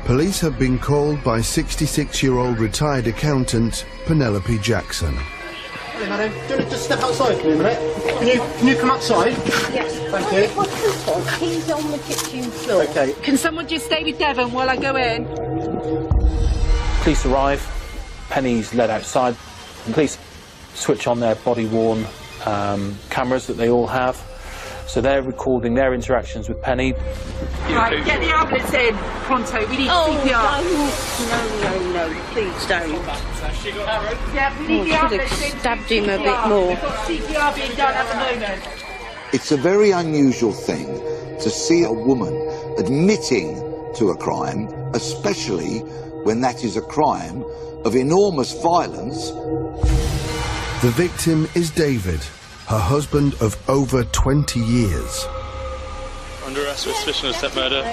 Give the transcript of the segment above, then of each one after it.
Police have been called by 66-year-old retired accountant Penelope Jackson. Hey, madam, do you want to just step outside for me a minute? Can you come outside? Yes. Thank you. What's this one? He's on the kitchen floor. Okay. Can someone just stay with Devon while I go in? Police arrive, Penny's led outside, and police switch on their body-worn cameras that they all have. So they're recording their interactions with Penny. Right, get the ambulance in, pronto, we need CPR. No, please don't. Yeah, we need the ambulance in. Could have stabbed him a bit more. We've got CPR being done at the moment. It's a very unusual thing to see a woman admitting to a crime, especially when that is a crime of enormous violence. The victim is David, her husband of over 20 years. Under arrest with suspicion of step murder.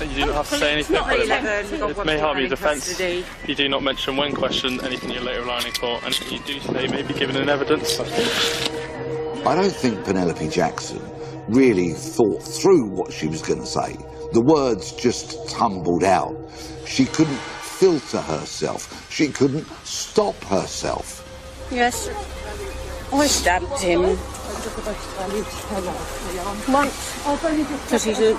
You do not have to say anything, but it may harm your defence. You do not mention when questioned anything you're later relying for. Anything you do say may be given in evidence. I don't think Penelope Jackson really thought through what she was going to say. The words just tumbled out. She couldn't filter herself. She couldn't stop herself. Yes. I stabbed him. Once. Because he's a...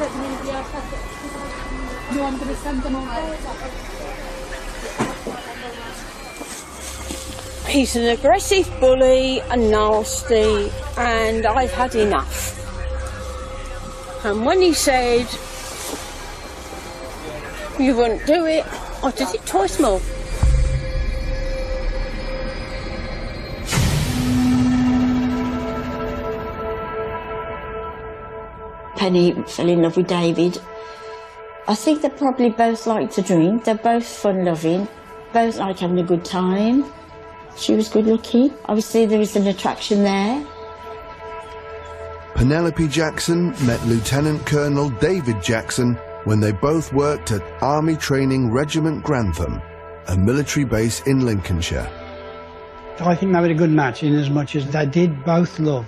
He's an aggressive bully and nasty, and I've had enough. And when he said, you wouldn't do it, I did it twice more. Penny fell in love with David. I think they probably both like to drink. They're both fun-loving, both like having a good time. She was good-looking. Obviously, there was an attraction there. Penelope Jackson met Lieutenant Colonel David Jackson when they both worked at Army Training Regiment Grantham, a military base in Lincolnshire. I think they were a good match in as much as they did both love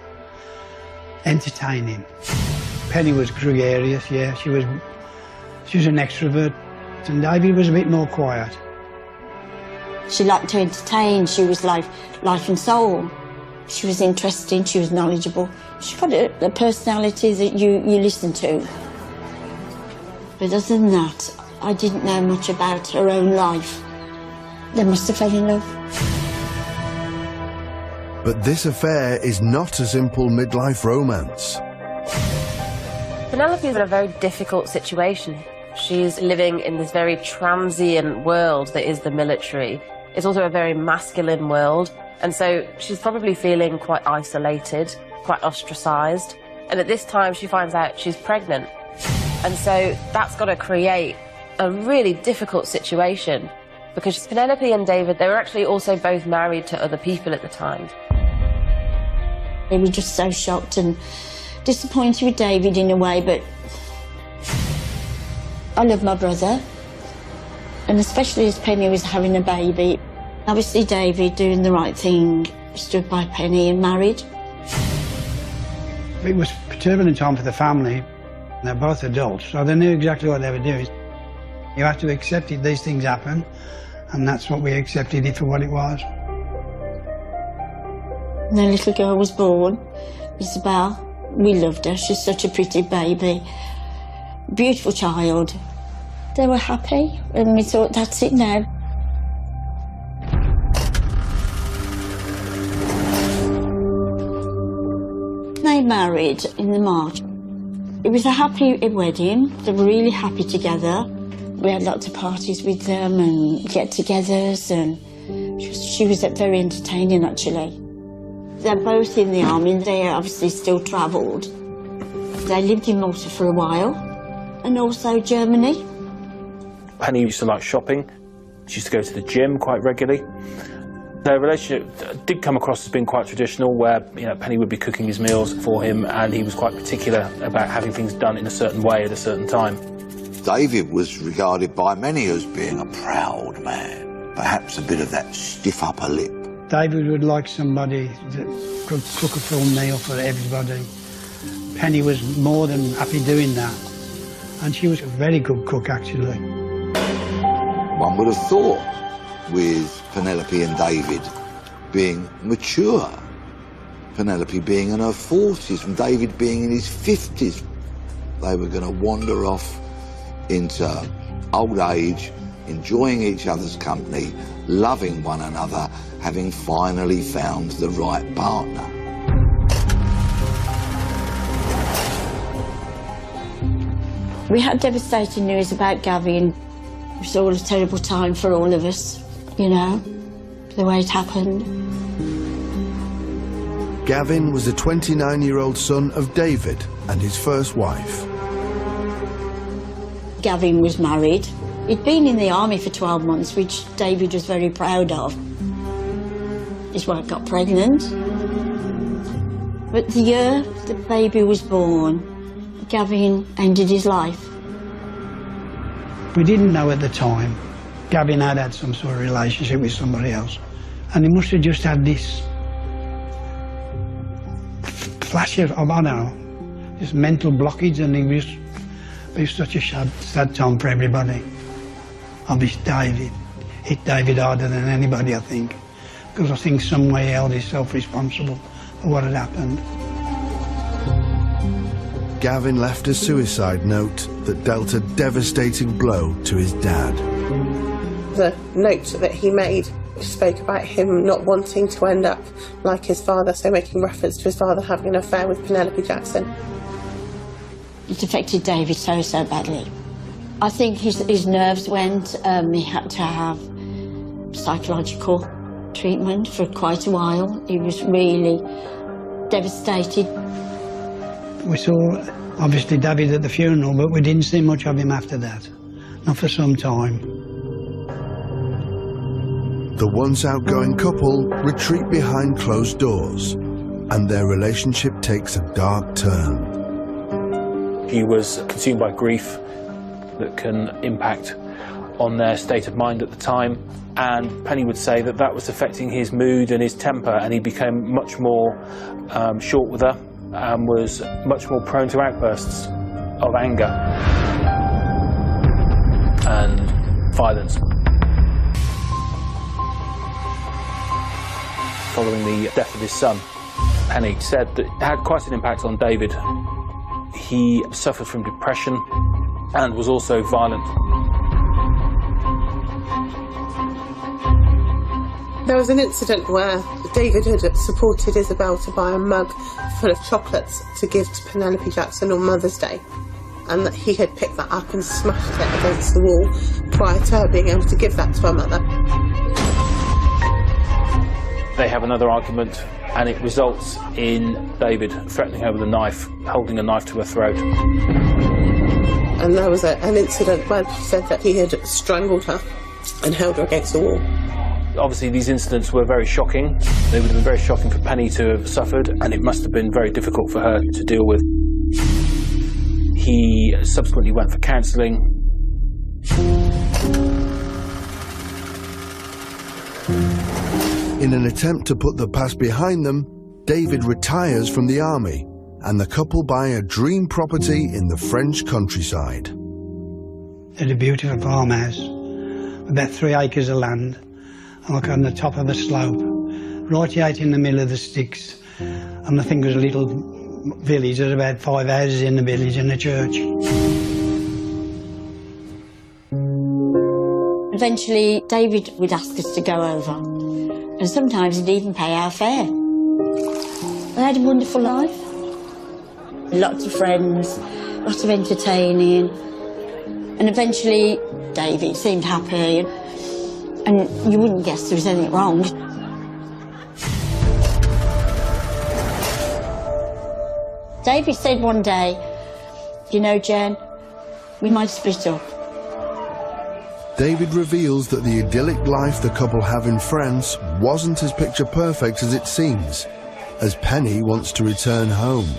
entertaining. Penny was gregarious, yeah, she was an extrovert, and David was a bit more quiet. She liked to entertain. She was life and soul. She was interesting, she was knowledgeable. She got a personality that you listen to. But other than that, I didn't know much about her own life. They must have fell in love. But this affair is not a simple midlife romance. Penelope is in a very difficult situation. She's living in this very transient world that is the military. It's also a very masculine world, and so she's probably feeling quite isolated, quite ostracised. And at this time she finds out she's pregnant. And so that's got to create a really difficult situation, because Penelope and David, they were actually also both married to other people at the time. They were just so shocked and disappointed with David in a way, but I love my brother, and especially as Penny was having a baby. Obviously David, doing the right thing, stood by Penny and married. It was a turbulent time for the family. They're both adults, so they knew exactly what they were doing. You have to accept it, these things happen, and that's what we accepted it for what it was. And their little girl was born, Isabel. We loved her, she's such a pretty baby. Beautiful child. They were happy, and we thought, that's it now. They married in the March. It was a happy wedding. They were really happy together. We had lots of parties with them and get-togethers, and she was very entertaining, actually. They're both in the army, and they obviously still travelled. They lived in Malta for a while, and also Germany. Penny used to like shopping. She used to go to the gym quite regularly. Their relationship did come across as being quite traditional, where Penny would be cooking his meals for him, and he was quite particular about having things done in a certain way at a certain time. David was regarded by many as being a proud man, perhaps a bit of that stiff upper lip. David would like somebody that could cook a full meal for everybody. Penny was more than happy doing that, and she was a very good cook, actually. One would have thought, with Penelope and David being mature, Penelope being in her 40s and David being in his 50s, they were going to wander off into old age, enjoying each other's company, loving one another, having finally found the right partner. We had devastating news about Gavin. It was all a terrible time for all of us, you know, the way it happened. Gavin was a 29-year-old son of David and his first wife. Gavin was married. He'd been in the army for 12 months, which David was very proud of. His wife got pregnant. But the year the baby was born, Gavin ended his life. We didn't know at the time. Gavin had had some sort of relationship with somebody else. And he must have just had this flash of, I don't know, this mental blockage, and it was such a sad time for everybody. Obviously David hit David harder than anybody, I think, because I think some way he held himself responsible for what had happened. Gavin left a suicide note that dealt a devastating blow to his dad. The note that he made spoke about him not wanting to end up like his father, so making reference to his father having an affair with Penelope Jackson. It affected David so badly. I think his nerves went. He had to have psychological treatment for quite a while. He was really devastated. We saw, obviously, David at the funeral, but we didn't see much of him after that. Not for some time. The once outgoing couple retreat behind closed doors, and their relationship takes a dark turn. He was consumed by grief that can impact on their state of mind at the time, and Penny would say that that was affecting his mood and his temper, and he became much more short with her and was much more prone to outbursts of anger and violence. Following the death of his son, Penny said that it had quite an impact on David. He suffered from depression and was also violent. There was an incident where David had supported Isabel to buy a mug full of chocolates to give to Penelope Jackson on Mother's Day, and that he had picked that up and smashed it against the wall prior to her being able to give that to her mother. They have another argument, and it results in David threatening her with a knife, holding a knife to her throat. And there was an incident where she said that he had strangled her and held her against the wall. Obviously, these incidents were very shocking. They would have been very shocking for Penny to have suffered, and it must have been very difficult for her to deal with. He subsequently went for counselling. In an attempt to put the past behind them, David retires from the army, and the couple buy a dream property in the French countryside. They had a beautiful farmhouse, about 3 acres of land, and like on the top of a slope, right out in the middle of the sticks. And I think it was a little village. There's about 5 houses in the village and a church. Eventually, David would ask us to go over, and sometimes he'd even pay our fare. They had a wonderful life. Lots of friends, lots of entertaining, and eventually David seemed happy, and you wouldn't guess there was anything wrong. David said one day, "You know, Jen, we might split up." David reveals that the idyllic life the couple have in France wasn't as picture perfect as it seems, as Penny wants to return home.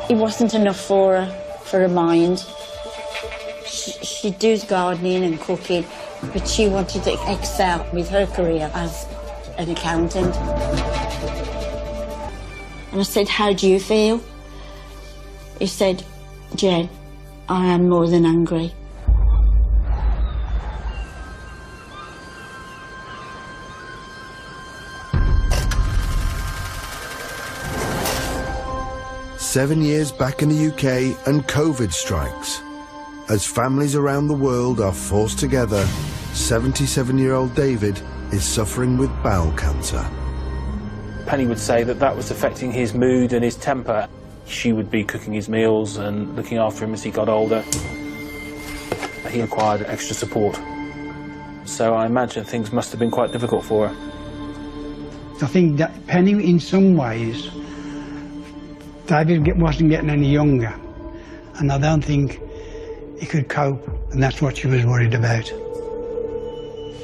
It wasn't enough for her mind. She'd do gardening and cooking, but she wanted to excel with her career as an accountant. And I said, "How do you feel?" He said, "Jen, I am more than angry." 7 years back in the UK and COVID strikes. As families around the world are forced together, 77-year-old David is suffering with bowel cancer. Penny would say that that was affecting his mood and his temper. She would be cooking his meals and looking after him as he got older. He required extra support. So I imagine things must have been quite difficult for her. I think that Penny, in some ways, David wasn't getting any younger, and I don't think he could cope, and that's what she was worried about.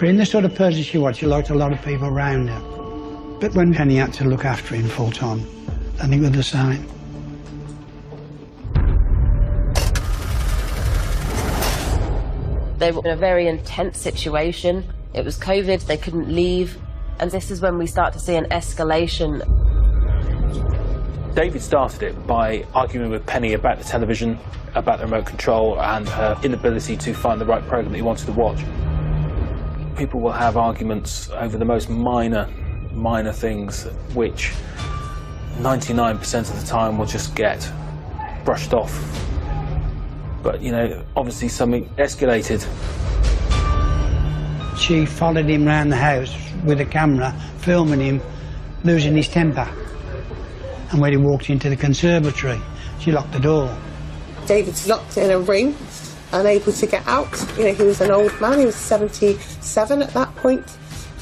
Being the sort of person she was, she liked a lot of people around her. But when Penny had to look after him full time, I think it was the same. They were in a very intense situation. It was COVID, they couldn't leave, and this is when we start to see an escalation. David started it by arguing with Penny about the television, about the remote control, and her inability to find the right programme that he wanted to watch. People will have arguments over the most minor things, which 99% of the time will just get brushed off. But, you know, obviously something escalated. She followed him around the house with a camera, filming him losing his temper. And when he walked into the conservatory, she locked the door. David's locked in a room, unable to get out. You know, he was an old man, he was 77 at that point,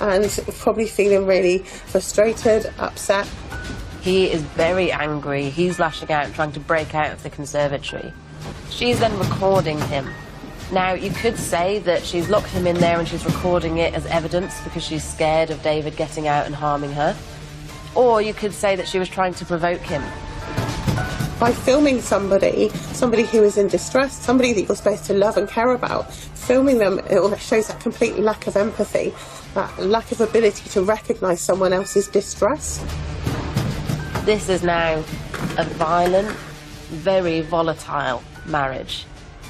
and probably feeling really frustrated, upset. He is very angry, he's lashing out and trying to break out of the conservatory. She's then recording him. Now, you could say that she's locked him in there and she's recording it as evidence because she's scared of David getting out and harming her. Or you could say that she was trying to provoke him. By filming somebody who is in distress, somebody that you're supposed to love and care about, filming them, it shows that complete lack of empathy, that lack of ability to recognise someone else's distress. This is now a violent, very volatile marriage.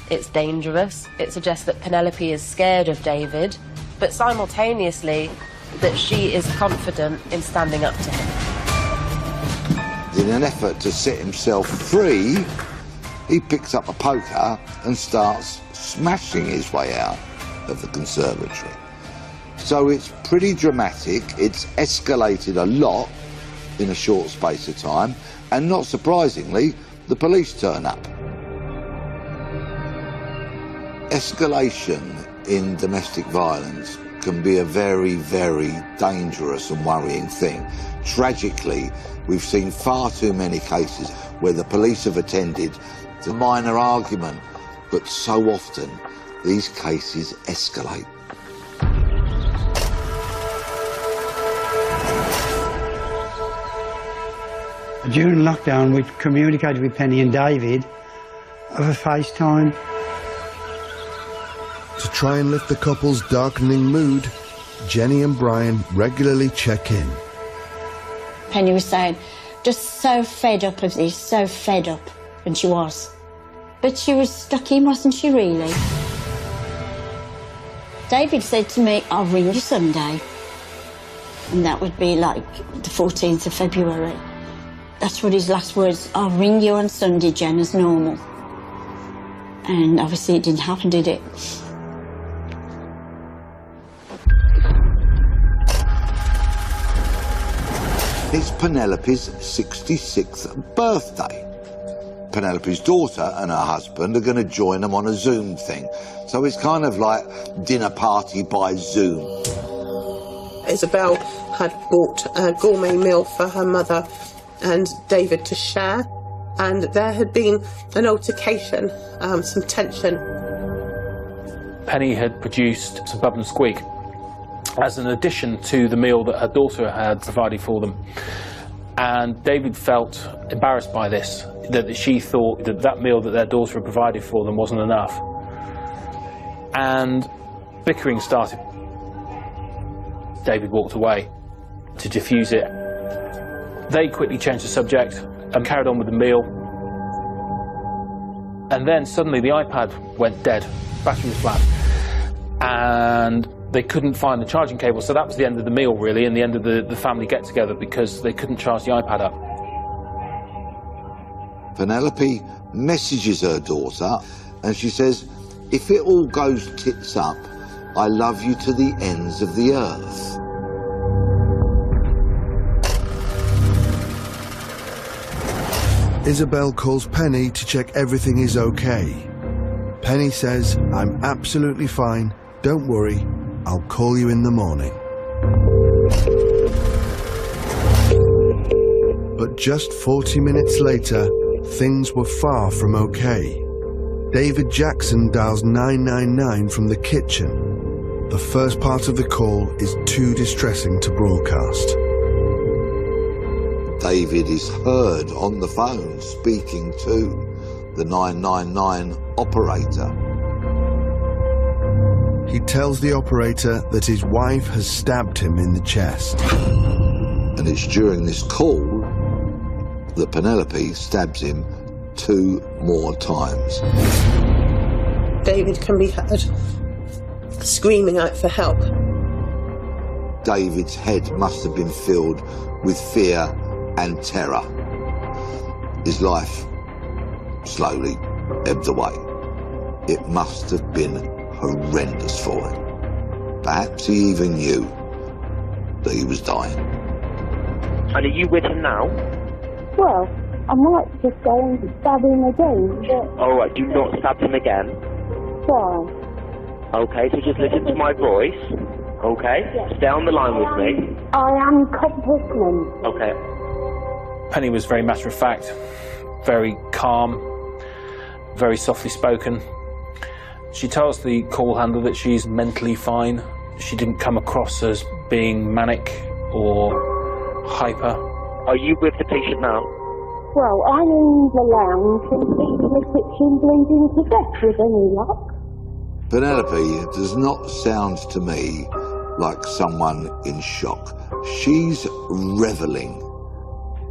It's dangerous. It suggests that Penelope is scared of David, but simultaneously that she is confident in standing up to him. In an effort to set himself free, he picks up a poker and starts smashing his way out of the conservatory. So it's pretty dramatic, it's escalated a lot in a short space of time, and not surprisingly, the police turn up. Escalation in domestic violence can be a very, very dangerous and worrying thing. Tragically, we've seen far too many cases where the police have attended to minor argument, but so often these cases escalate. During lockdown, we communicated with Penny and David over FaceTime. To try and lift the couple's darkening mood, Jenny and Brian regularly check in. Penny was saying, just so fed up of this, so fed up, and she was. But she was stuck in, wasn't she, really? David said to me, I'll ring you Sunday. And that would be like the 14th of February. That's what his last words, I'll ring you on Sunday, Jen, as normal. And obviously it didn't happen, did it? It's Penelope's 66th birthday. Penelope's daughter and her husband are going to join them on a Zoom thing. So it's kind of like dinner party by Zoom. Isabel had bought a gourmet meal for her mother and David to share, and there had been an altercation, some tension. Penny had produced some bub and squeak as an addition to the meal that her daughter had provided for them. And David felt embarrassed by this, that she thought that that meal that their daughter had provided for them wasn't enough. And bickering started. David walked away to diffuse it. They quickly changed the subject and carried on with the meal. And then suddenly the iPad went dead, battery was flat, and they couldn't find the charging cable. So that was the end of the meal, really, and the end of the family get-together, because they couldn't charge the iPad up. Penelope messages her daughter and she says, "If it all goes tits up, I love you to the ends of the earth." Isabel calls Penny to check everything is okay. Penny says, "I'm absolutely fine, don't worry, I'll call you in the morning." But just 40 minutes later, things were far from okay. David Jackson dials 999 from the kitchen. The first part of the call is too distressing to broadcast. David is heard on the phone speaking to the 999 operator. He tells the operator that his wife has stabbed him in the chest. And it's during this call that Penelope stabs him 2 more times. David can be heard screaming out for help. David's head must have been filled with fear and terror. His life slowly ebbed away. It must have been horrendous for him. Perhaps he even knew that he was dying. And are you with him now? Well, I might just go and stab him again, but... Alright, do not stab him again. Why? Okay, so just listen to my voice. Okay? Yes. Stay on the line with me. I am competent. Okay. Penny was very matter-of-fact, very calm, very softly spoken. She tells the call handler that she's mentally fine. She didn't come across as being manic or hyper. Are you with the patient now? Well, I'm in the lounge and he's in the kitchen bleeding to death with any luck. Penelope does not sound to me like someone in shock. She's reveling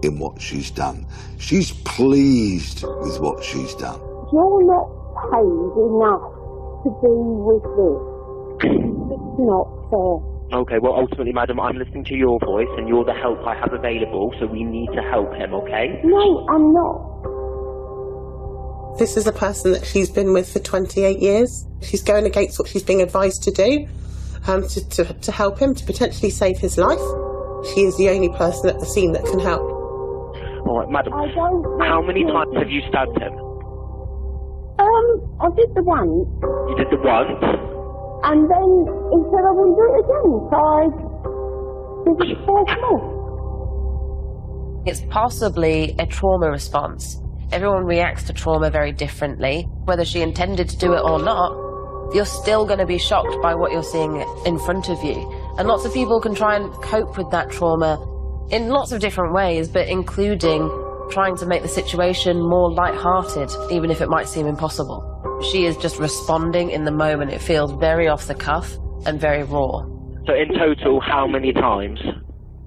in what she's done. She's pleased with what she's done. You're not paid enough to be with this. It's not fair. Okay, well, ultimately, madam, I'm listening to your voice and you're the help I have available, so we need to help him, okay? No, I'm not. This is a person that she's been with for 28 years. She's going against what she's being advised to do, to help him, to potentially save his life. She is the only person at the scene that can help. All right, madam, how many times have you stabbed him? I did the once. You did the once? And then he said I wouldn't do it again, so I did it twice more. It's possibly a trauma response. Everyone reacts to trauma very differently. Whether she intended to do it or not, you're still going to be shocked by what you're seeing in front of you. And lots of people can try and cope with that trauma in lots of different ways, but including trying to make the situation more light-hearted, even if it might seem impossible. She is just responding in the moment. It feels very off the cuff and very raw. So in total, how many times? 3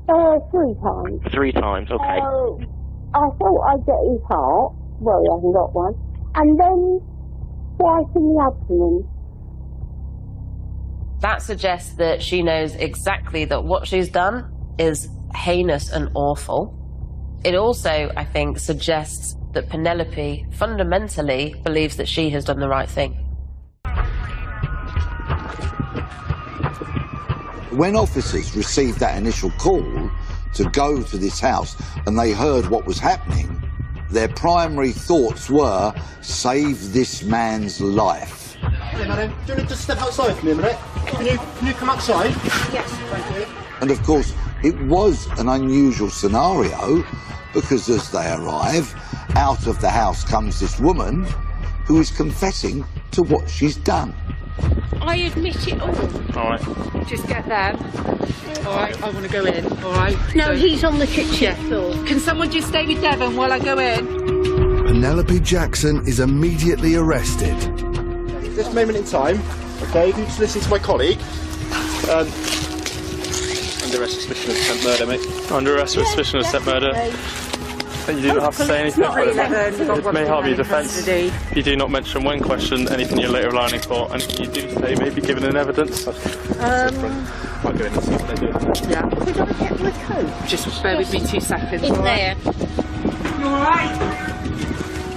times. 3 times, okay. I thought I'd get his heart. Well, he hasn't got one. And then twice in the abdomen. That suggests that she knows exactly that what she's done is heinous and awful. It also, I think, suggests that Penelope fundamentally believes that she has done the right thing. When officers received that initial call to go to this house and they heard what was happening, their primary thoughts were, save this man's life. Hey, madam, do you want to just step outside for me a minute? Can you come outside? Yes. Thank you. And of course, it was an unusual scenario because as they arrive, out of the house comes this woman who is confessing to what she's done. I admit it all. All right. Just get them. All right, I want to go in. All right. No, So- he's on the kitchen floor. Can someone just stay with Devon while I go in? Penelope Jackson is immediately arrested. At this moment in time, okay, if you just listen to my colleague. Under arrest for suspicion of attempt murder, mate. Under arrest for suspicion of attempt murder. You do not have to say anything. It may harm your defence. You do not mention when questioned anything you're later relying for, and you do say may be given in evidence. Might go in and see what they're doing. Yeah. Could I get my coat? Just bear with me 2 seconds. In all right? there. You all right?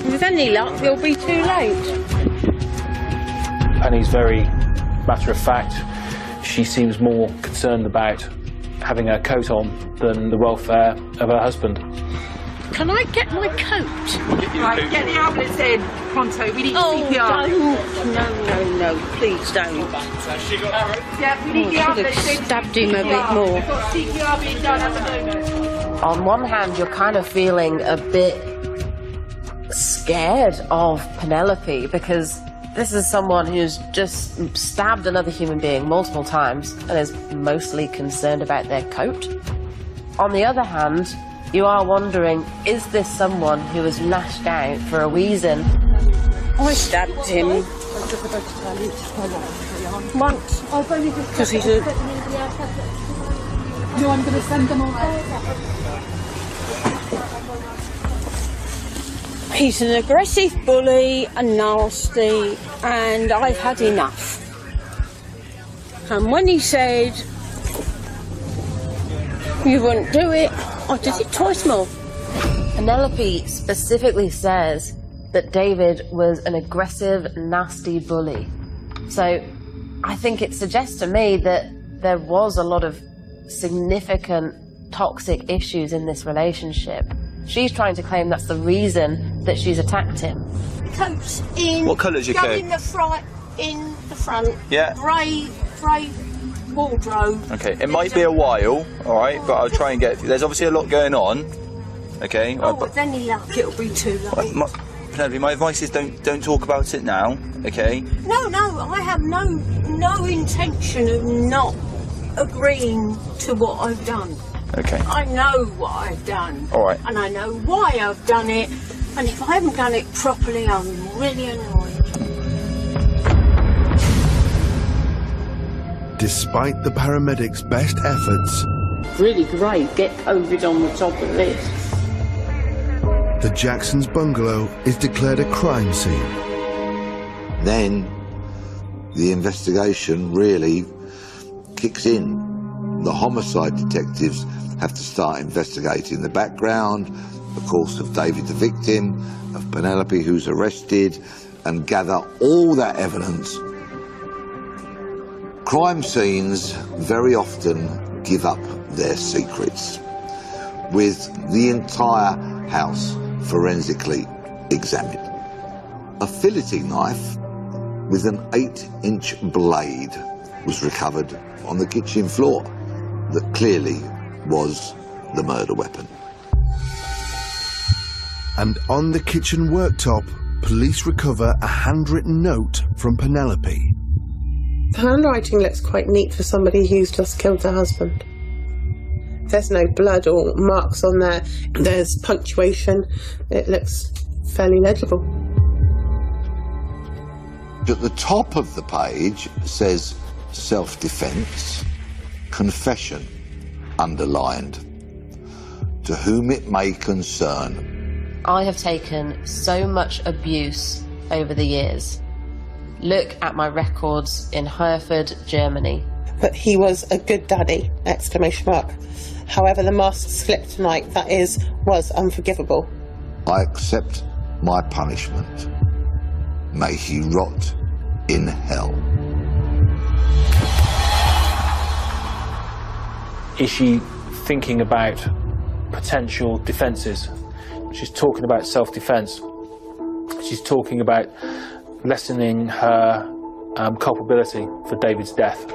With any luck, he'll be too late. Penny's very matter of fact. She seems more concerned about having her coat on than the welfare of her husband. Can I get my coat? Right, get the ambulance in, pronto. We need CPR. Don't. No, please don't. Yeah, we need the ambulance in. Stabbed him a bit more. We've got CPR being done at the moment. On one hand, you're kind of feeling a bit scared of Penelope because this is someone who's just stabbed another human being multiple times and is mostly concerned about their coat. On the other hand, you are wondering, is this someone who was lashed out for a reason? I stabbed him once because he's a... No, I'm going to send them all out. He's an aggressive bully, a nasty, and I've had enough. And when he said, you wouldn't do it, I did it twice more. Penelope specifically says that David was an aggressive, nasty bully. So I think it suggests to me that there was a lot of significant toxic issues in this relationship. She's trying to claim that's the reason that she's attacked him. Coats in. What colour's your coat? In the front. Yeah. Grey wardrobe. Okay, it might be a while, all right, but I'll try and get. There's obviously a lot going on. Okay. Oh, with any luck, it'll be too late. Penelope, my advice is don't talk about it now. Okay. No, I have no intention of not agreeing to what I've done. Okay. I know what I've done. All right. And I know why I've done it. And if I haven't done it properly, I'm really annoyed. Despite the paramedics' best efforts, Really great, get COVID on the top of the list. the Jacksons' bungalow is declared a crime scene. Then the investigation really kicks in. The homicide detectives have to start investigating the background, of course, of David the victim, of Penelope who's arrested, and gather all that evidence. Crime scenes very often give up their secrets, with the entire house forensically examined. A filleting knife with an 8-inch blade was recovered on the kitchen floor that clearly was the murder weapon. And on the kitchen worktop, police recover a handwritten note from Penelope. The handwriting looks quite neat for somebody who's just killed their husband. There's no blood or marks on there. There's punctuation. It looks fairly legible. At the top of the page says self-defence, confession underlined, to whom it may concern. I have taken so much abuse over the years. Look at my records in Hereford, Germany. But he was a good daddy, exclamation mark. However, the mask slipped tonight, that was unforgivable. I accept my punishment. May he rot in hell. Is she thinking about potential defences? She's talking about self-defence. She's talking about lessening her culpability for David's death.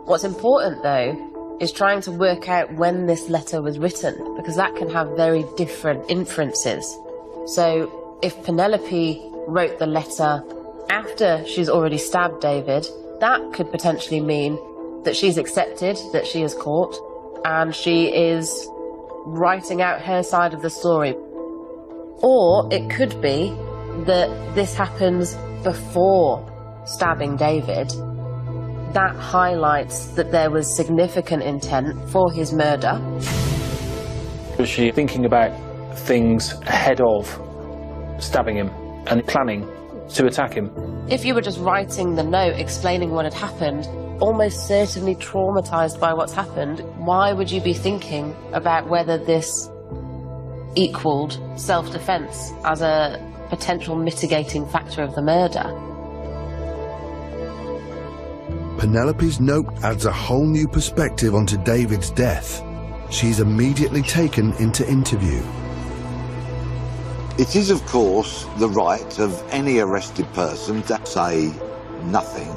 What's important, though, is trying to work out when this letter was written, because that can have very different inferences. So if Penelope wrote the letter after she's already stabbed David, that could potentially mean that she's accepted that she is caught and she is writing out her side of the story. Or it could be that this happens before stabbing David. That highlights that there was significant intent for his murder. Was she thinking about things ahead of stabbing him and planning to attack him? If you were just writing the note explaining what had happened, almost certainly traumatised by what's happened, why would you be thinking about whether this equaled self-defence as a potential mitigating factor of the murder. Penelope's note adds a whole new perspective onto David's death. She's immediately taken into interview. It is, of course, the right of any arrested person to say nothing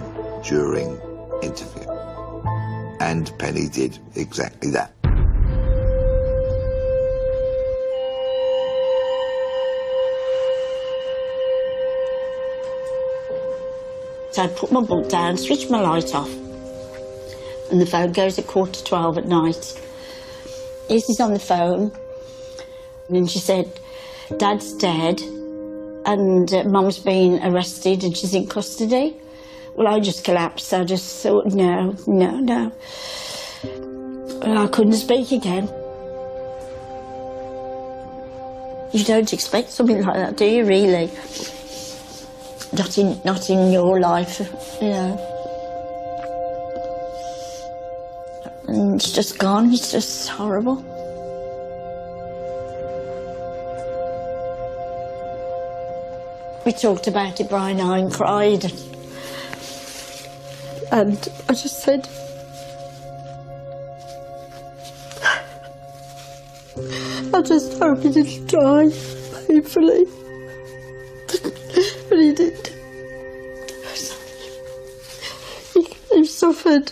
during interview. And Penny did exactly that. So I put my book down, switched my light off, and the phone goes at 12:15 at night. Izzy's on the phone, and she said, Dad's dead, and Mum's been arrested and she's in custody. Well, I just collapsed. I just thought, no. And I couldn't speak again. You don't expect something like that, do you, really? Not in your life, you know. And it's just gone. It's just horrible. We talked about it, Brian and I, and cried. And I just said, I just hope he didn't die painfully. But he did. He suffered.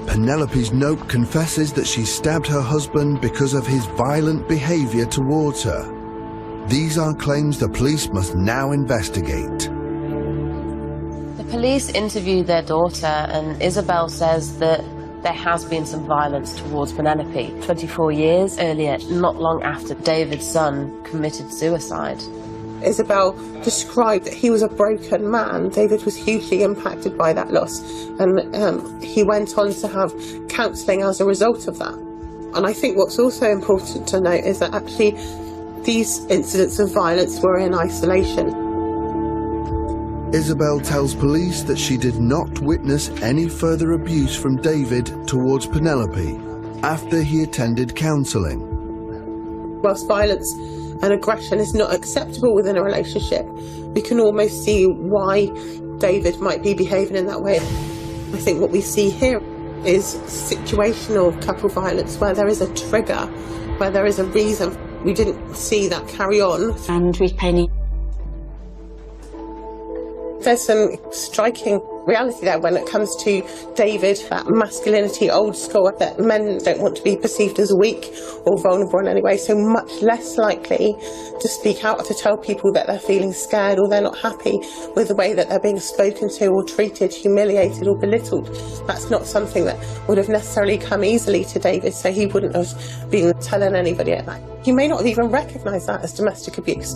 Penelope's note confesses that she stabbed her husband because of his violent behaviour towards her. These are claims the police must now investigate. The police interviewed their daughter, and Isabel says that there has been some violence towards Penelope 24 years earlier, not long after David's son committed suicide. Isabel described that he was a broken man. David was hugely impacted by that loss, and he went on to have counselling as a result of that. And I think what's also important to note is that actually these incidents of violence were in isolation. Isabel tells police that she did not witness any further abuse from David towards Penelope after he attended counselling. Whilst violence and aggression is not acceptable within a relationship, we can almost see why David might be behaving in that way. I think what we see here is situational couple violence, where there is a trigger, where there is a reason. We didn't see that carry on. And with Penny, there's some striking reality there when it comes to David, that masculinity, old school, that men don't want to be perceived as weak or vulnerable in any way, so much less likely to speak out, to tell people that they're feeling scared or they're not happy with the way that they're being spoken to or treated, humiliated or belittled. That's not something that would have necessarily come easily to David, so he wouldn't have been telling anybody at that. He may not have even recognised that as domestic abuse.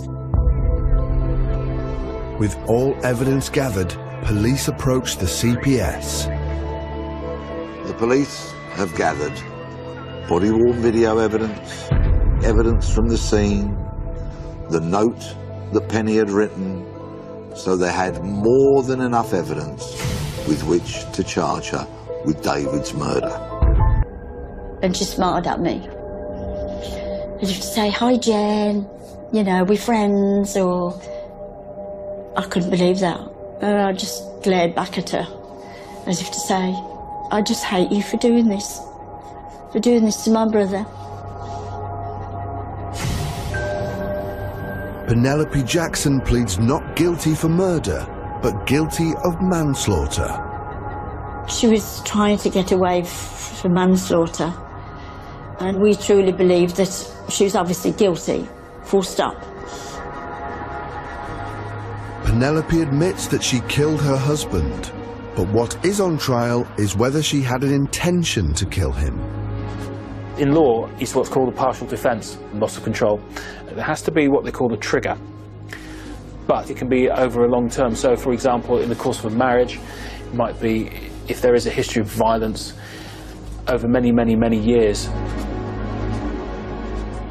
With all evidence gathered, police approached the CPS. The police have gathered body-worn video evidence, evidence from the scene, the note that Penny had written, so they had more than enough evidence with which to charge her with David's murder. and she smiled at me. As if to say, hi Jen, you know, we're friends, or... I couldn't believe that. And I just glared back at her, as if to say, I just hate you for doing this to my brother. Penelope Jackson pleads not guilty for murder, but guilty of manslaughter. She was trying to get away for manslaughter, and we truly believe that she was obviously guilty, full stop. Penelope admits that she killed her husband, but what is on trial is whether she had an intention to kill him. In law, it's what's called a partial defence, loss of control. There has to be what they call a trigger, but it can be over a long term. So, for example, in the course of a marriage, it might be if there is a history of violence over many, many, many years.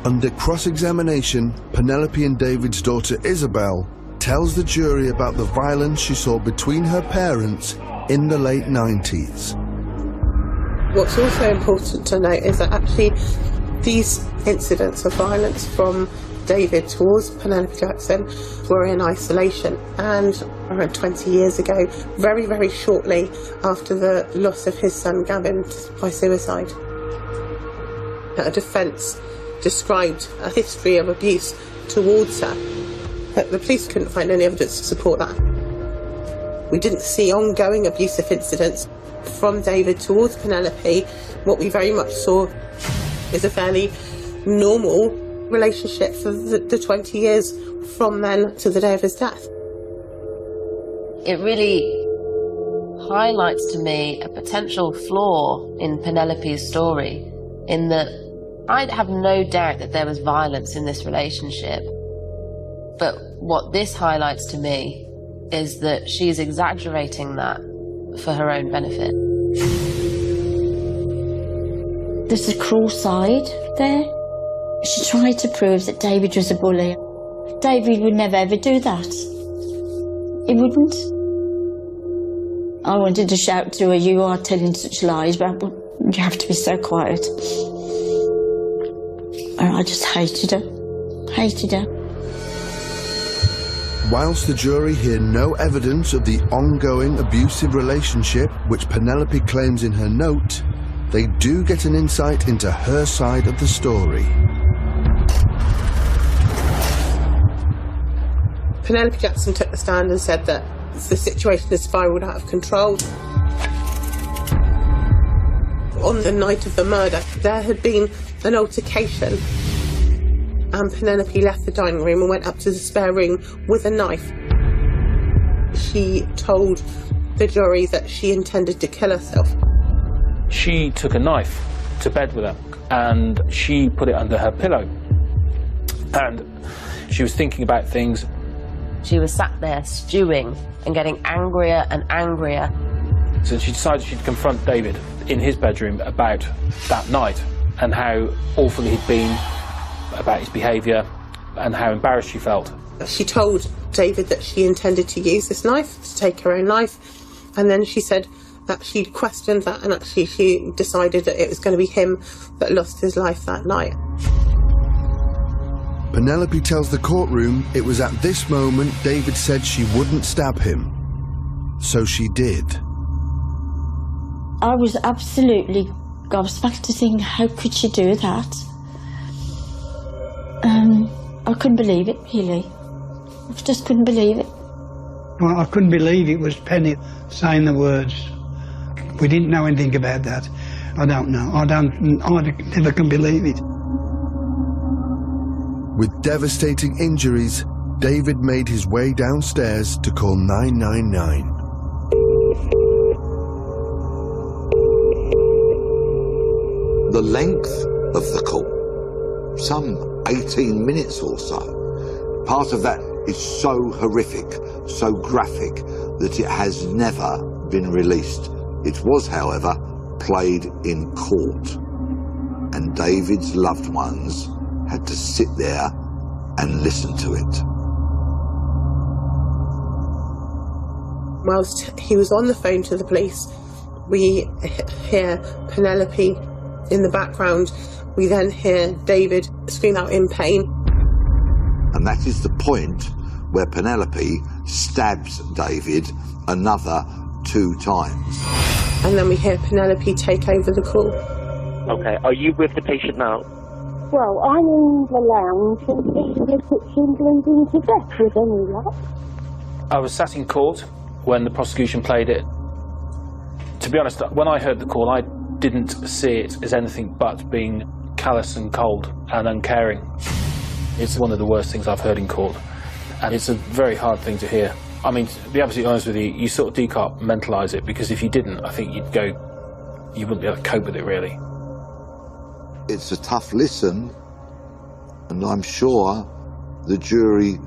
Under cross-examination, Penelope and David's daughter Isabel tells the jury about the violence she saw between her parents in the late 90s. What's also important to note is that actually these incidents of violence from David towards Penelope Jackson were in isolation, and around 20 years ago, very, very shortly after the loss of his son Gavin by suicide. A defence described a history of abuse towards her, but the police couldn't find any evidence to support that. We didn't see ongoing abusive incidents from David towards Penelope. What we very much saw is a fairly normal relationship for the 20 years from then to the day of his death. It really highlights to me a potential flaw in Penelope's story, in that I have no doubt that there was violence in this relationship, but what this highlights to me is that she's exaggerating that for her own benefit. There's a cruel side there. She tried to prove that David was a bully. David would never ever do that. He wouldn't. I wanted to shout to her, "You are telling such lies, but you have to be so quiet." And I just hated her. Hated her. Whilst the jury hear no evidence of the ongoing abusive relationship which Penelope claims in her note, they do get an insight into her side of the story. Penelope Jackson took the stand and said that the situation has spiralled out of control. On the night of the murder, there had been an altercation, and Penelope left the dining room and went up to the spare room with a knife. She told the jury that she intended to kill herself. She took a knife to bed with her and she put it under her pillow, and she was thinking about things. She was sat there stewing and getting angrier and angrier. So she decided she'd confront David in his bedroom about that night and how awful he'd been, about his behaviour and how embarrassed she felt. She told David that she intended to use this knife, to take her own life, and then she said that she'd questioned that and actually she decided that it was going to be him that lost his life that night. Penelope tells the courtroom it was at this moment David said she wouldn't stab him. So she did. I was absolutely gobsmacked to think, how could she do that? I couldn't believe it, really. I just couldn't believe it. Well, I couldn't believe it was Penny saying the words. We didn't know anything about that. I don't know. I never can believe it. With devastating injuries, David made his way downstairs to call 999. The length of the call, some 18 minutes or so. Part of that is so horrific, so graphic, that it has never been released. It was, however, played in court, and David's loved ones had to sit there and listen to it. Whilst he was on the phone to the police, we hear Penelope in the background. We then hear David scream out in pain. And that is the point where Penelope stabs David another 2 times. And then we hear Penelope take over the call. Okay, are you with the patient now? Well, I'm in the lounge and he's in the kitchen bleeding to death with any luck. I was sat in court when the prosecution played it. To be honest, when I heard the call, I didn't see it as anything but being callous and cold and uncaring. It's one of the worst things I've heard in court, and it's a very hard thing to hear. I mean, to be absolutely honest with you, you sort of decompartmentalise it, because if you didn't, I think you wouldn't be able to cope with it, really. It's a tough listen, and I'm sure the jury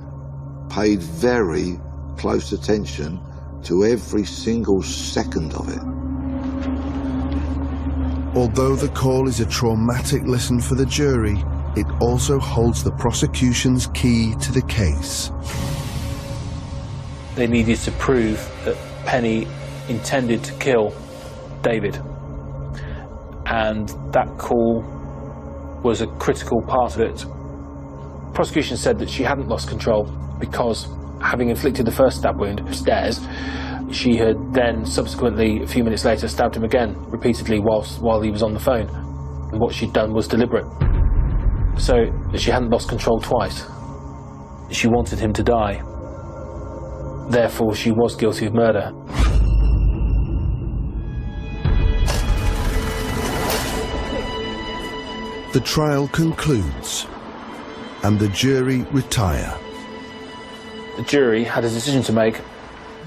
paid very close attention to every single second of it. Although the call is a traumatic listen for the jury, it also holds the prosecution's key to the case. They needed to prove that Penny intended to kill David. and that call was a critical part of it. Prosecution said that she hadn't lost control because, having inflicted the first stab wound upstairs, she had then subsequently, a few minutes later, stabbed him again, repeatedly while he was on the phone. And what she'd done was deliberate. So she hadn't lost control twice. She wanted him to die. Therefore, she was guilty of murder. The trial concludes, and the jury retire. The jury had a decision to make.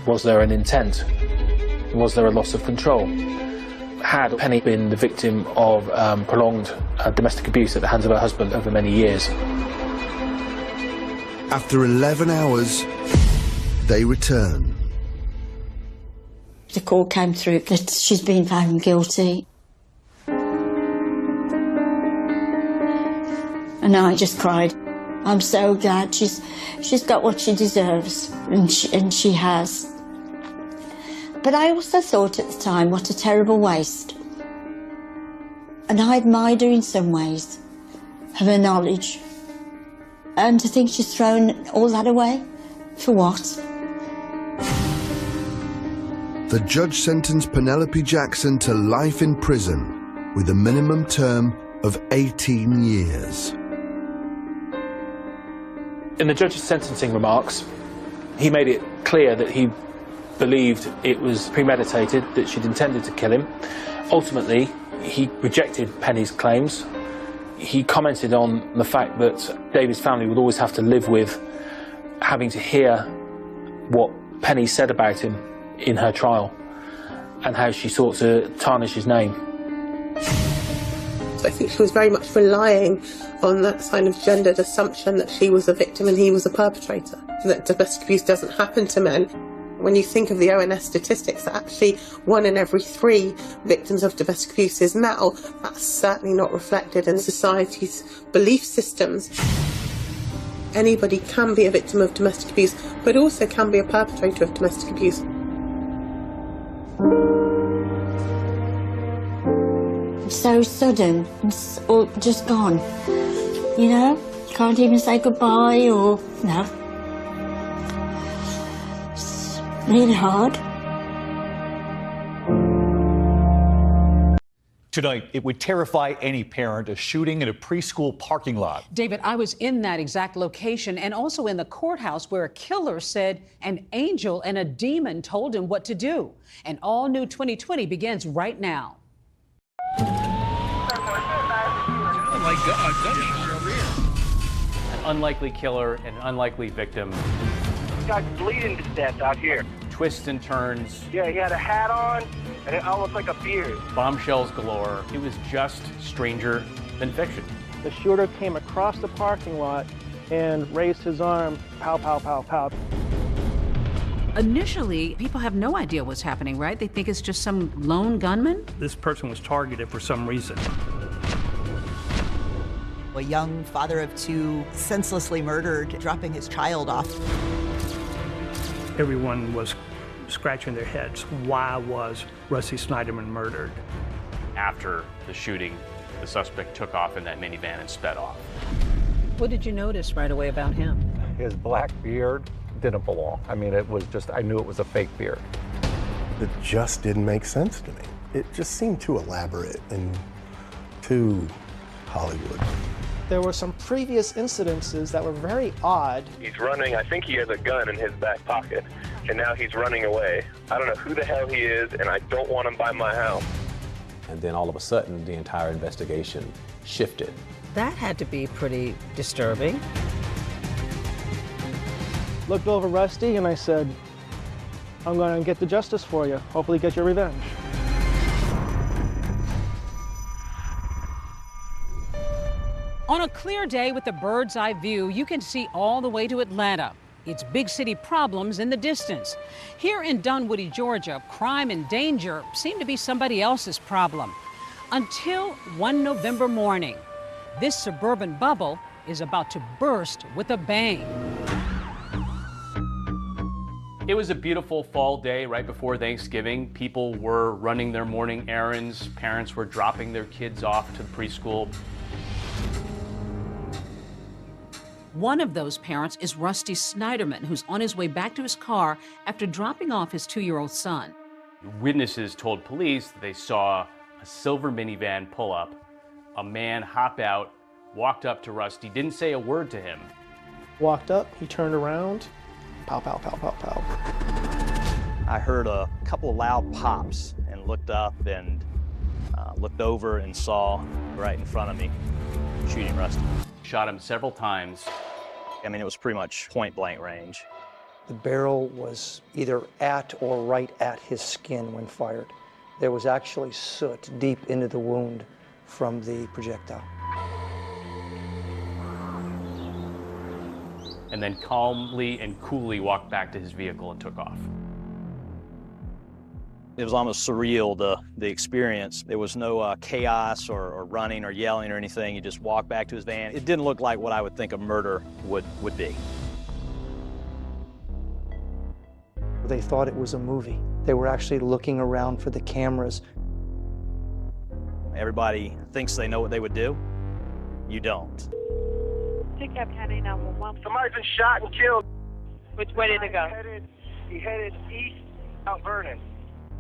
Was there an intent? Was there a loss of control? Had Penny been the victim of prolonged domestic abuse at the hands of her husband over many years? After 11 hours, they return. The call came through that she's been found guilty. And I just cried. I'm so glad she's got what she deserves, and she has. But I also thought at the time, what a terrible waste. And I admired her in some ways, of her knowledge. And to think she's thrown all that away, for what? The judge sentenced Penelope Jackson to life in prison with a minimum term of 18 years. In the judge's sentencing remarks, he made it clear that he believed it was premeditated, that she'd intended to kill him. Ultimately, he rejected Penny's claims. He commented on the fact that David's family would always have to live with having to hear what Penny said about him in her trial and how she sought to tarnish his name. I think she was very much relying on that kind of gendered assumption that she was a victim and he was a perpetrator, that domestic abuse doesn't happen to men. When you think of the ONS statistics, that actually 1 in every 3 victims of domestic abuse is male, that's certainly not reflected in society's belief systems. Anybody can be a victim of domestic abuse, but also can be a perpetrator of domestic abuse. So sudden, it's all just gone. You know, can't even say goodbye or no. It's really hard. Tonight, it would terrify any parent, a shooting in a preschool parking lot. David, I was in that exact location and also in the courthouse where a killer said an angel and a demon told him what to do. An all-new 2020 begins right now. Oh my God, an unlikely killer, an unlikely victim. This guy's bleeding to death out here. Twists and turns. Yeah, he had a hat on and it almost like a beard. Bombshells galore. It was just stranger than fiction. The shooter came across the parking lot and raised his arm, pow, pow, pow, pow. Initially, people have no idea what's happening, right? They think it's just some lone gunman. This person was targeted for some reason. A young father of 2 senselessly murdered, dropping his child off. Everyone was scratching their heads. Why was Rusty Snyderman murdered? After the shooting, the suspect took off in that minivan and sped off. What did you notice right away about him? His black beard didn't belong. I mean, it was just, I knew it was a fake beard. It just didn't make sense to me. It just seemed too elaborate and too Hollywood. There were some previous incidences that were very odd. He's running, I think he has a gun in his back pocket, and now he's running away. I don't know who the hell he is, and I don't want him by my house. And then all of a sudden, the entire investigation shifted. That had to be pretty disturbing. Looked over Rusty and I said, I'm going to get the justice for you. Hopefully get your revenge. On a clear day with a bird's eye view, you can see all the way to Atlanta. Its big city problems in the distance. Here in Dunwoody, Georgia, crime and danger seem to be somebody else's problem. Until one November morning, this suburban bubble is about to burst with a bang. It was a beautiful fall day right before Thanksgiving. People were running their morning errands. Parents were dropping their kids off to the preschool. One of those parents is Rusty Snyderman, who's on his way back to his car after dropping off his 2-year-old son. Witnesses told police that they saw a silver minivan pull up, a man hop out, walked up to Rusty, didn't say a word to him. Walked up, he turned around, pow, pow, pow, pow, pow. I heard a couple of loud pops and looked up and looked over and saw right in front of me shooting Rusty. Shot him several times. I mean, it was pretty much point blank range. The barrel was either at or right at his skin when fired. There was actually soot deep into the wound from the projectile. And then calmly and coolly walked back to his vehicle and took off. It was almost surreal, the experience. There was no chaos or running or yelling or anything. He just walked back to his van. It didn't look like what I would think a murder would be. They thought it was a movie. They were actually looking around for the cameras. Everybody thinks they know what they would do. You don't. Pickup County 911. Somebody's been shot and killed. Which way did it go? He headed east, Mount Vernon.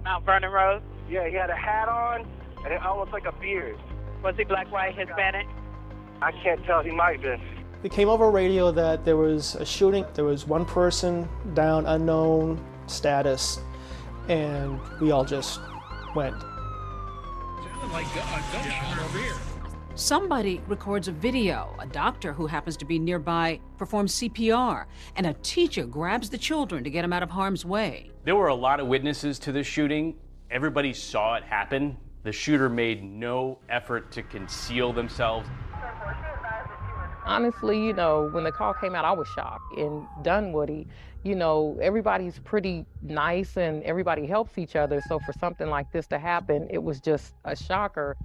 Mount Vernon Road? Yeah, he had a hat on and it almost like a beard. Was he black, white, Hispanic? I can't tell. He might have been. It came over radio that there was a shooting. There was one person down, unknown status, and we all just went. Sounded like a gunshot over here. Somebody records a video. A doctor who happens to be nearby performs CPR, and a teacher grabs the children to get them out of harm's way. There were a lot of witnesses to this shooting. Everybody saw it happen. The shooter made no effort to conceal themselves. Honestly, you know, when the call came out, I was shocked. In Dunwoody, you know, everybody's pretty nice and everybody helps each other. So for something like this to happen, it was just a shocker.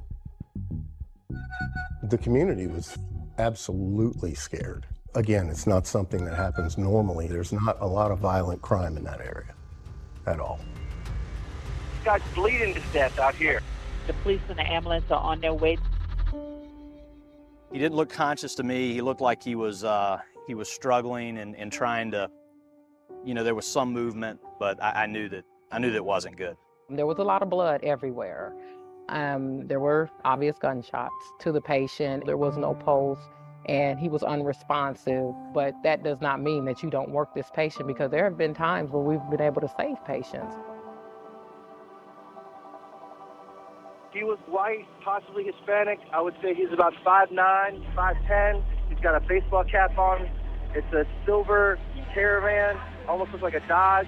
The community was absolutely scared. Again, it's not something that happens normally. There's not a lot of violent crime in that area at all. This guy's bleeding to death out here. The police and the ambulance are on their way. He didn't look conscious to me. He looked like he was struggling and trying to, you know, there was some movement, but I knew that it wasn't good. There was a lot of blood everywhere. There were obvious gunshots to the patient. There was no pulse, and he was unresponsive. But that does not mean that you don't work this patient, because there have been times where we've been able to save patients. He was white, possibly Hispanic. I would say he's about 5'9", 5'10". He's got a baseball cap on. It's a silver Caravan, almost looks like a Dodge.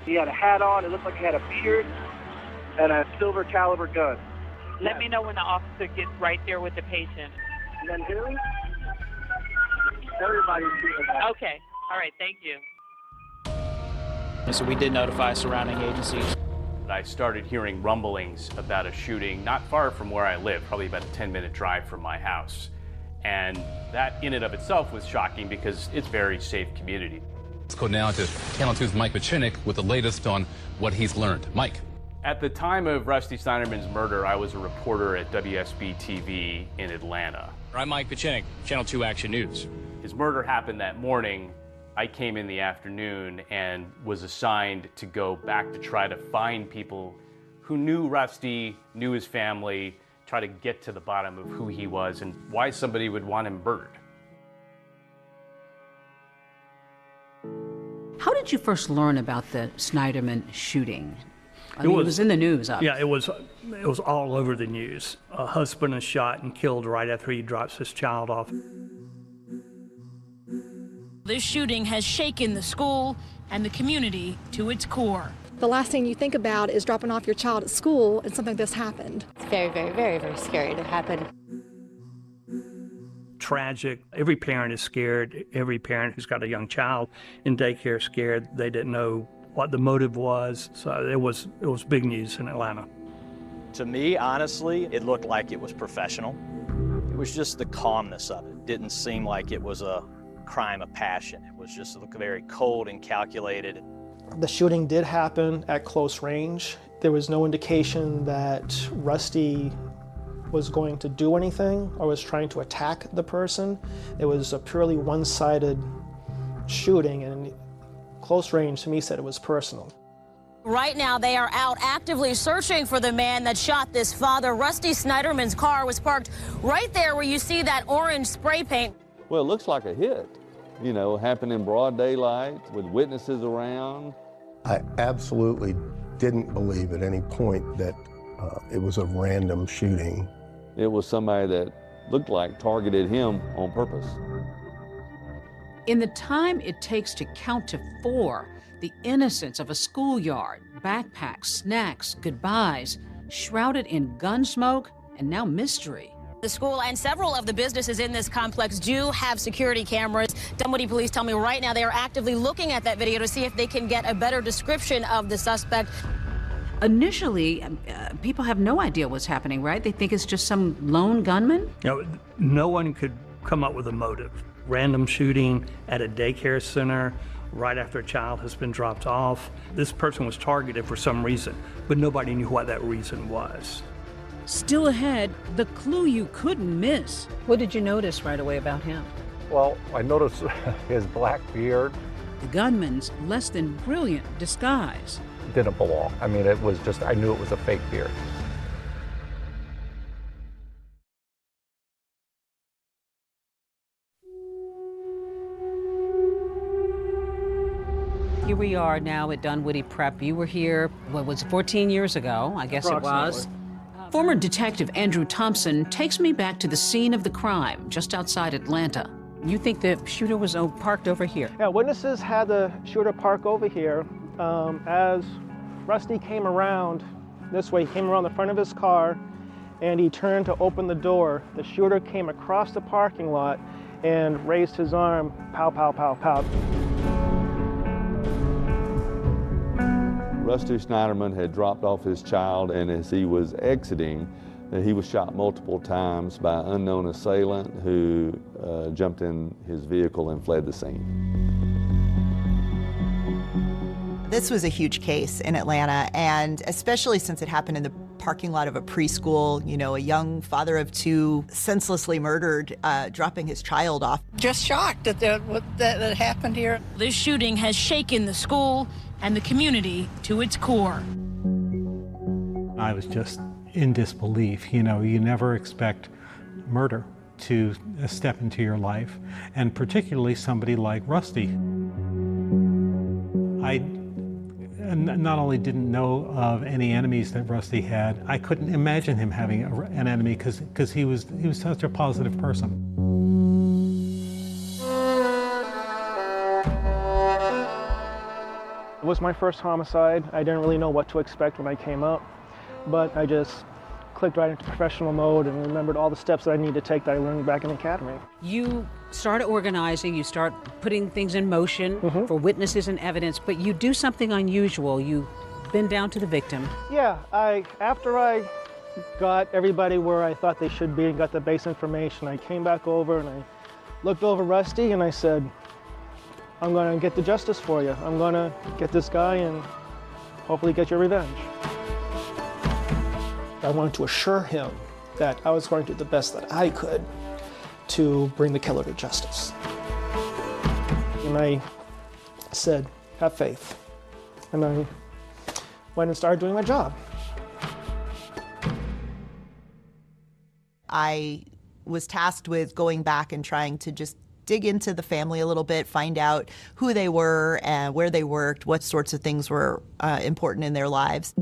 He had a hat on. It looked like he had a beard and a silver caliber gun. Let me know when the officer gets right there with the patient. And then who? Everybody's doing that. Okay. All right. Thank you. So we did notify surrounding agencies. I started hearing rumblings about a shooting not far from where I live, probably about a 10-minute drive from my house. And that in and of itself was shocking because it's a very safe community. Let's go now to Channel 2's Mike Pachinik with the latest on what he's learned. Mike. At the time of Rusty Snyderman's murder, I was a reporter at WSB-TV in Atlanta. I'm Mike Pachinik, Channel 2 Action News. His murder happened that morning. I came in the afternoon and was assigned to go back to try to find people who knew Rusty, knew his family, try to get to the bottom of who he was and why somebody would want him murdered. How did you first learn about the Snyderman shooting? It was in the news, obviously. Yeah, it was all over the news. A husband is shot and killed right after he drops his child off. This shooting has shaken the school and the community to its core. The last thing you think about is dropping off your child at school and something like this happened. It's very, very, very, very scary to happen. Tragic. Every parent is scared. Every parent who's got a young child in daycare is scared. They didn't know what the motive was. So it was big news in Atlanta. To me, honestly, it looked like it was professional. It was just the calmness of it. It didn't seem like it was a crime of passion. It was just very cold and calculated. The shooting did happen at close range. There was no indication that Rusty was going to do anything or was trying to attack the person. It was a purely one-sided shooting, and close range to me said it was personal. Right now, they are out actively searching for the man that shot this father. Rusty Snyderman's car was parked right there where you see that orange spray paint. Well, it looks like a hit. You know, happened in broad daylight with witnesses around. I absolutely didn't believe at any point that it was a random shooting. It was somebody that looked like targeted him on purpose. In the time it takes to count to 4, the innocence of a schoolyard, backpacks, snacks, goodbyes, shrouded in gun smoke and now mystery. The school and several of the businesses in this complex do have security cameras. Dunwoody police tell me right now they are actively looking at that video to see if they can get a better description of the suspect. Initially, people have no idea what's happening, right? They think it's just some lone gunman? You know, no one could come up with a motive. Random shooting at a daycare center right after a child has been dropped off. This person was targeted for some reason, but nobody knew what that reason was. Still ahead, the clue you couldn't miss. What did you notice right away about him? Well, I noticed his black beard. The gunman's less than brilliant disguise. Didn't belong. I mean, it was just, I knew it was a fake beard. Here we are now at Dunwoody Prep. You were here, what was it, 14 years ago, I guess it was. Former Detective Andrew Thompson takes me back to the scene of the crime, just outside Atlanta. You think the shooter was parked over here? Yeah, witnesses had the shooter park over here. As Rusty came around this way, he came around the front of his car, and he turned to open the door. The shooter came across the parking lot and raised his arm, pow, pow, pow, pow. Rusty Snyderman had dropped off his child, and as he was exiting, he was shot multiple times by an unknown assailant who jumped in his vehicle and fled the scene. This was a huge case in Atlanta, and especially since it happened in the parking lot of a preschool, you know, a young father of 2 senselessly murdered, dropping his child off. Just shocked that that happened here. This shooting has shaken the school and the community to its core. I was just in disbelief. You know, you never expect murder to step into your life, and particularly somebody like Rusty. I not only didn't know of any enemies that Rusty had, I couldn't imagine him having an enemy because he was such a positive person. It was my first homicide. I didn't really know what to expect when I came up, but I just clicked right into professional mode and remembered all the steps that I needed to take that I learned back in the academy. You start organizing, you start putting things in motion for witnesses and evidence, but you do something unusual. You bend down to the victim. Yeah, after I got everybody where I thought they should be and got the base information, I came back over and I looked over Rusty and I said, I'm going to get the justice for you. I'm going to get this guy and hopefully get your revenge. I wanted to assure him that I was going to do the best that I could to bring the killer to justice. And I said, have faith. And I went and started doing my job. I was tasked with going back and trying to just dig into the family a little bit, find out who they were and where they worked, what sorts of things were important in their lives.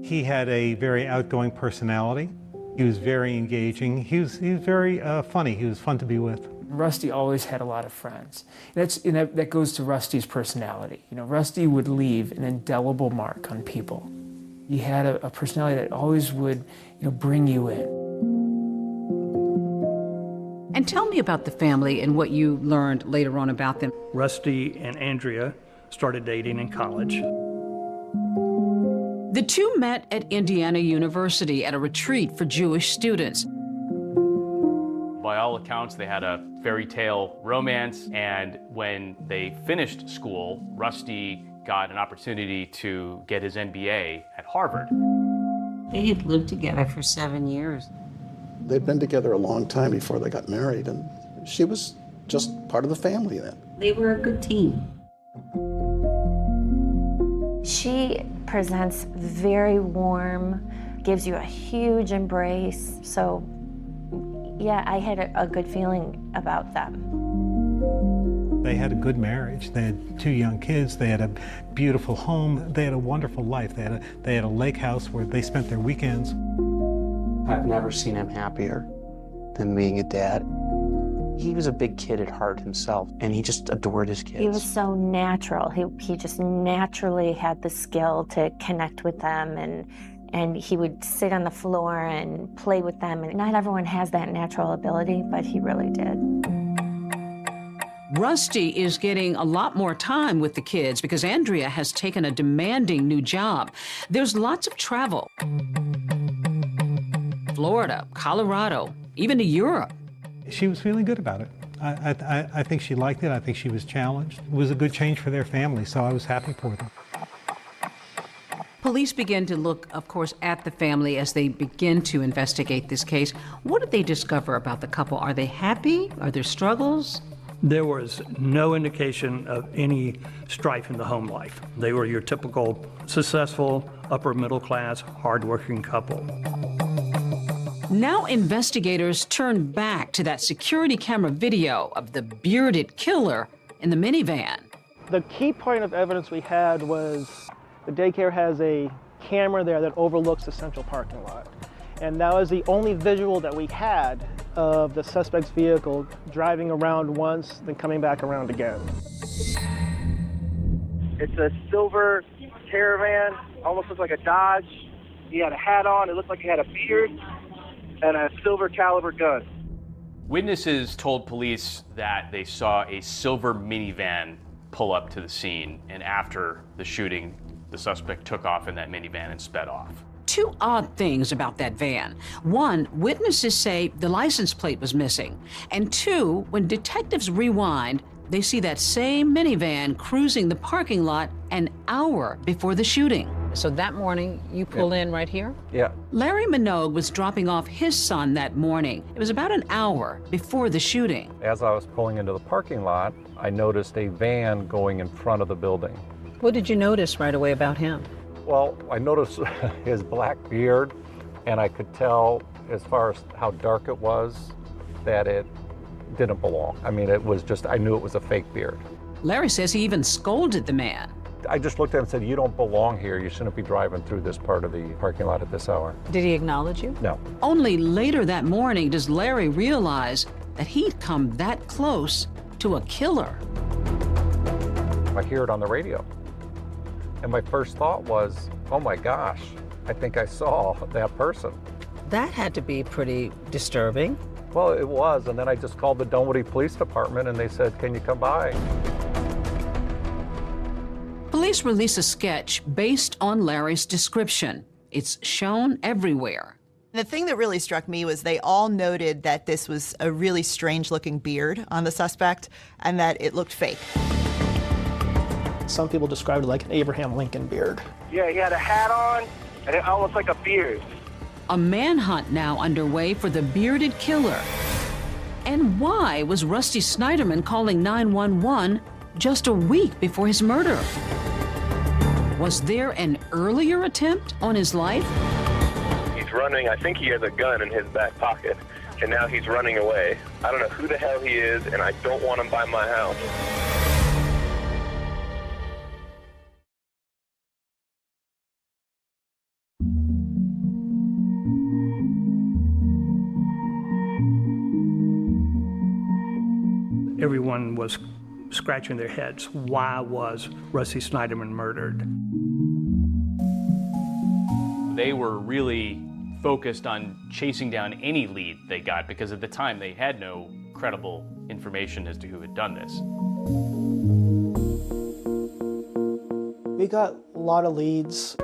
He had a very outgoing personality. He was very engaging. He was very funny. He was fun to be with. Rusty always had a lot of friends. That goes to Rusty's personality. You know, Rusty would leave an indelible mark on people. He had a personality that always would, bring you in. And tell me about the family and what you learned later on about them. Rusty and Andrea started dating in college. The two met at Indiana University at a retreat for Jewish students. By all accounts, they had a fairy tale romance, and when they finished school, Rusty got an opportunity to get his MBA at Harvard. They had lived together for 7 years. They'd been together a long time before they got married, and she was just part of the family then. They were a good team. She presents very warm, gives you a huge embrace. So, yeah, I had a good feeling about them. They had a good marriage. They had 2 young kids. They had a beautiful home. They had a wonderful life. They had a lake house where they spent their weekends. I've never seen him happier than being a dad. He was a big kid at heart himself, and he just adored his kids. He was so natural. He just naturally had the skill to connect with them, and he would sit on the floor and play with them. And not everyone has that natural ability, but he really did. Rusty is getting a lot more time with the kids because Andrea has taken a demanding new job. There's lots of travel. Florida, Colorado, even to Europe. She was feeling good about it. I think she liked it. I think she was challenged. It was a good change for their family, so I was happy for them. Police begin to look, of course, at the family as they begin to investigate this case. What did they discover about the couple? Are they happy? Are there struggles? There was no indication of any strife in the home life. They were your typical successful, upper middle class, hardworking couple. Now investigators turn back to that security camera video of the bearded killer in the minivan. The key point of evidence we had was the daycare has a camera there that overlooks the central parking lot. And that was the only visual that we had of the suspect's vehicle driving around once, then coming back around again. It's a silver Caravan, almost looks like a Dodge. He had a hat on, it looked like he had a beard, and a silver caliber gun. Witnesses told police that they saw a silver minivan pull up to the scene, and after the shooting, the suspect took off in that minivan and sped off. 2 odd things about that van. 1, witnesses say the license plate was missing. And 2, when detectives rewind, they see that same minivan cruising the parking lot an hour before the shooting. So that morning, you pull in right here? Yeah. Larry Minogue was dropping off his son that morning. It was about an hour before the shooting. As I was pulling into the parking lot, I noticed a van going in front of the building. What did you notice right away about him? Well, I noticed his black beard, and I could tell, as far as how dark it was, that it didn't belong. I mean, it was just, I knew it was a fake beard. Larry says he even scolded the man. I just looked at him and said, you don't belong here. You shouldn't be driving through this part of the parking lot at this hour. Did he acknowledge you? No. Only later that morning does Larry realize that he'd come that close to a killer. I hear it on the radio. And my first thought was, oh my gosh, I think I saw that person. That had to be pretty disturbing. Well, it was, and then I just called the Dunwoody Police Department and they said, can you come by? Police release a sketch based on Larry's description. It's shown everywhere. The thing that really struck me was they all noted that this was a really strange-looking beard on the suspect and that it looked fake. Some people described it like an Abraham Lincoln beard. Yeah, he had a hat on, and it almost like a beard. A manhunt now underway for the bearded killer. And why was Rusty Snyderman calling 911 just a week before his murder? Was there an earlier attempt on his life? He's running. I think he has a gun in his back pocket, and now he's running away. I don't know who the hell he is, and I don't want him by my house. Everyone was scratching their heads. Why was Rusty Snyderman murdered? They were really focused on chasing down any lead they got because at the time they had no credible information as to who had done this. We got a lot of leads.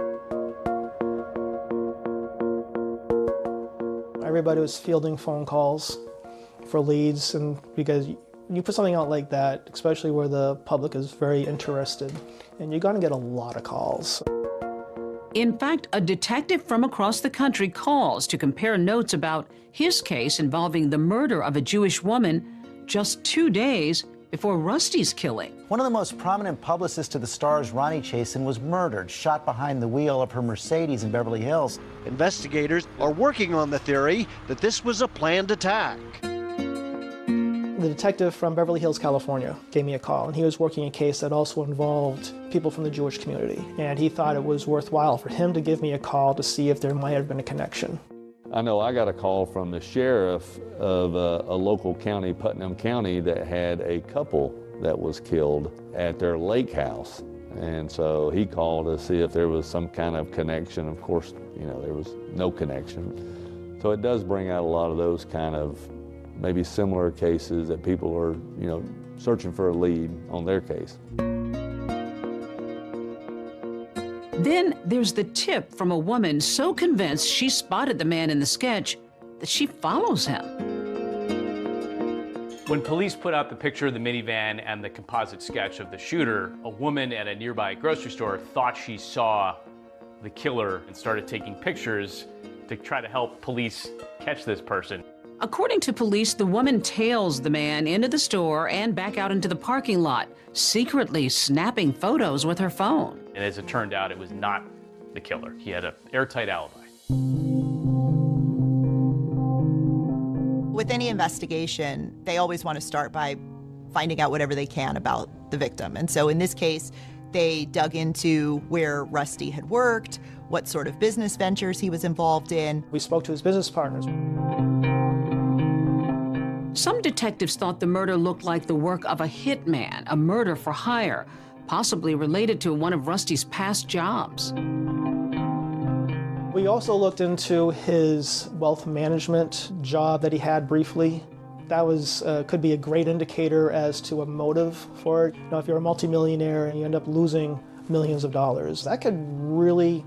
Everybody was fielding phone calls. for leads, and because you put something out like that, especially where the public is very interested, and you're going to get a lot of calls. In fact, a detective from across the country calls to compare notes about his case involving the murder of a Jewish woman just 2 days before Rusty's killing. One of the most prominent publicists to the stars, Ronnie Chasen, was murdered, shot behind the wheel of her Mercedes in Beverly Hills. Investigators are working on the theory that this was a planned attack. The detective from Beverly Hills, California, gave me a call, and he was working a case that also involved people from the Jewish community. And he thought it was worthwhile for him to give me a call to see if there might have been a connection. I know I got a call from the sheriff of a local county, Putnam County, that had a couple that was killed at their lake house. And so he called to see if there was some kind of connection. Of course, you know, there was no connection. So it does bring out a lot of those kind of maybe similar cases that people are, you know, searching for a lead on their case. Then there's the tip from a woman so convinced she spotted the man in the sketch that she follows him. When police put out the picture of the minivan and the composite sketch of the shooter, a woman at a nearby grocery store thought she saw the killer and started taking pictures to try to help police catch this person. According to police, the woman tails the man into the store and back out into the parking lot, secretly snapping photos with her phone. And as it turned out, it was not the killer. He had an airtight alibi. With any investigation, they always want to start by finding out whatever they can about the victim. And so in this case, they dug into where Rusty had worked, what sort of business ventures he was involved in. We spoke to his business partners. Some detectives thought the murder looked like the work of a hitman, a murder for hire, possibly related to one of Rusty's past jobs. We also looked into his wealth management job that he had briefly. That was could be a great indicator as to a motive for it. You know, if you're a multimillionaire and you end up losing millions of dollars, that could really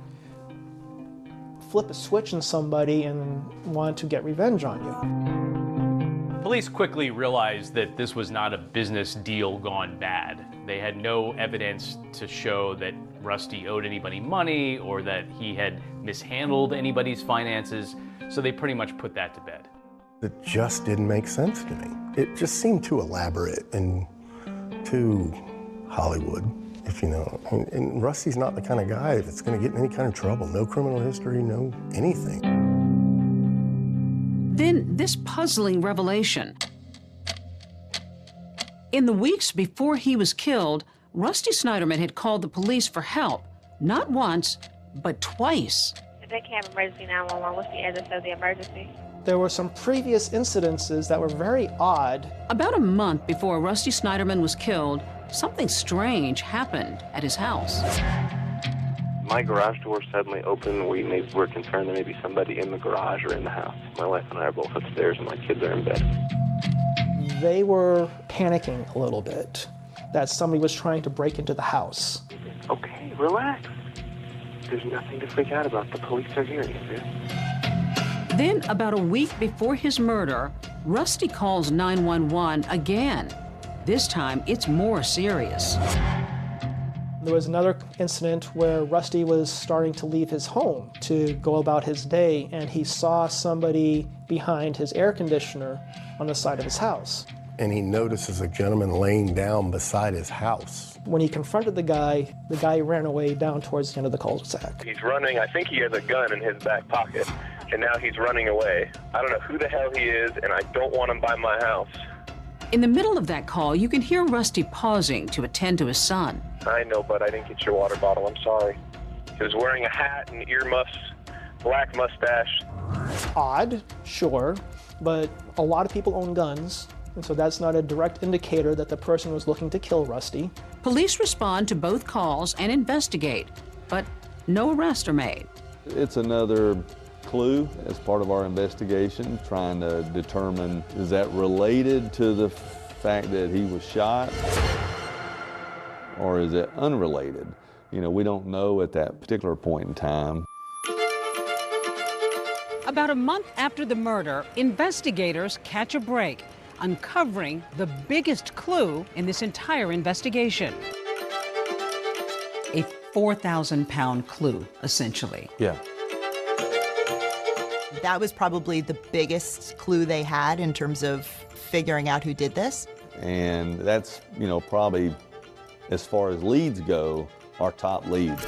flip a switch in somebody and want to get revenge on you. Police quickly realized that this was not a business deal gone bad. They had no evidence to show that Rusty owed anybody money or that he had mishandled anybody's finances, so they pretty much put that to bed. It just didn't make sense to me. It just seemed too elaborate and too Hollywood, if you know. And Rusty's not the kind of guy that's going to get in any kind of trouble. No criminal history, no anything. Then this puzzling revelation. In the weeks before he was killed, Rusty Snyderman had called the police for help, not once, but twice. If they can have emergency 911, what's the address of the emergency? There were some previous incidences that were very odd. About a month before Rusty Snyderman was killed, something strange happened at his house. My garage door suddenly opened. We're concerned there may be somebody in the garage or in the house. My wife and I are both upstairs and my kids are in bed. They were panicking a little bit that somebody was trying to break into the house. Okay, relax. There's nothing to freak out about. The police are here. Then, about a week before his murder, Rusty calls 911 again. This time, it's more serious. There was another incident where Rusty was starting to leave his home to go about his day, and he saw somebody behind his air conditioner on the side of his house. And he notices a gentleman laying down beside his house. When he confronted the guy ran away down towards the end of the cul-de-sac. He's running. I think he has a gun in his back pocket, and now he's running away. I don't know who the hell he is, and I don't want him by my house. In the middle of that call, you can hear Rusty pausing to attend to his son. I know, but I didn't get your water bottle. I'm sorry. He was wearing a hat and earmuffs, black mustache. Odd, sure, but a lot of people own guns, and so that's not a direct indicator that the person was looking to kill Rusty. Police respond to both calls and investigate, but no arrests are made. It's another clue as part of our investigation, trying to determine, is that related to the fact that he was shot, or is it unrelated? You know, we don't know at that particular point in time. About a month after the murder, investigators catch a break, uncovering the biggest clue in this entire investigation. A 4,000-pound clue, essentially. Yeah. That was probably the biggest clue they had in terms of figuring out who did this. And that's, you know, probably, as far as leads go, our top lead.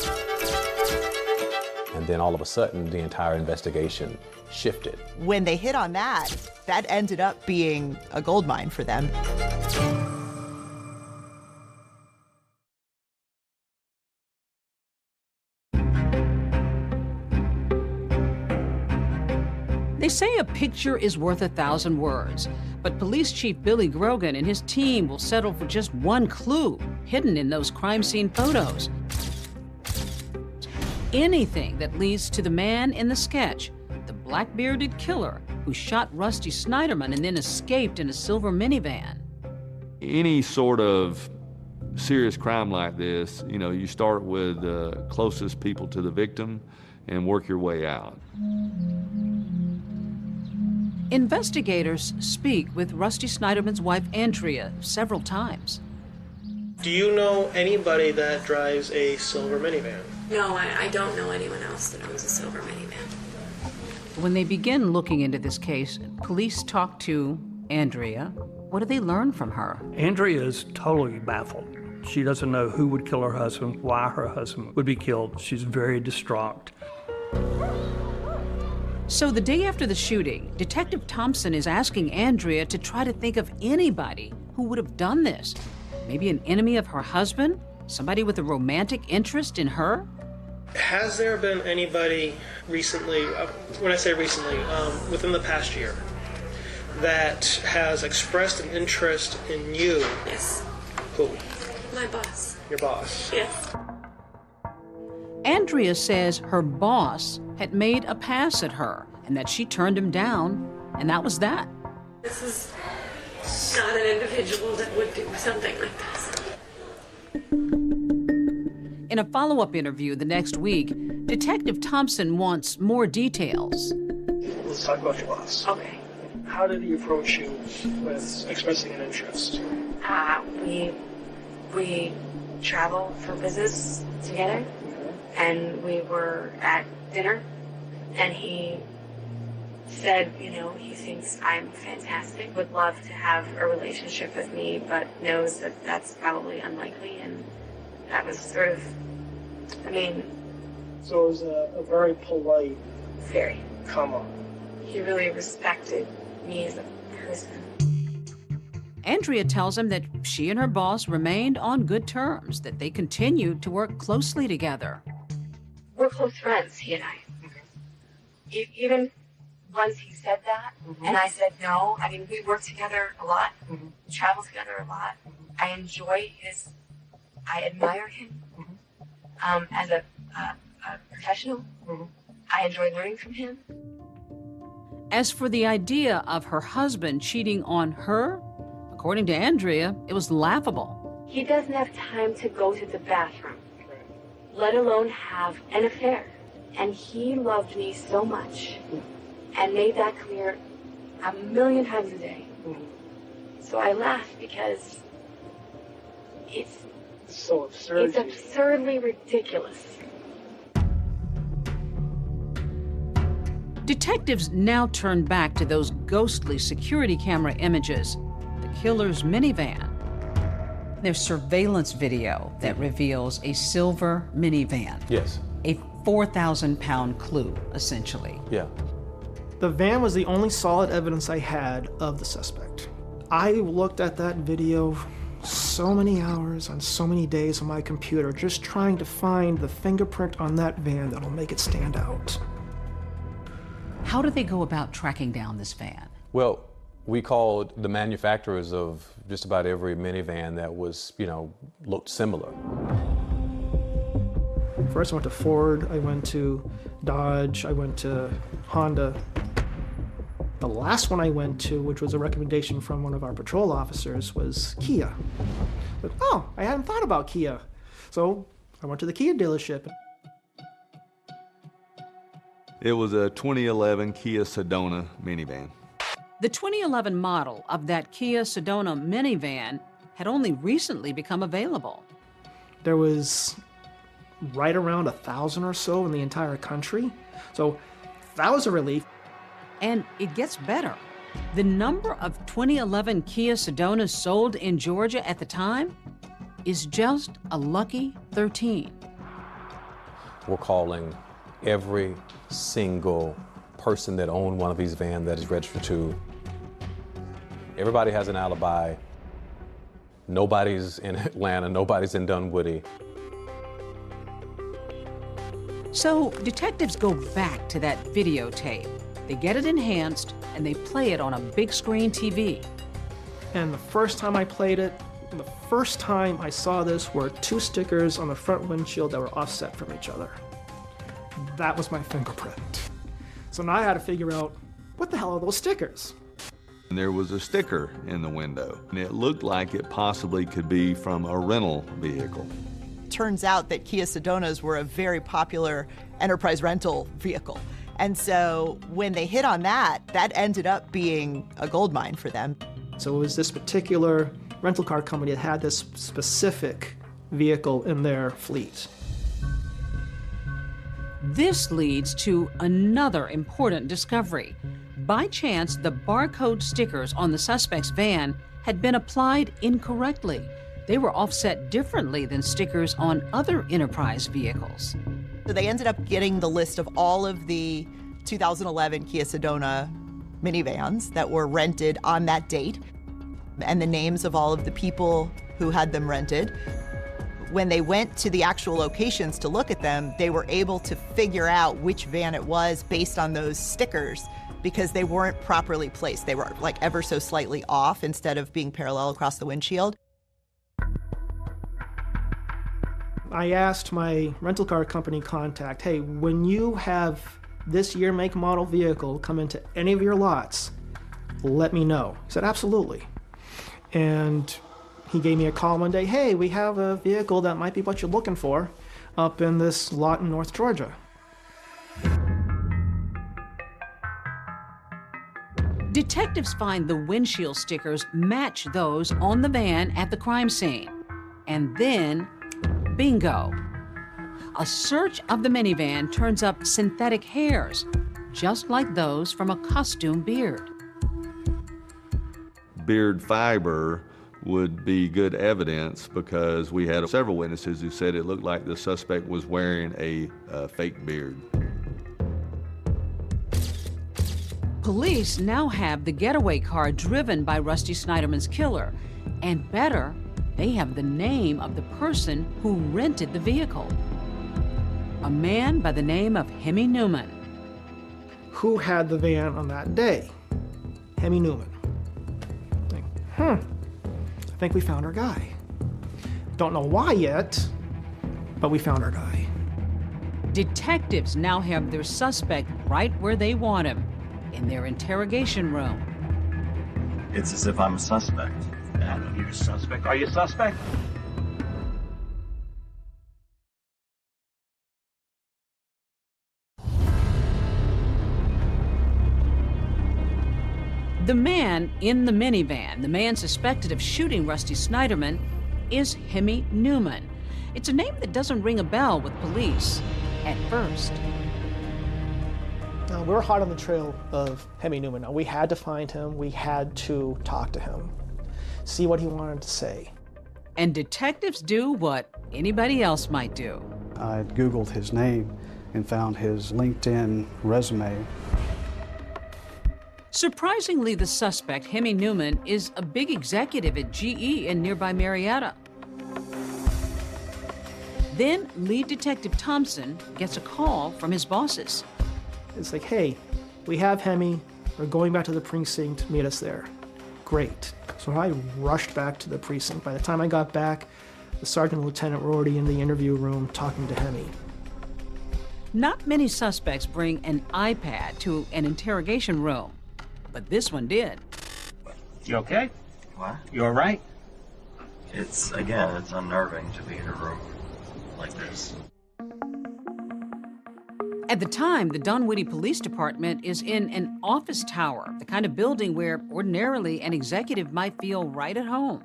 And then all of a sudden, the entire investigation shifted. When they hit on that, that ended up being a goldmine for them. They say a picture is worth 1,000 words, but Police Chief Billy Grogan and his team will settle for just one clue hidden in those crime scene photos. Anything that leads to the man in the sketch, the black-bearded killer who shot Rusty Snyderman and then escaped in a silver minivan. Any sort of serious crime like this, you know, you start with the closest people to the victim and work your way out. Investigators speak with Rusty Snyderman's wife, Andrea, several times. Do you know anybody that drives a silver minivan? No, I don't know anyone else that owns a silver minivan. When they begin looking into this case, police talk to Andrea. What do they learn from her? Andrea is totally baffled. She doesn't know who would kill her husband, why her husband would be killed. She's very distraught. So the day after the shooting, Detective Thompson is asking Andrea to try to think of anybody who would have done this. Maybe an enemy of her husband? Somebody with a romantic interest in her? Has there been anybody recently, when I say recently, within the past year, that has expressed an interest in you? Yes. Who? My boss. Your boss? Yes. Andrea says her boss had made a pass at her and that she turned him down, and that was that. This is not an individual that would do something like this. In a follow-up interview the next week, Detective Thompson wants more details. Let's talk about your boss. Okay. How did he approach you with expressing an interest? We travel for business together, and we were at dinner, and he said, you know, he thinks I'm fantastic, would love to have a relationship with me, but knows that that's probably unlikely, and that was sort of, I mean... So it was a very polite... Very. Come on. He really respected me as a person. Andrea tells him that she and her boss remained on good terms, that they continued to work closely together. We're close friends, he and I. Even once he said that, and I said no, I mean, we work together a lot, travel together a lot. I enjoy I admire him as a professional. I enjoy learning from him. As for the idea of her husband cheating on her, according to Andrea, it was laughable. He doesn't have time to go to the bathroom, let alone have an affair. And he loved me so much and made that clear 1,000,000 times a day. So I laugh because it's so absurd. It's absurdly ridiculous. Detectives now turn back to those ghostly security camera images, the killer's minivan. There's surveillance video that reveals a silver minivan. Yes. A 4,000-pound clue, essentially. Yeah. The van was the only solid evidence I had of the suspect. I looked at that video so many hours on so many days on my computer, just trying to find the fingerprint on that van that'll make it stand out. How do they go about tracking down this van? Well, we called the manufacturers of just about every minivan that was, looked similar. First I went to Ford, I went to Dodge, I went to Honda. The last one I went to, which was a recommendation from one of our patrol officers, was Kia. But, I hadn't thought about Kia. So I went to the Kia dealership. It was a 2011 Kia Sedona minivan. The 2011 model of that Kia Sedona minivan had only recently become available. There was right around 1,000 or so in the entire country. So that was a relief. And it gets better. The number of 2011 Kia Sedonas sold in Georgia at the time is just a lucky 13. We're calling every single person that owned one of these vans that is registered to. Everybody has an alibi. Nobody's in Atlanta, nobody's in Dunwoody. So detectives go back to that videotape. They get it enhanced and they play it on a big screen TV. And the first time I played it, the first time I saw this were 2 stickers on the front windshield that were offset from each other. That was my fingerprint. So now I had to figure out, what the hell are those stickers? And there was a sticker in the window, and it looked like it possibly could be from a rental vehicle. Turns out that Kia Sedonas were a very popular enterprise rental vehicle. And so when they hit on that, that ended up being a goldmine for them. So it was this particular rental car company that had this specific vehicle in their fleet. This leads to another important discovery. By chance, the barcode stickers on the suspect's van had been applied incorrectly. They were offset differently than stickers on other enterprise vehicles. So they ended up getting the list of all of the 2011 Kia Sedona minivans that were rented on that date and the names of all of the people who had them rented. When they went to the actual locations to look at them, they were able to figure out which van it was based on those stickers because they weren't properly placed. They were like ever so slightly off instead of being parallel across the windshield. I asked my rental car company contact, hey, when you have this year, make, model vehicle come into any of your lots, let me know. He said, absolutely. And he gave me a call one day, hey, we have a vehicle that might be what you're looking for up in this lot in North Georgia. Detectives find the windshield stickers match those on the van at the crime scene. And then, bingo. A search of the minivan turns up synthetic hairs, just like those from a costume beard. Beard fiber would be good evidence because we had several witnesses who said it looked like the suspect was wearing a fake beard. Police now have the getaway car driven by Rusty Snyderman's killer. And better, they have the name of the person who rented the vehicle. A man by the name of Hemi Newman. Who had the van on that day? Hemi Newman. I think we found our guy. Don't know why yet, but we found our guy. Detectives now have their suspect right where they want him, in their interrogation room. It's as if I'm a suspect. You're a suspect? Are you a suspect? The man in the minivan, the man suspected of shooting Rusty Snyderman, is Hemi Newman. It's a name that doesn't ring a bell with police at first. Now, we're hot on the trail of Hemi Newman. Now, we had to find him. We had to talk to him, see what he wanted to say. And detectives do what anybody else might do. I Googled his name and found his LinkedIn resume. Surprisingly, the suspect, Hemi Newman, is a big executive at GE in nearby Marietta. Then lead detective Thompson gets a call from his bosses. It's like, hey, we have Hemi. We're going back to the precinct. Meet us there. Great. So I rushed back to the precinct. By the time I got back, the sergeant and lieutenant were already in the interview room talking to Hemi. Not many suspects bring an iPad to an interrogation room, but this one did. You okay? What? You all right? It's unnerving to be in a room like this. At the time, the Dunwoody Police Department is in an office tower, the kind of building where ordinarily an executive might feel right at home.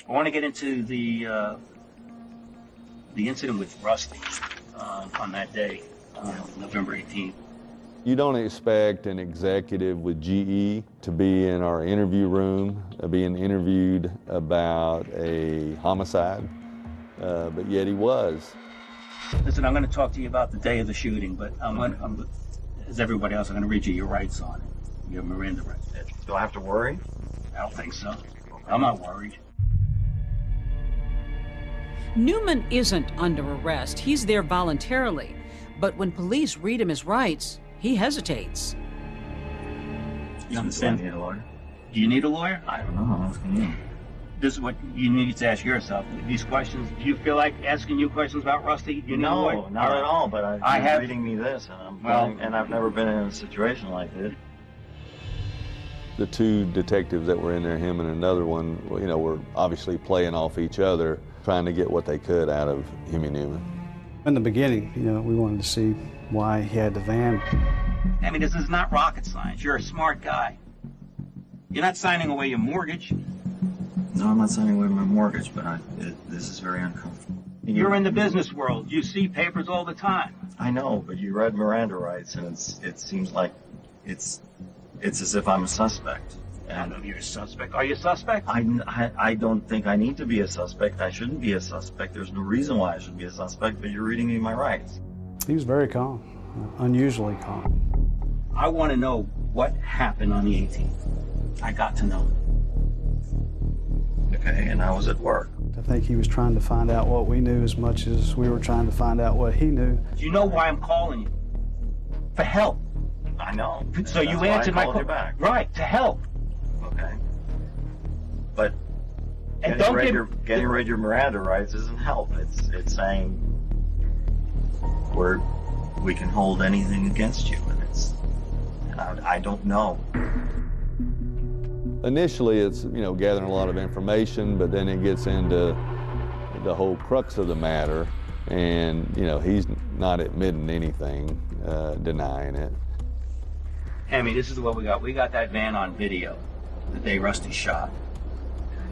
I want to get into the incident with Rusty on that day, November 18th. You don't expect an executive with GE to be in our interview room, being interviewed about a homicide, but yet he was. Listen, I'm going to talk to you about the day of the shooting, but as everybody else, I'm going to read you your rights on it. Your Miranda rights. Do I have to worry? I don't think so. I'm not worried. Newman isn't under arrest. He's there voluntarily. But when police read him his rights, he hesitates. You understand? Do I need a lawyer? Do you need a lawyer? I don't know. I'm asking you. This is what you need to ask yourself. These questions, do you feel like asking you questions about Rusty? You need a lawyer? No, not at all, but I have reading me this, and I've never been in a situation like this. The two detectives that were in there, him and another one, you know, were obviously playing off each other, trying to get what they could out of Hemi Newman. In the beginning, you know, we wanted to see why he had the van. I mean, this is not rocket science. You're a smart guy. You're not signing away your mortgage. No, I'm not signing away my mortgage, but this is very uncomfortable. You're in the business world. You see papers all the time. I know, but you read Miranda rights, and it seems like it's as if I'm a suspect. I know you're a suspect. Are you a suspect? I don't think I need to be a suspect. I shouldn't be a suspect. There's no reason why I should be a suspect, but you're reading me my rights. He was very calm, unusually calm. I want to know what happened on the 18th. I got to know. Okay, and I was at work. I think he was trying to find out what we knew as much as we were trying to find out what he knew. Do you know why I'm calling you? For help. I know. So you answered my call. Back. Right, to help. Okay. But and getting rid of your Miranda rights isn't help. It's saying we can hold anything against you, and I don't know. Initially, it's, you know, gathering a lot of information, but then it gets into the whole crux of the matter, and, you know, he's not admitting anything, denying it. Hemi, this is what we got. We got that van on video the day Rusty shot.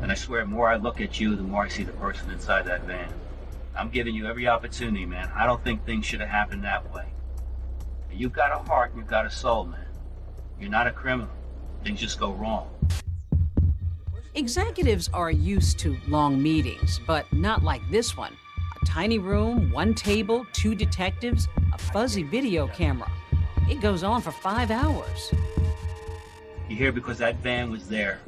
And I swear, the more I look at you, the more I see the person inside that van. I'm giving you every opportunity, man. I don't think things should have happened that way. You've got a heart, you've got a soul, man. You're not a criminal. Things just go wrong. Executives are used to long meetings, but not like this one. A tiny room, one table, two detectives, a fuzzy video camera. It goes on for 5 hours. You're here because that van was there.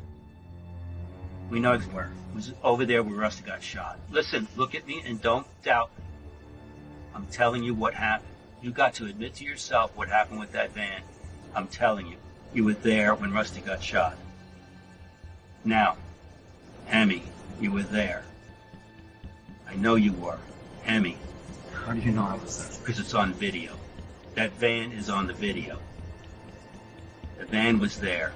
We know where. It was over there where Rusty got shot. Listen, look at me and don't doubt me. I'm telling you what happened. You got to admit to yourself what happened with that van. I'm telling you, you were there when Rusty got shot. Now, Hemi, you were there. I know you were. Hemi. How do you know I was there? Because it's on video. That van is on the video. The van was there.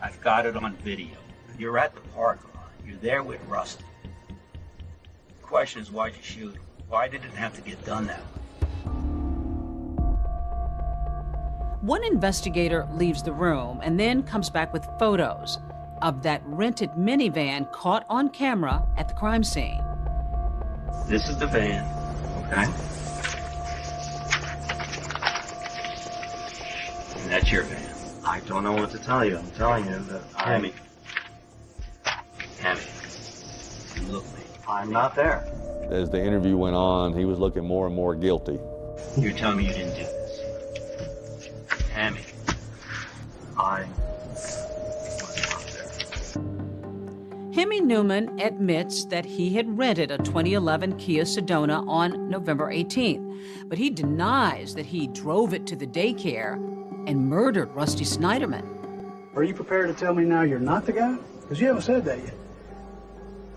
I've got it on video. You're at the parking lot. You're there with Rusty. The question is, why'd you shoot him? Why did it have to get done that way? One investigator leaves the room and then comes back with photos of that rented minivan caught on camera at the crime scene. This is the van, okay? And that's your van. I don't know what to tell you. I'm telling you that Hemi, look me. I'm not there. As the interview went on, he was looking more and more guilty. You're telling me you didn't do this? Hemi. I Hemi Newman admits that he had rented a 2011 Kia Sedona on November 18th, but he denies that he drove it to the daycare and murdered Rusty Snyderman. Are you prepared to tell me now you're not the guy? Because you haven't said that yet.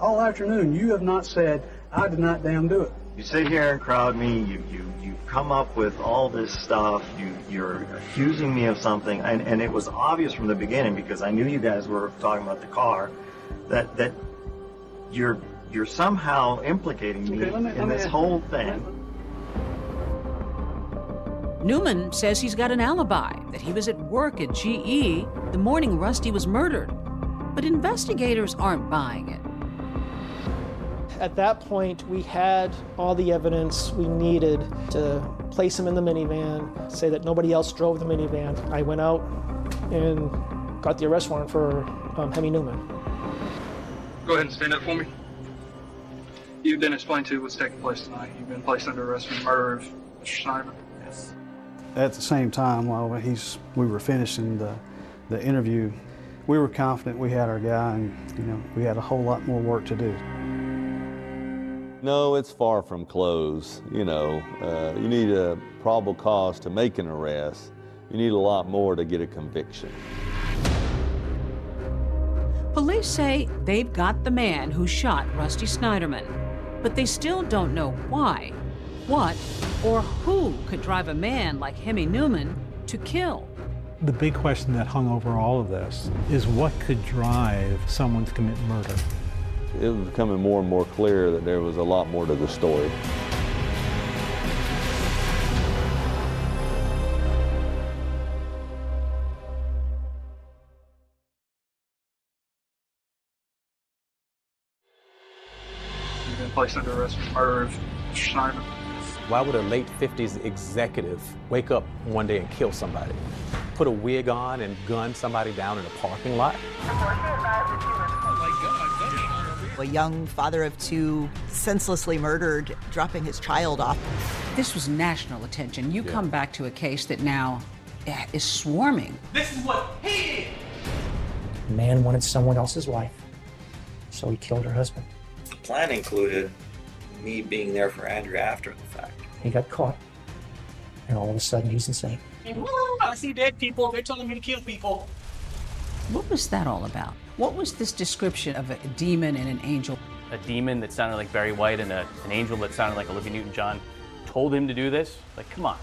All afternoon, you have not said, I did not damn do it. You sit here and crowd me, you come up with all this stuff, you're accusing me of something, and it was obvious from the beginning, because I knew you guys were talking about the car, that you're somehow implicating me in this whole thing. Newman says he's got an alibi, that he was at work at GE the morning Rusty was murdered. But investigators aren't buying it. At that point, we had all the evidence we needed to place him in the minivan, say that nobody else drove the minivan. I went out and got the arrest warrant for Hemi Newman. Go ahead and stand up for me. You've been explained to what's taking place tonight. You've been placed under arrest for the murder of Mr. Snyder. Yes. At the same time, while we were finishing the interview, we were confident we had our guy, and we had a whole lot more work to do. No, it's far from closed. You need a probable cause to make an arrest. You need a lot more to get a conviction. Police say they've got the man who shot Rusty Snyderman, but they still don't know why, what, or who could drive a man like Hemi Newman to kill. The big question that hung over all of this is what could drive someone to commit murder? It was becoming more and more clear that there was a lot more to the story. You've been placed under arrest for the murder of Mr. Snyder. Why would a late 50s executive wake up one day and kill somebody? Put a wig on and gun somebody down in a parking lot? A young father of two senselessly murdered, dropping his child off. This was national attention. You come back to a case that now is swarming. This is what he did. The man wanted someone else's wife, so he killed her husband. The plan included me being there for Andrea after the fact. He got caught, and all of a sudden he's insane. I see dead people. They're telling me to kill people. What was that all about? What was this description of a demon and an angel? A demon that sounded like Barry White and an angel that sounded like Olivia Newton-John told him to do this? Like, come on.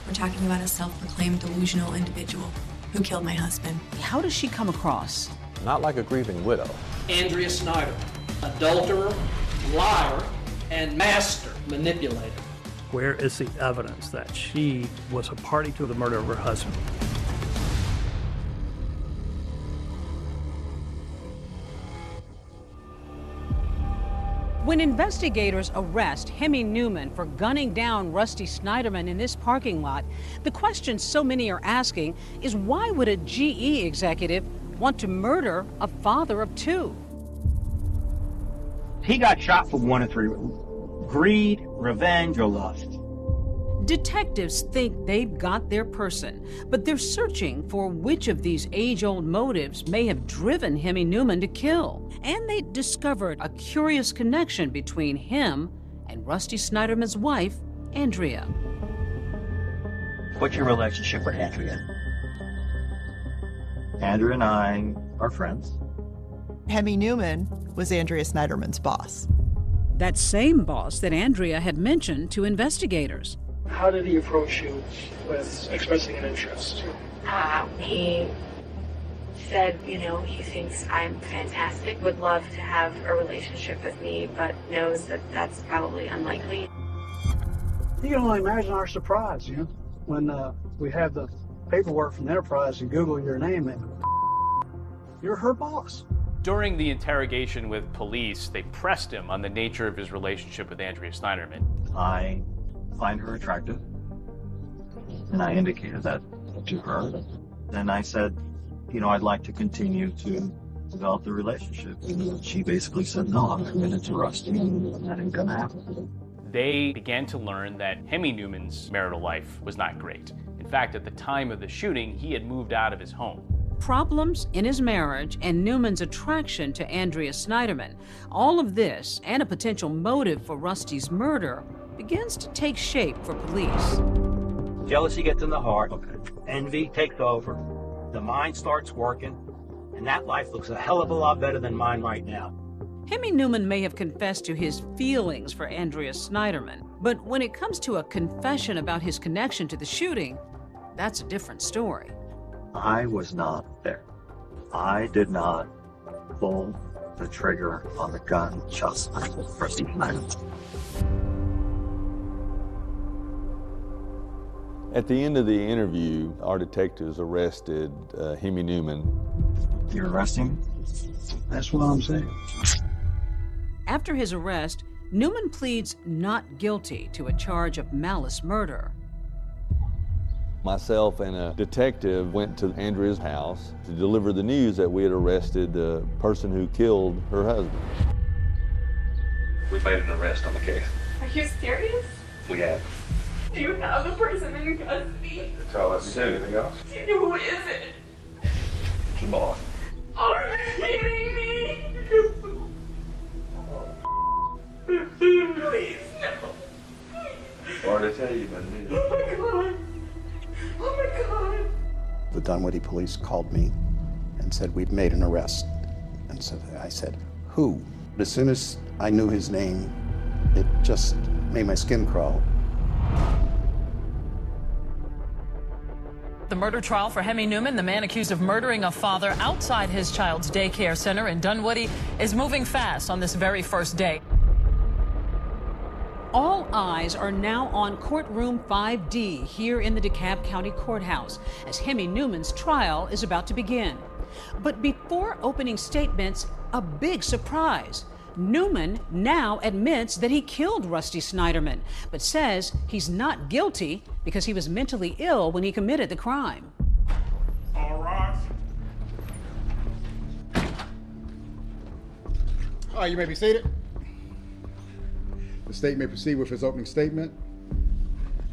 We're talking about a self-proclaimed delusional individual who killed my husband. How does she come across? Not like a grieving widow. Andrea Snyder, adulterer, liar, and master manipulator. Where is the evidence that she was a party to the murder of her husband? When investigators arrest Hemi Newman for gunning down Rusty Snyderman in this parking lot, the question so many are asking is why would a GE executive want to murder a father of two? He got shot for one of three reasons: greed, revenge, or lust. Detectives think they've got their person, but they're searching for which of these age-old motives may have driven Hemi Newman to kill. And they discovered a curious connection between him and Rusty Snyderman's wife, Andrea. What's your relationship with Andrea? Andrea and I are friends. Hemi Newman was Andrea Snyderman's boss. That same boss that Andrea had mentioned to investigators. How did he approach you with expressing an interest? He said, he thinks I'm fantastic, would love to have a relationship with me, but knows that that's probably unlikely. You can only imagine our surprise, when we have the paperwork from the Enterprise and Google your name, and you're her boss. During the interrogation with police, they pressed him on the nature of his relationship with Andrea Snyderman. I find her attractive, and I indicated that to her. Then I said, I'd like to continue to develop the relationship. And she basically said, no, I'm committed to Rusty, and that ain't gonna happen. They began to learn that Hemi Newman's marital life was not great. In fact, at the time of the shooting, he had moved out of his home. Problems in his marriage and Newman's attraction to Andrea Snyderman, all of this and a potential motive for Rusty's murder begins to take shape for police. Jealousy gets in the heart. Envy takes over. The mind starts working, and that life looks a hell of a lot better than mine right now. Hemi Newman may have confessed to his feelings for Andrea Snyderman, but when it comes to a confession about his connection to the shooting, that's a different story. I was not there. I did not pull the trigger on the gun just like Rusty Snyderman. At the end of the interview, our detectives arrested Hemi Newman. You're arresting? That's what I'm saying. After his arrest, Newman pleads not guilty to a charge of malice murder. Myself and a detective went to Andrea's house to deliver the news that we had arrested the person who killed her husband. We made an arrest on the case. Are you serious? We have. Do you have the person in custody? That's all I see. Anything else? Who is it? It's the boss. Are you kidding me? Please, no. Hard to tell you, but it is. Oh my God. Oh my God. The Dunwoody police called me and said, we've made an arrest. And so I said, who? As soon as I knew his name, it just made my skin crawl. The murder trial for Hemi Newman, the man accused of murdering a father outside his child's daycare center in Dunwoody, is moving fast on this very first day. All eyes are now on courtroom 5D here in the DeKalb County Courthouse as Hemi Newman's trial is about to begin. But before opening statements, a big surprise. Newman now admits that he killed Rusty Snyderman, but says he's not guilty because he was mentally ill when he committed the crime. All right. All right, you may be seated. The state may proceed with his opening statement.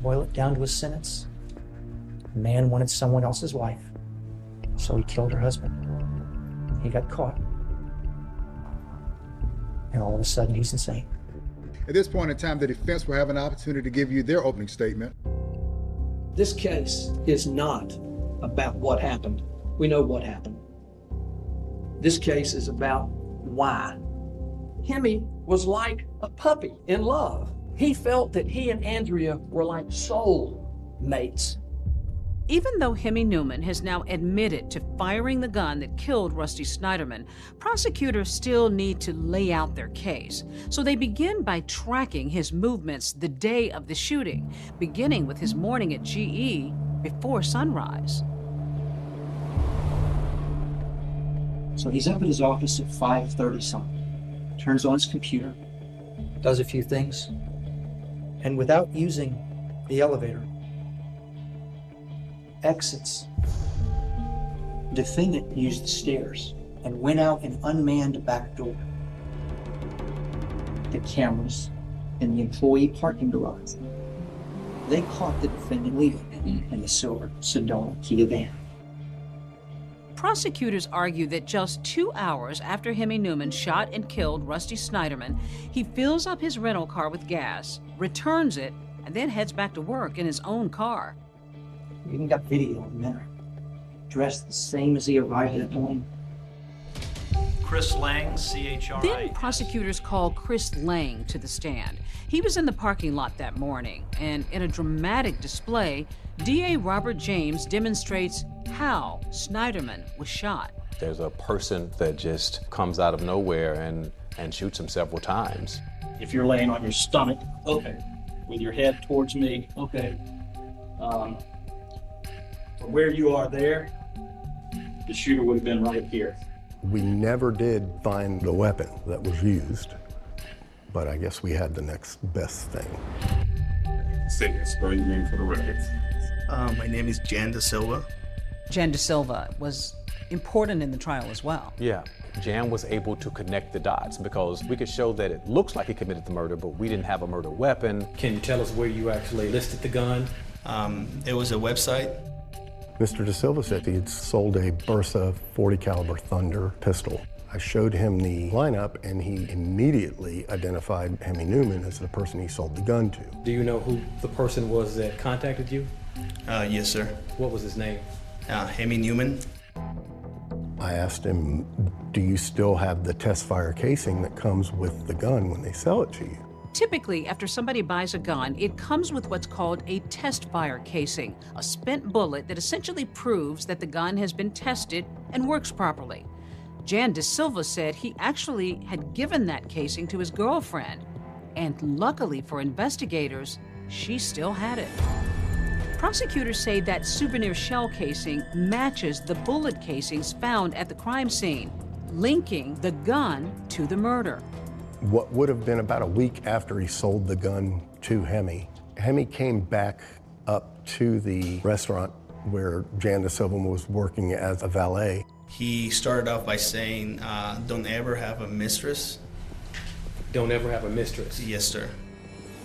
Boil it down to a sentence. The man wanted someone else's wife, so he killed her husband. He got caught. And all of a sudden, he's insane. At this point in time, the defense will have an opportunity to give you their opening statement. This case is not about what happened. We know what happened. This case is about why. Hemi was like a puppy in love. He felt that he and Andrea were like soul mates. Even though Hemi Newman has now admitted to firing the gun that killed Rusty Snyderman, prosecutors still need to lay out their case. So they begin by tracking his movements the day of the shooting, beginning with his morning at GE before sunrise. So he's up at his office at 5:30 something. Turns on his computer, does a few things, and without using the elevator, exits. Defendant used the stairs and went out an unmanned back door. The cameras in the employee parking garage, they caught the defendant leaving in the silver Sedona Kia van. Prosecutors argue that just 2 hours after Hemi Newman shot and killed Rusty Snyderman, he fills up his rental car with gas, returns it, and then heads back to work in his own car. We even got video of him dressed the same as he arrived at home. Chris Lang, CHRI. Then prosecutors call Chris Lang to the stand. He was in the parking lot that morning, and in a dramatic display, DA Robert James demonstrates how Snyderman was shot. There's a person that just comes out of nowhere and shoots him several times. If you're laying on your stomach, okay, with your head towards me, okay. From where you are there, the shooter would have been right here. We never did find the weapon that was used, but I guess we had the next best thing. Say your spelling name for the record. My name is Jan Da Silva. Jan Da Silva was important in the trial as well. Yeah, Jan was able to connect the dots because we could show that it looks like he committed the murder, but we didn't have a murder weapon. Can you tell us where you actually listed the gun? It was a website. Mr. Da Silva said he'd sold a Bersa 40 caliber Thunder pistol. I showed him the lineup and he immediately identified Hemi Newman as the person he sold the gun to. Do you know who the person was that contacted you? Yes, sir. What was his name? Hemi Newman. I asked him, do you still have the test fire casing that comes with the gun when they sell it to you? Typically, after somebody buys a gun, it comes with what's called a test fire casing, a spent bullet that essentially proves that the gun has been tested and works properly. Jan Da Silva said he actually had given that casing to his girlfriend, and luckily for investigators, she still had it. Prosecutors say that souvenir shell casing matches the bullet casings found at the crime scene, linking the gun to the murder. What would have been about a week after he sold the gun to Hemi, Hemi came back up to the restaurant where Jan De Silva was working as a valet. He started off by saying, don't ever have a mistress. Don't ever have a mistress? Yes, sir.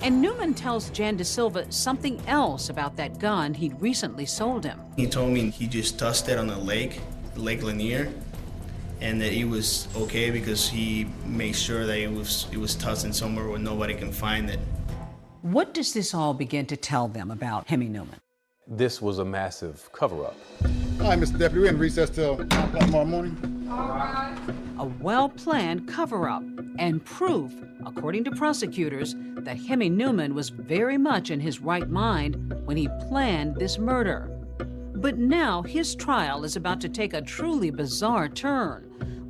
And Newman tells Jan De Silva something else about that gun he'd recently sold him. He told me he just touched it on the Lake Lanier, and that it was okay because he made sure that it was touching somewhere where nobody can find it. What does this all begin to tell them about Hemi Newman? This was a massive cover-up. All right, Mr. Deputy, we're in recess till 9 o'clock tomorrow morning. A well-planned cover-up and proof, according to prosecutors, that Hemi Newman was very much in his right mind when he planned this murder. But now his trial is about to take a truly bizarre turn,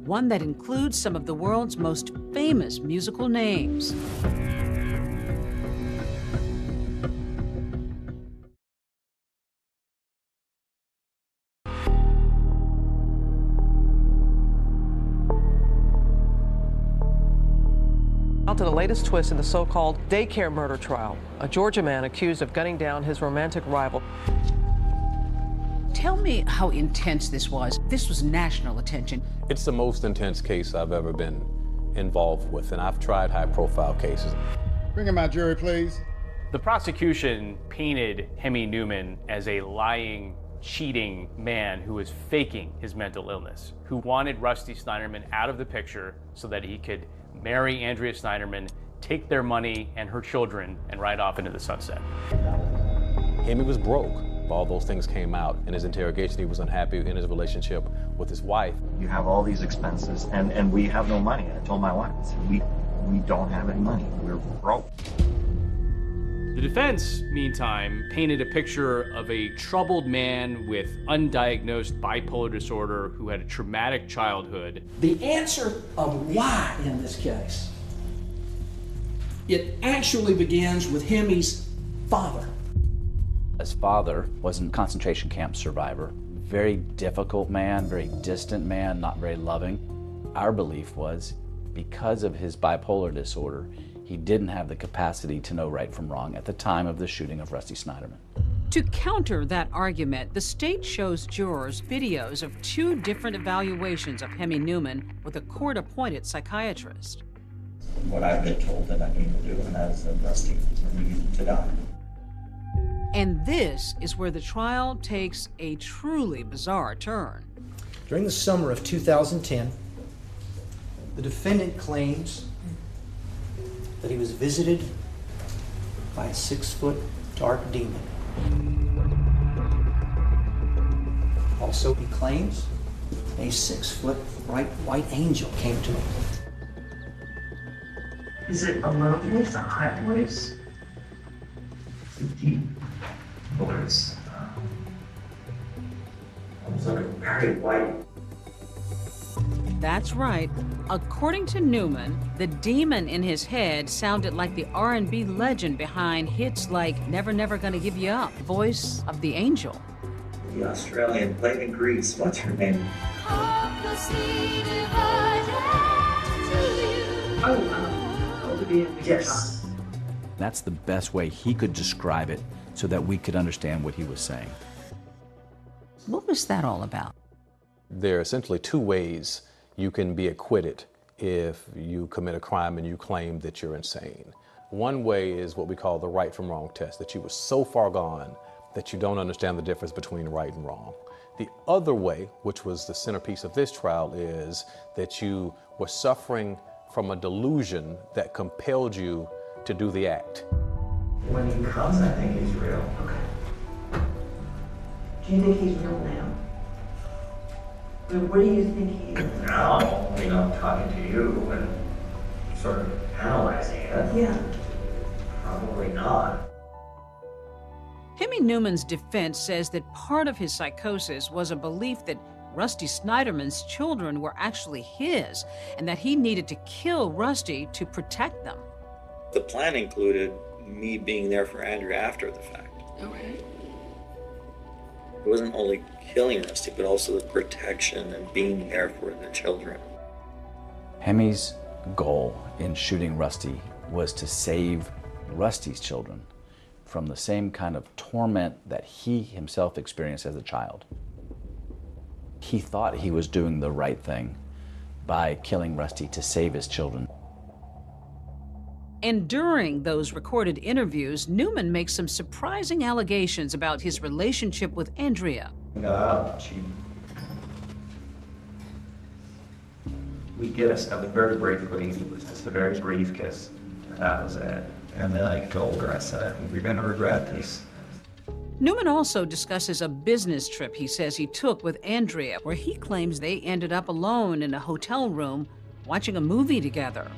one that includes some of the world's most famous musical names. To the latest twist in the so-called daycare murder trial, a Georgia man accused of gunning down his romantic rival. Tell me how intense this was. This was national attention. It's the most intense case I've ever been involved with, and I've tried high-profile cases. Bring in my jury, please. The prosecution painted Hemi Newman as a lying, cheating man who was faking his mental illness, who wanted Rusty Snyderman out of the picture so that he could marry Andrea Snyderman, take their money and her children, and ride off into the sunset. Hemi was broke. All those things came out in his interrogation. He was unhappy in his relationship with his wife. You have all these expenses, and we have no money. I told my wife, I said, we don't have any money. We're broke. The defense, meantime, painted a picture of a troubled man with undiagnosed bipolar disorder who had a traumatic childhood. The answer of why in this case, it actually begins with Hemi's father. His father was a concentration camp survivor. Very difficult man, very distant man, not very loving. Our belief was because of his bipolar disorder, he didn't have the capacity to know right from wrong at the time of the shooting of Rusty Snyderman. To counter that argument, the state shows jurors videos of two different evaluations of Hemi Newman with a court-appointed psychiatrist. What I've been told that I need to do, and that is that Rusty needed to die. And this is where the trial takes a truly bizarre turn. During the summer of 2010, the defendant claims that he was visited by a 6-foot dark demon. Also, he claims a 6-foot bright white angel came to him. Is it a low voice, a high voice? It's a deep voice. Almost like a very white. That's right. According to Newman, the demon in his head sounded like the R&B legend behind hits like Never Never Gonna Give You Up, voice of the angel. The Australian played in Greece. What's her name? Yes. That's the best way he could describe it so that we could understand what he was saying. What was that all about? There are essentially two ways you can be acquitted if you commit a crime and you claim that you're insane. One way is what we call the right from wrong test, that you were so far gone that you don't understand the difference between right and wrong. The other way, which was the centerpiece of this trial, is that you were suffering from a delusion that compelled you to do the act. When he comes, I think he's real. Okay. Do you think he's real now? What do you think he is? Now, I'm talking to you and sort of analyzing it. Yeah. Probably not. Hemi Newman's defense says that part of his psychosis was a belief that Rusty Snyderman's children were actually his, and that he needed to kill Rusty to protect them. The plan included me being there for Andrea after the fact. Okay. It wasn't only killing Rusty, but also the protection and being there for the children. Hemi's goal in shooting Rusty was to save Rusty's children from the same kind of torment that he himself experienced as a child. He thought he was doing the right thing by killing Rusty to save his children. And during those recorded interviews, Newman makes some surprising allegations about his relationship with Andrea. We kissed, I was very briefly, it was just a very brief kiss. That was it. And then I told her, I said, we're gonna regret this. Newman also discusses a business trip he says he took with Andrea, where he claims they ended up alone in a hotel room watching a movie together.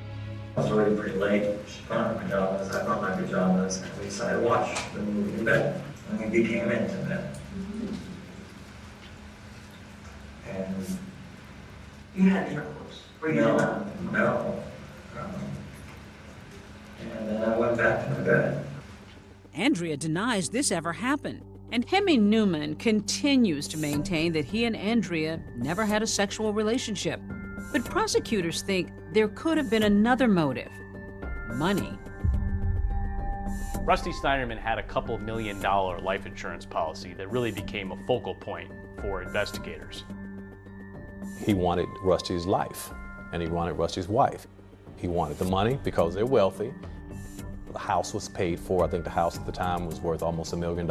I was already pretty late. She put on her pajamas, I put on my pajamas, and we decided to watch the movie in bed. And we became intimate. And You had intercourse? no. And then I went back to my bed. Andrea denies this ever happened, and Hemi Newman continues to maintain that he and Andrea never had a sexual relationship. But prosecutors think there could have been another motive: money. Rusty Snyderman had a couple $1 million life insurance policy that really became a focal point for investigators. He wanted Rusty's life, and he wanted Rusty's wife. He wanted the money because they're wealthy. The house was paid for. I think the house at the time was worth almost $1 million.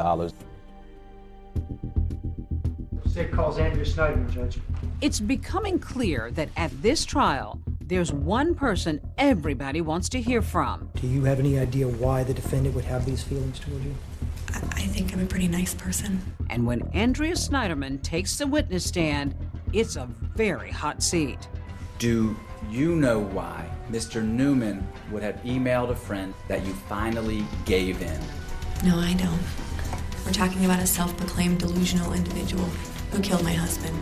State calls Andrea Snyderman, Judge. It's becoming clear that at this trial, there's one person everybody wants to hear from. Do you have any idea why the defendant would have these feelings toward you? I think I'm a pretty nice person. And when Andrea Snyderman takes the witness stand, it's a very hot seat. Do you know why Mr. Newman would have emailed a friend that you finally gave in? No, I don't. We're talking about a self-proclaimed delusional individual who killed my husband.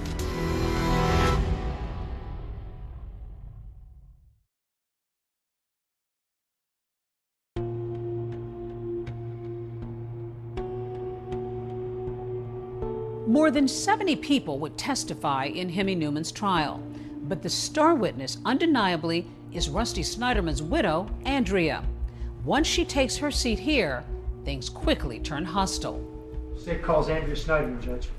More than 70 people would testify in Hemi Newman's trial, but the star witness undeniably is Rusty Snyderman's widow, Andrea. Once she takes her seat here, things quickly turn hostile. State calls Andrea Snyderman, Judge.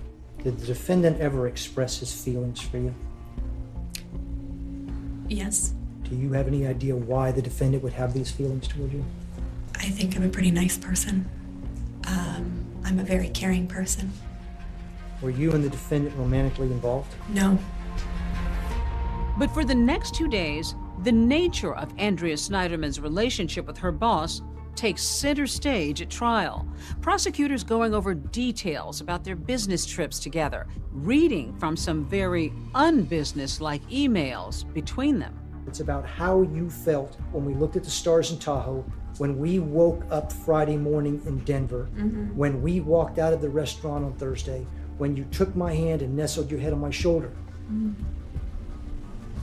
Did the defendant ever express his feelings for you? Yes. Do you have any idea why the defendant would have these feelings toward you? I think I'm a pretty nice person. I'm a very caring person. Were you and the defendant romantically involved? No. But for the next 2 days, the nature of Andrea Snyderman's relationship with her boss takes center stage at trial. Prosecutors going over details about their business trips together, reading from some very unbusiness-like emails between them. It's about how you felt when we looked at the stars in Tahoe, when we woke up Friday morning in Denver, when we walked out of the restaurant on Thursday, when you took my hand and nestled your head on my shoulder.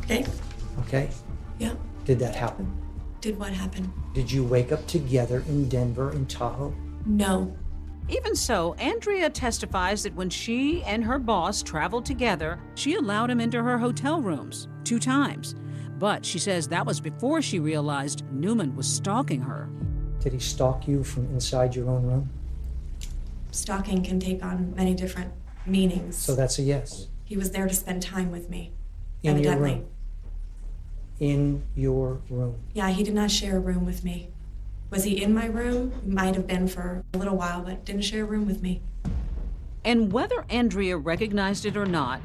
Okay. Okay? Yeah. Did that happen? Did what happen? Did you wake up together in Denver, in Tahoe? No. Even so, Andrea testifies that when she and her boss traveled together, she allowed him into her hotel rooms 2 times. But she says that was before she realized Newman was stalking her. Did he stalk you from inside your own room? Stalking can take on many different meanings. So that's a yes. He was there to spend time with me. In your Evidently. room? In your room? Yeah, he did not share a room with me. Was he in my room? Might have been for a little while, but didn't share a room with me. And whether Andrea recognized it or not,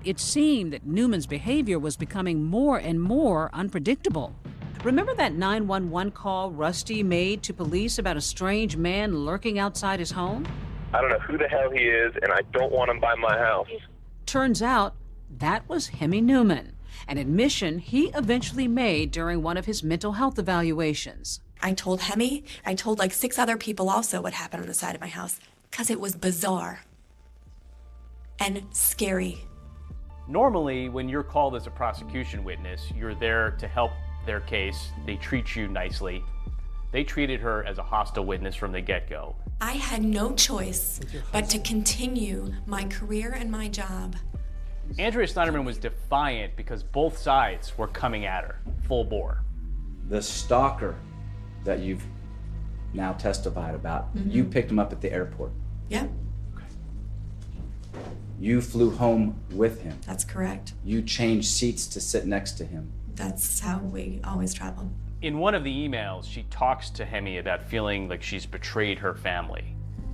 it seemed that Newman's behavior was becoming more and more unpredictable. Remember that 911 call Rusty made to police about a strange man lurking outside his home? I don't know who the hell he is, and I don't want him by my house. Turns out that was Hemi Newman, an admission he eventually made during one of his mental health evaluations. I told Hemi, I told like 6 other people also what happened on the side of my house, because it was bizarre and scary. Normally, when you're called as a prosecution witness, you're there to help their case. They treat you nicely. They treated her as a hostile witness from the get-go. I had no choice but to continue my career and my job. Andrea Snyderman was defiant because both sides were coming at her, full bore. The stalker that you've now testified about, you picked him up at the airport. Yeah, You flew home with him. that's correct. You changed seats to sit next to him. That's how we always traveled. In one of the emails, she talks to Hemi about feeling like she's betrayed her family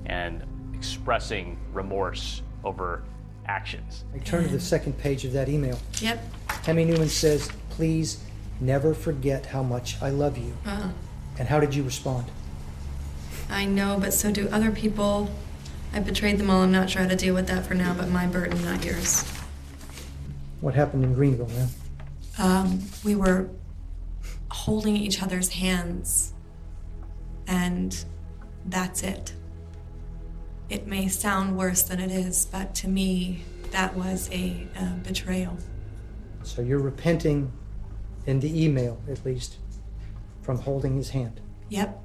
and expressing remorse over actions. I turn to the second page of that email. Yep. Hemi Newman says, please never forget how much I love you. And how did you respond? I know, but so do other people. I betrayed them all. I'm not sure how to deal with that for now, but my burden, not yours. What happened in Greenville, man? We were holding each other's hands, and that's it. It may sound worse than it is, but to me, that was a betrayal. So you're repenting, in the email at least, from holding his hand. Yep.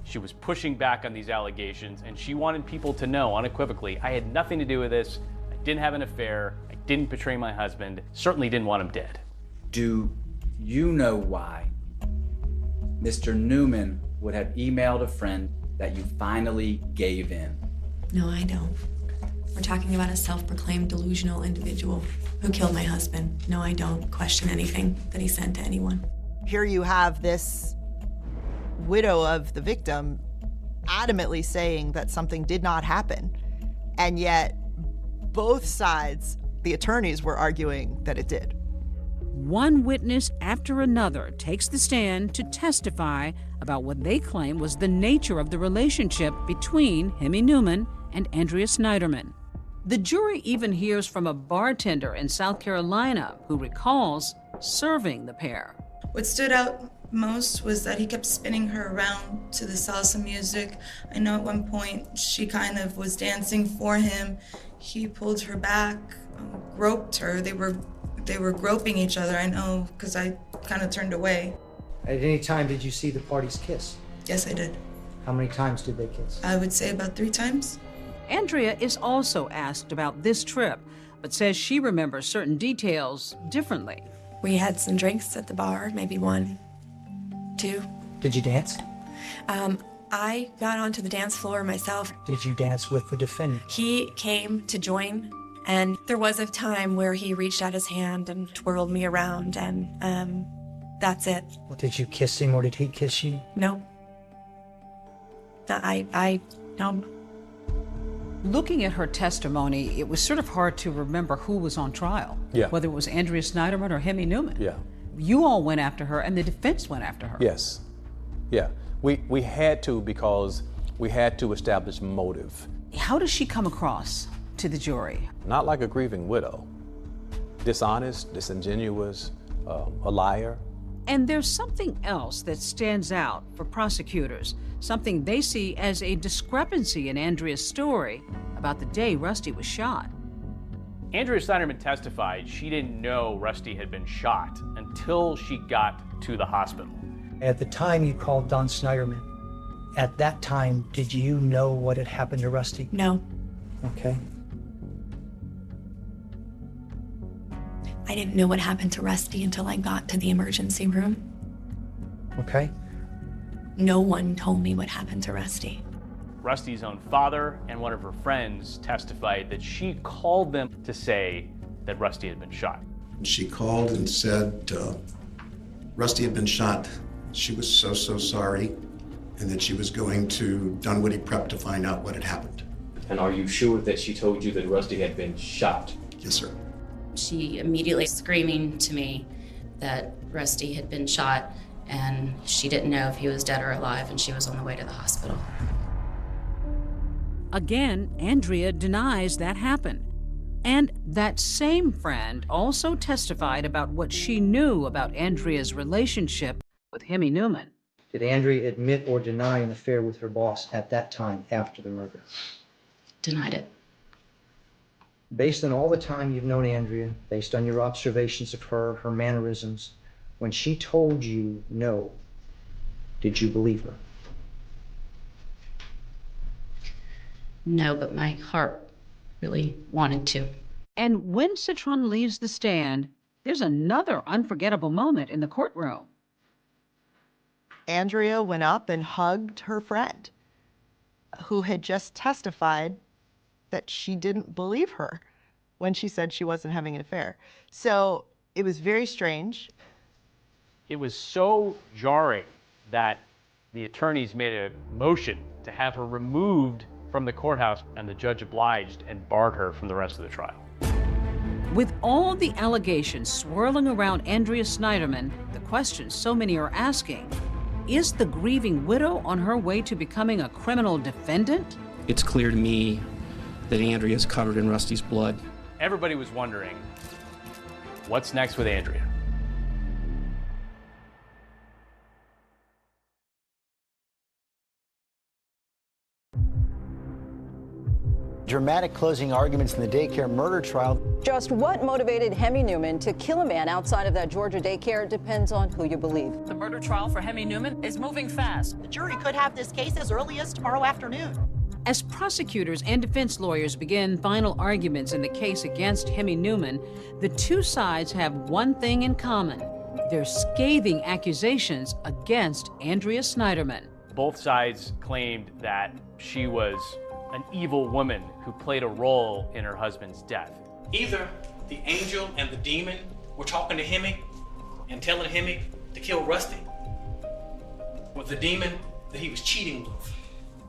She was pushing back on these allegations, and she wanted people to know unequivocally, I had nothing to do with this, I didn't have an affair, I didn't betray my husband, certainly didn't want him dead. Do you know why Mr. Newman would have emailed a friend that you finally gave in? No, I don't. We're talking about a self-proclaimed delusional individual who killed my husband. No, I don't question anything that he sent to anyone. Here you have this widow of the victim adamantly saying that something did not happen, and yet both sides, the attorneys, were arguing that it did. One witness after another takes the stand to testify about what they claim was the nature of the relationship between Hemi Newman and Andrea Snyderman. The jury even hears from a bartender in South Carolina who recalls serving the pair. What stood out most was that he kept spinning her around to the salsa music. I know at one point she kind of was dancing for him. He pulled her back, groped her. They were groping each other, I know, because I kind of turned away. At any time did you see the parties kiss? Yes, I did. How many times did they kiss? I would say about 3 times. Andrea is also asked about this trip, but says she remembers certain details differently. We had some drinks at the bar, maybe 1, 2. Did you dance? I got onto the dance floor myself. Did you dance with the defendant? He came to join, and there was a time where he reached out his hand and twirled me around, and that's it. Did you kiss him or did he kiss you? No. No. Looking at her testimony, it was sort of hard to remember who was on trial. Yeah. Whether it was Andrea Snyderman or Hemi Newman. Yeah. You all went after her, and the defense went after her. Yes. Yeah. We had to, because we had to establish motive. How does she come across to the jury? Not like a grieving widow. Dishonest, disingenuous, a liar. And there's something else that stands out for prosecutors, something they see as a discrepancy in Andrea's story about the day Rusty was shot. Andrea Snyderman testified she didn't know Rusty had been shot until she got to the hospital. At the time you called Don Snyderman, at that time, did you know what had happened to Rusty? No. Okay. I didn't know what happened to Rusty until I got to the emergency room. Okay. No one told me what happened to Rusty. Rusty's own father and one of her friends testified that she called them to say that Rusty had been shot. She called and said Rusty had been shot. She was so sorry, and that she was going to Dunwoody Prep to find out what had happened. And are you sure that she told you that Rusty had been shot? Yes, sir. She immediately screaming to me that Rusty had been shot, and she didn't know if he was dead or alive, and she was on the way to the hospital. Again, Andrea denies that happened. And that same friend also testified about what she knew about Andrea's relationship with Hemi Newman. Did Andrea admit or deny an affair with her boss at that time after the murder? Denied it. Based on all the time you've known Andrea, based on your observations of her, her mannerisms, when she told you no, did you believe her? No, but my heart really wanted to. And when Citron leaves the stand, there's another unforgettable moment in the courtroom. Andrea went up and hugged her friend, who had just testified that she didn't believe her when she said she wasn't having an affair. So it was very strange. It was so jarring that the attorneys made a motion to have her removed from the courthouse, and the judge obliged and barred her from the rest of the trial. With all the allegations swirling around Andrea Snyderman, the question so many are asking, is the grieving widow on her way to becoming a criminal defendant? It's clear to me that Andrea's covered in Rusty's blood. Everybody was wondering, what's next with Andrea? Dramatic closing arguments in the daycare murder trial. Just what motivated Hemi Newman to kill a man outside of that Georgia daycare depends on who you believe. The murder trial for Hemi Newman is moving fast. The jury could have this case as early as tomorrow afternoon. As prosecutors and defense lawyers begin final arguments in the case against Hemi Newman, the two sides have one thing in common. They're scathing accusations against Andrea Snyderman. Both sides claimed that she was an evil woman who played a role in her husband's death. Either the angel and the demon were talking to Hemi and telling Hemi to kill Rusty, or the demon that he was cheating with.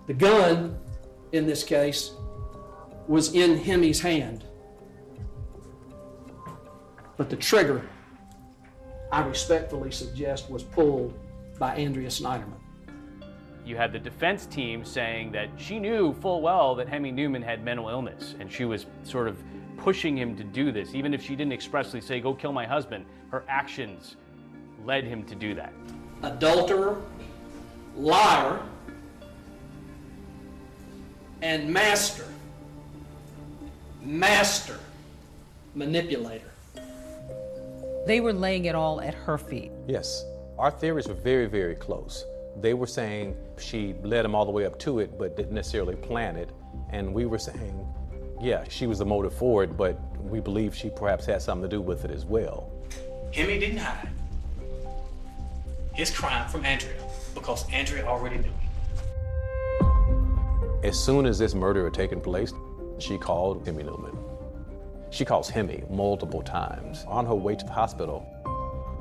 The gun, in this case, was in Hemi's hand. But the trigger, I respectfully suggest, was pulled by Andrea Snyderman. You had the defense team saying that she knew full well that Hemi Newman had mental illness, and she was sort of pushing him to do this. Even if she didn't expressly say, go kill my husband, her actions led him to do that. Adulterer, liar, and master manipulator. They were laying it all at her feet. Yes, our theories were very, very close. They were saying she led him all the way up to it, but didn't necessarily plan it. And we were saying, yeah, she was the motive for it, but we believe she perhaps had something to do with it as well. Hemi didn't hide his crime from Andrea because Andrea already knew it. As soon as this murder had taken place, she called Hemi Newman. She calls Hemi multiple times. On her way to the hospital,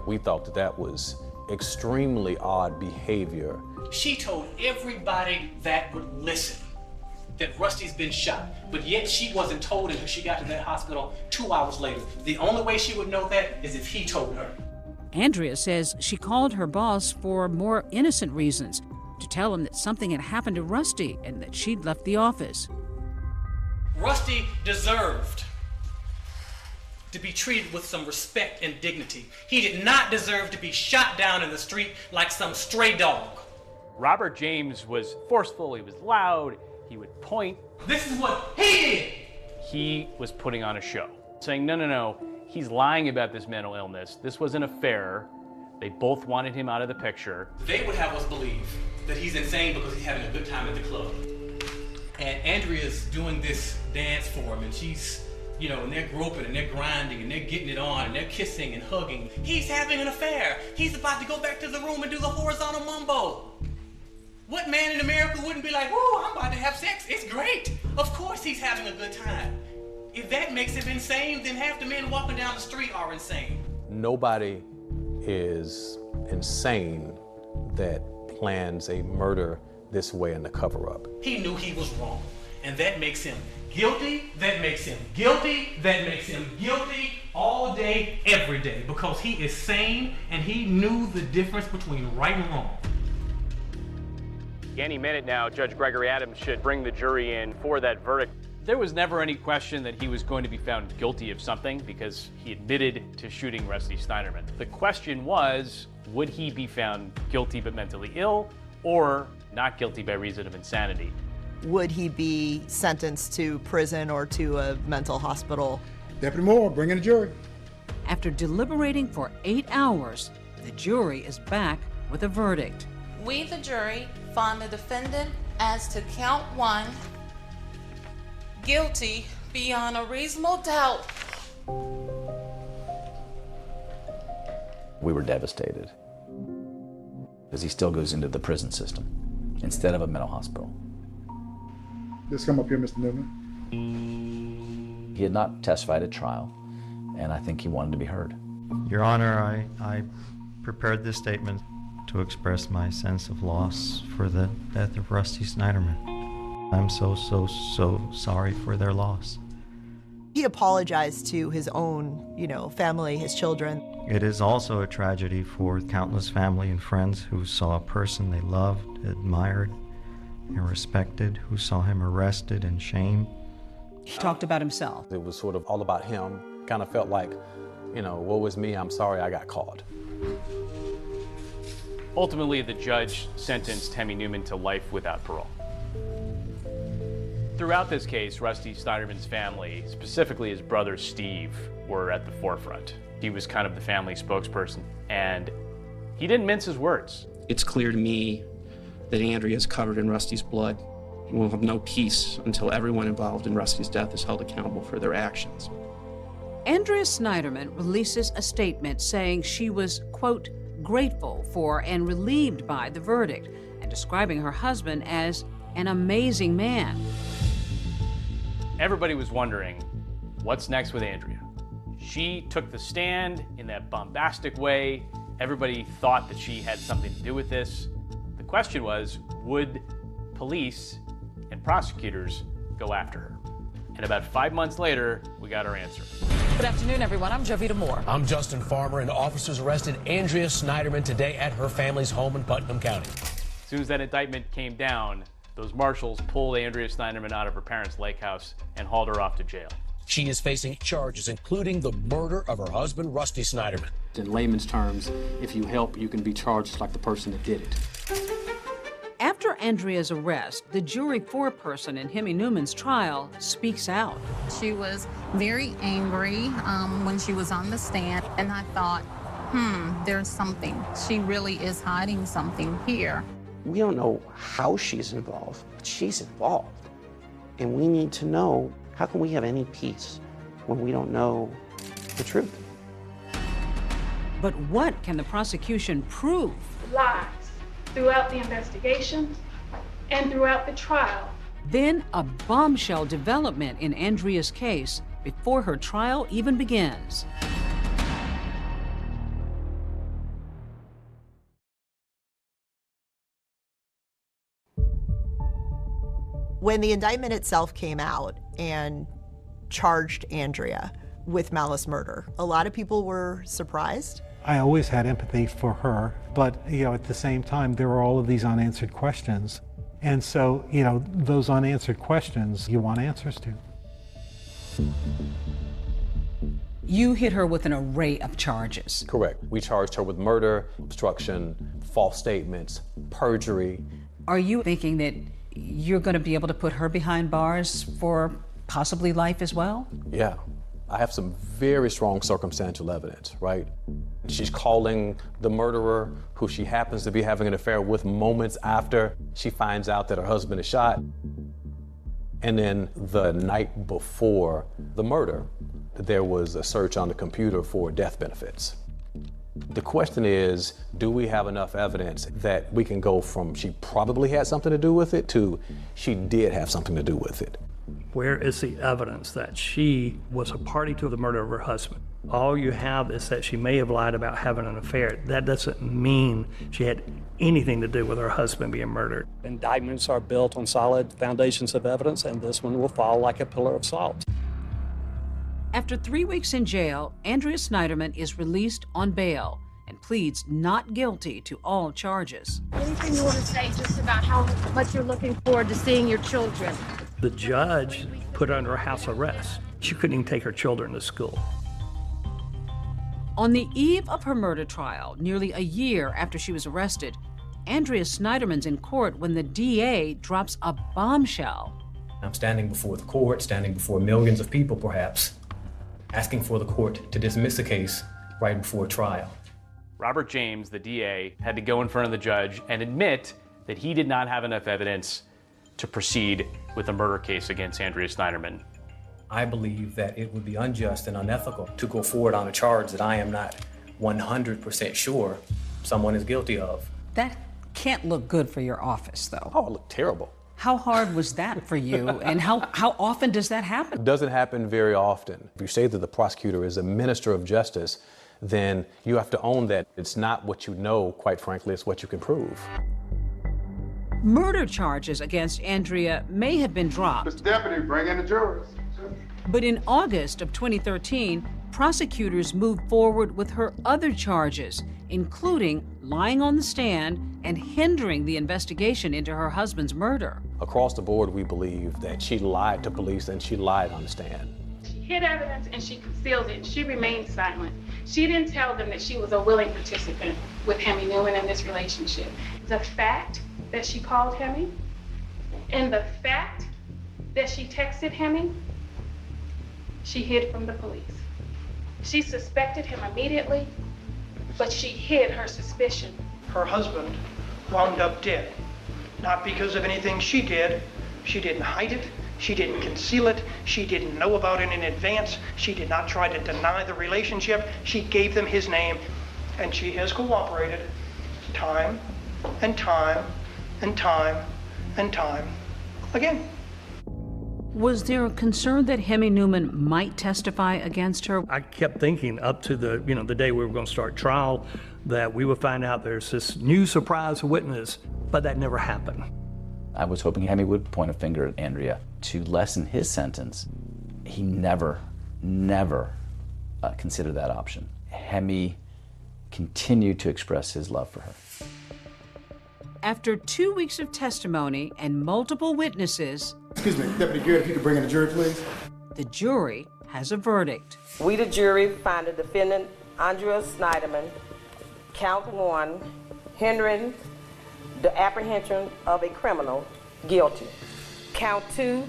we thought that that was extremely odd behavior. She told everybody that would listen that Rusty's been shot, but yet she wasn't told until she got to that hospital 2 hours later. The only way she would know that is if he told her. Andrea says she called her boss for more innocent reasons, to tell him that something had happened to Rusty and that she'd left the office. Rusty deserved to be treated with some respect and dignity. He did not deserve to be shot down in the street like some stray dog. Robert James was forceful, he was loud, he would point. This is what he did! He was putting on a show, saying, no, he's lying about this mental illness. This was an affair. They both wanted him out of the picture. They would have us believe that he's insane because he's having a good time at the club. And Andrea's doing this dance for him, and she's, and they're groping and they're grinding and they're getting it on and they're kissing and hugging. He's having an affair. He's about to go back to the room and do the horizontal mumbo. What man in America wouldn't be like, whoa, I'm about to have sex. It's great. Of course he's having a good time. If that makes him insane, then half the men walking down the street are insane. Nobody is insane that plans a murder this way in the cover-up. He knew he was wrong, and that makes him guilty, that makes him guilty, that makes him guilty all day, every day, because he is sane and he knew the difference between right and wrong. Any minute now, Judge Gregory Adams should bring the jury in for that verdict. There was never any question that he was going to be found guilty of something because he admitted to shooting Rusty Snyderman. The question was, would he be found guilty but mentally ill or not guilty by reason of insanity? Would he be sentenced to prison or to a mental hospital? Deputy Moore, bring in the jury. After deliberating for 8 hours, the jury is back with a verdict. We, the jury, find the defendant as to count 1, guilty beyond a reasonable doubt. We were devastated because he still goes into the prison system instead of a mental hospital. Just come up here, Mr. Newman. He had not testified at trial, and I think he wanted to be heard. Your Honor, I prepared this statement to express my sense of loss for the death of Rusty Snyderman. I'm so sorry for their loss. He apologized to his own, family, his children. It is also a tragedy for countless family and friends who saw a person they loved, admired, and respected, who saw him arrested and shamed. He talked about himself. It was sort of all about him. Kind of felt like, woe was me, I'm sorry I got caught. Ultimately, the judge sentenced Hemi Newman to life without parole. Throughout this case, Rusty Snyderman's family, specifically his brother Steve, were at the forefront. He was kind of the family spokesperson, and he didn't mince his words. It's clear to me that Andrea is covered in Rusty's blood. We'll have no peace until everyone involved in Rusty's death is held accountable for their actions. Andrea Snyderman releases a statement saying she was, quote, grateful for and relieved by the verdict, and describing her husband as an amazing man. Everybody was wondering, what's next with Andrea? She took the stand in that bombastic way. Everybody thought that she had something to do with this. The question was, would police and prosecutors go after her? And about 5 months later, we got our answer. Good afternoon, everyone. I'm Jovita Moore. I'm Justin Farmer, and officers arrested Andrea Snyderman today at her family's home in Putnam County. As soon as that indictment came down, those marshals pulled Andrea Snyderman out of her parents' lake house and hauled her off to jail. She is facing charges, including the murder of her husband, Rusty Snyderman. In layman's terms, if you help, you can be charged like the person that did it. After Andrea's arrest, the jury foreperson in Hemi Newman's trial speaks out. She was very angry when she was on the stand, and I thought, there's something. She really is hiding something here. We don't know how she's involved, but she's involved. And we need to know, how can we have any peace when we don't know the truth? But what can the prosecution prove? Lies throughout the investigation and throughout the trial. Then a bombshell development in Andrea's case before her trial even begins. When the indictment itself came out and charged Andrea with malice murder, a lot of people were surprised. I always had empathy for her, but at the same time, there were all of these unanswered questions. And so, those unanswered questions, you want answers to. You hit her with an array of charges. Correct. We charged her with murder, obstruction, false statements, perjury. Are you thinking that you're going to be able to put her behind bars for possibly life as well? Yeah. I have some very strong circumstantial evidence, right? She's calling the murderer, who she happens to be having an affair with, moments after she finds out that her husband is shot. And then the night before the murder, there was a search on the computer for death benefits. The question is, do we have enough evidence that we can go from she probably had something to do with it to she did have something to do with it? Where is the evidence that she was a party to the murder of her husband? All you have is that she may have lied about having an affair. That doesn't mean she had anything to do with her husband being murdered. Indictments are built on solid foundations of evidence, and this one will fall like a pillar of salt. After 3 weeks in jail, Andrea Snyderman is released on bail and pleads not guilty to all charges. Anything you want to say just about how much you're looking forward to seeing your children? The judge put her under house arrest. She couldn't even take her children to school. On the eve of her murder trial, nearly a year after she was arrested, Andrea Snyderman's in court when the DA drops a bombshell. I'm standing before the court, standing before millions of people perhaps, asking for the court to dismiss the case right before trial. Robert James, the DA, had to go in front of the judge and admit that he did not have enough evidence to proceed with a murder case against Andrea Snyderman. I believe that it would be unjust and unethical to go forward on a charge that I am not 100% sure someone is guilty of. That can't look good for your office, though. Oh, it looked terrible. How hard was that for you, and how often does that happen? It doesn't happen very often. If you say that the prosecutor is a minister of justice, then you have to own that it's not what you know, quite frankly, it's what you can prove. Murder charges against Andrea may have been dropped. Mr. Deputy, bring in the jurors. But in August of 2013, prosecutors moved forward with her other charges, including lying on the stand and hindering the investigation into her husband's murder. Across the board, we believe that she lied to police and she lied on the stand. She hid evidence and she concealed it. She remained silent. She didn't tell them that she was a willing participant with Hemi Newman in this relationship. The fact that she called Hemi and the fact that she texted Hemi, she hid from the police. She suspected him immediately, but she hid her suspicion. Her husband wound up dead, not because of anything she did. She didn't hide it. She didn't conceal it. She didn't know about it in advance. She did not try to deny the relationship. She gave them his name, and she has cooperated time and time and time and time again. Was there a concern that Hemi Newman might testify against her? I kept thinking up to the day we were going to start trial that we would find out there's this new surprise witness, but that never happened. I was hoping Hemi would point a finger at Andrea to lessen his sentence. He never considered that option. Hemi continued to express his love for her. After 2 weeks of testimony and multiple witnesses, Excuse me, Deputy Garrett, if you could bring in the jury, please. the jury has a verdict. We, the jury, find the defendant, Andrea Snyderman, count 1, hindering the apprehension of a criminal, guilty. Count 2,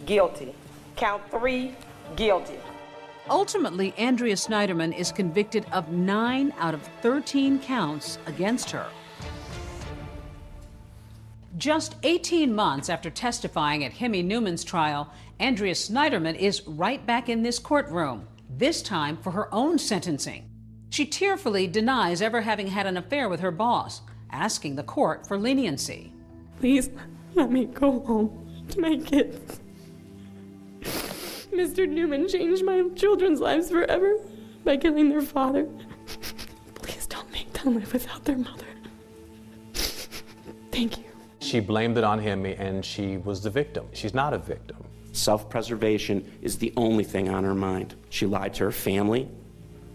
guilty. Count 3, guilty. Ultimately, Andrea Snyderman is convicted of 9 out of 13 counts against her. Just 18 months after testifying at Hemi Newman's trial, Andrea Snyderman is right back in this courtroom, this time for her own sentencing. She tearfully denies ever having had an affair with her boss, asking the court for leniency. Please let me go home to my kids. Mr. Newman changed my children's lives forever by killing their father. Please don't make them live without their mother. Thank you. She blamed it on him and she was the victim. She's not a victim. Self-preservation is the only thing on her mind. She lied to her family.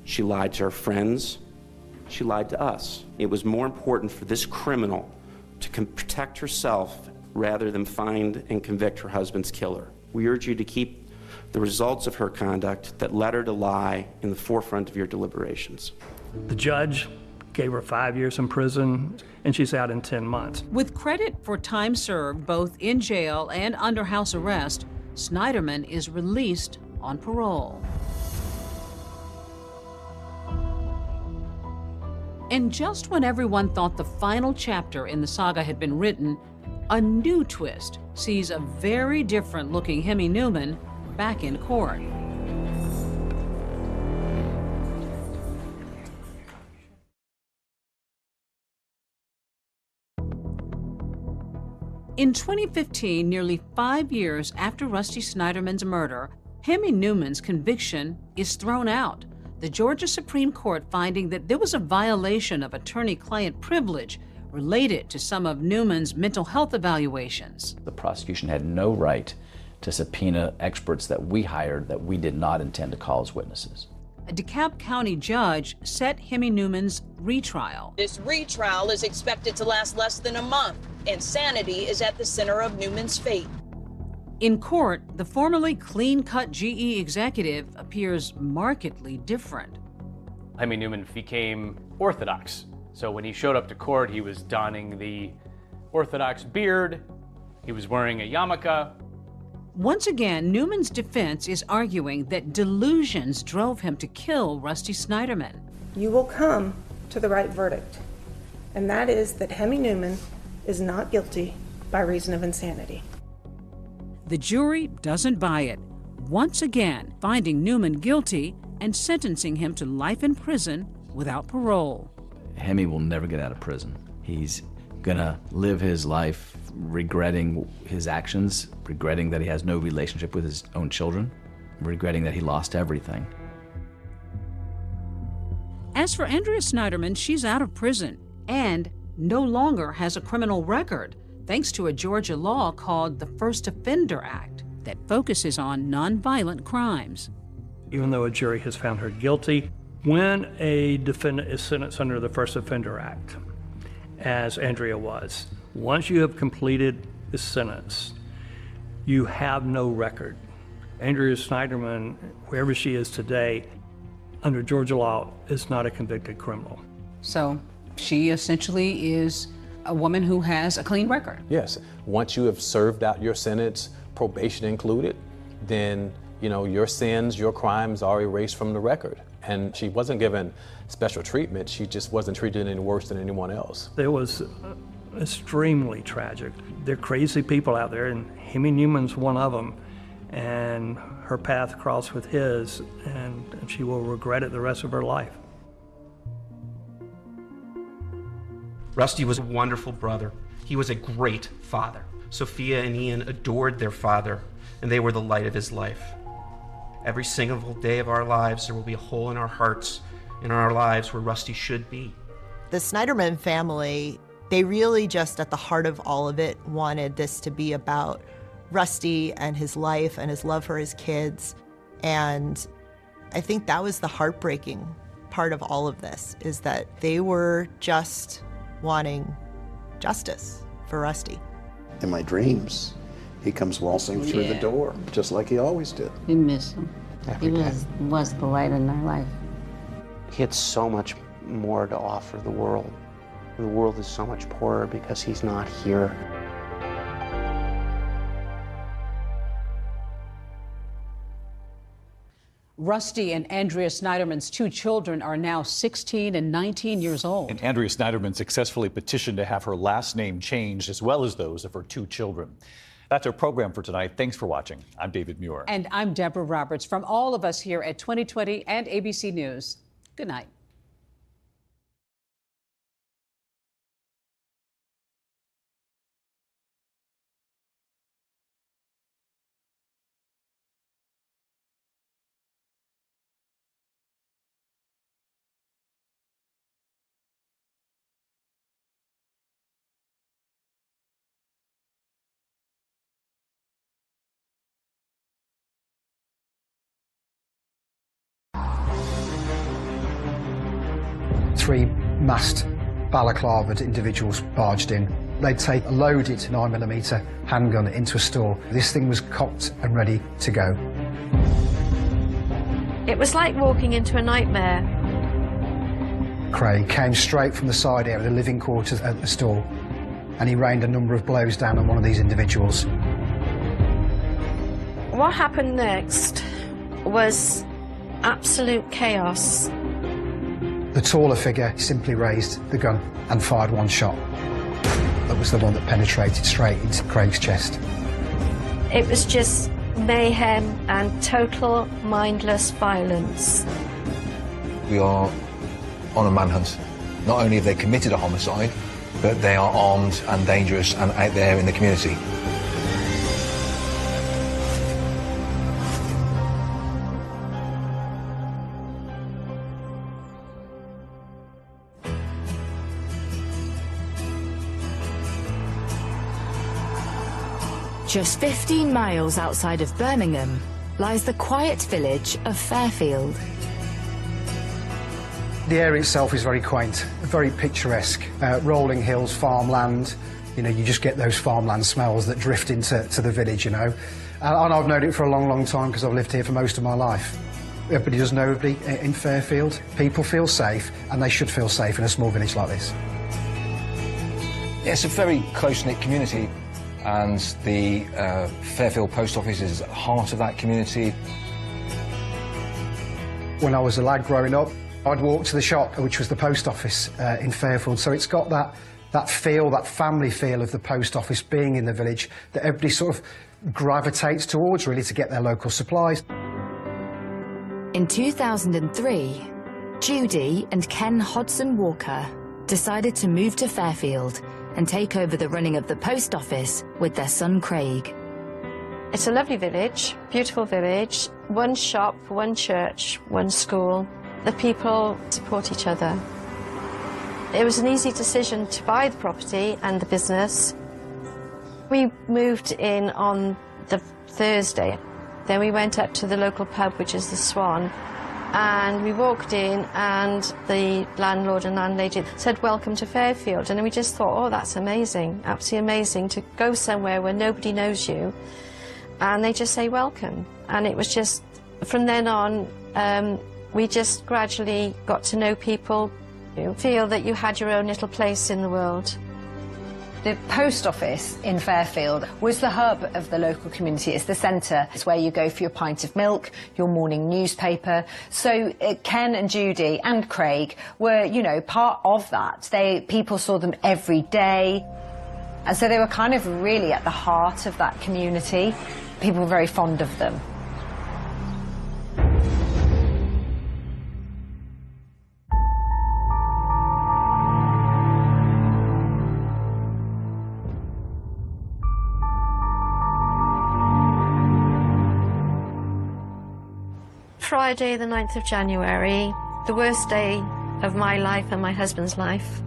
She lied to her friends. She lied to us. It was more important for this criminal to protect herself rather than find and convict her husband's killer. We urge you to keep the results of her conduct that led her to lie in the forefront of your deliberations. The judge gave her 5 years in prison, and she's out in 10 months. With credit for time served both in jail and under house arrest, Snyderman is released on parole. And just when everyone thought the final chapter in the saga had been written, a new twist sees a very different-looking Hemi Newman back in court. In 2015, nearly 5 years after Rusty Snyderman's murder, Hemi Newman's conviction is thrown out, the Georgia Supreme Court finding that there was a violation of attorney-client privilege related to some of Newman's mental health evaluations. The prosecution had no right to subpoena experts that we hired that we did not intend to call as witnesses. A DeKalb County judge set Hemi Newman's retrial. This retrial is expected to last less than a month. Insanity is at the center of Newman's fate. In court, the formerly clean-cut GE executive appears markedly different. Hemi Newman became Orthodox. So when he showed up to court, he was donning the Orthodox beard, he was wearing a yarmulke. Once again, Newman's defense is arguing that delusions drove him to kill Rusty Snyderman. You will come to the right verdict, and that is that Hemi Newman is not guilty by reason of insanity. The jury doesn't buy it, once again finding Newman guilty and sentencing him to life in prison without parole. Hemi will never get out of prison. He's gonna live his life regretting his actions, regretting that he has no relationship with his own children, regretting that he lost everything. As for Andrea Snyderman, she's out of prison and no longer has a criminal record, thanks to a Georgia law called the First Offender Act that focuses on nonviolent crimes. Even though a jury has found her guilty, when a defendant is sentenced under the First Offender Act, as Andrea was, once you have completed the sentence, you have no record. Andrea Snyderman, wherever she is today, under Georgia law, is not a convicted criminal. So she essentially is a woman who has a clean record. Yes. Once you have served out your sentence, probation included, then your sins, your crimes are erased from the record. And she wasn't given special treatment. She just wasn't treated any worse than anyone else. It was extremely tragic. There are crazy people out there, and Hemi Newman's one of them. And her path crossed with his, and she will regret it the rest of her life. Rusty was a wonderful brother. He was a great father. Sophia and Ian adored their father, and they were the light of his life. Every single day of our lives, there will be a hole in our hearts, in our lives where Rusty should be. The Snyderman family, they really just at the heart of all of it wanted this to be about Rusty and his life and his love for his kids. And I think that was the heartbreaking part of all of this, is that they were just wanting justice for Rusty. In my dreams, he comes waltzing through the door, just like he always did. We miss him. Every day. Was the light in our life. He had so much more to offer the world. The world is so much poorer because he's not here. Rusty and Andrea Snyderman's two children are now 16 and 19 years old. And Andrea Snyderman successfully petitioned to have her last name changed, as well as those of her two children. That's our program for tonight. Thanks for watching. I'm David Muir. And I'm Deborah Roberts. From all of us here at 2020 and ABC News, good night. Three masked balaclavaed individuals barged in. They'd take a loaded 9mm handgun into a store. This thing was cocked and ready to go. It was like walking into a nightmare. Craig came straight from the side area, the living quarters at the store, and he rained a number of blows down on one of these individuals. What happened next was absolute chaos. The taller figure simply raised the gun and fired one shot. That was the one that penetrated straight into Craig's chest. It was just mayhem and total mindless violence. We are on a manhunt. Not only have they committed a homicide, but they are armed and dangerous and out there in the community. Just 15 miles outside of Birmingham lies the quiet village of Fairfield. The area itself is very quaint, very picturesque. Rolling hills, farmland, you just get those farmland smells that drift into the village, And I've known it for a long, long time because I've lived here for most of my life. Everybody does know everybody in Fairfield. People feel safe, and they should feel safe in a small village like this. It's a very close-knit community, and the Fairfield Post Office is at the heart of that community. When I was a lad growing up, I'd walk to the shop, which was the post office in Fairfield, so it's got that feel, that family feel of the post office being in the village, that everybody sort of gravitates towards, really, to get their local supplies. In 2003, Judy and Ken Hodson Walker decided to move to Fairfield and take over the running of the post office with their son Craig. It's a lovely village, beautiful village, one shop, one church, one school. The people support each other. It was an easy decision to buy the property and the business. We moved in on the Thursday. Then we went up to the local pub, which is the Swan, and we walked in and the landlord and landlady said, "Welcome to Fairfield." And we just thought, oh, that's amazing, absolutely amazing to go somewhere where nobody knows you and they just say welcome. And it was just, from then on, we just gradually got to know people. You feel that you had your own little place in the world. The post office in Fairfield was the hub of the local community. It's the centre. It's where you go for your pint of milk, your morning newspaper. So Ken and Judy and Craig were, you know, part of that. People saw them every day. And so they were kind of really at the heart of that community. People were very fond of them. Friday, the 9th of January, the worst day of my life and my husband's life.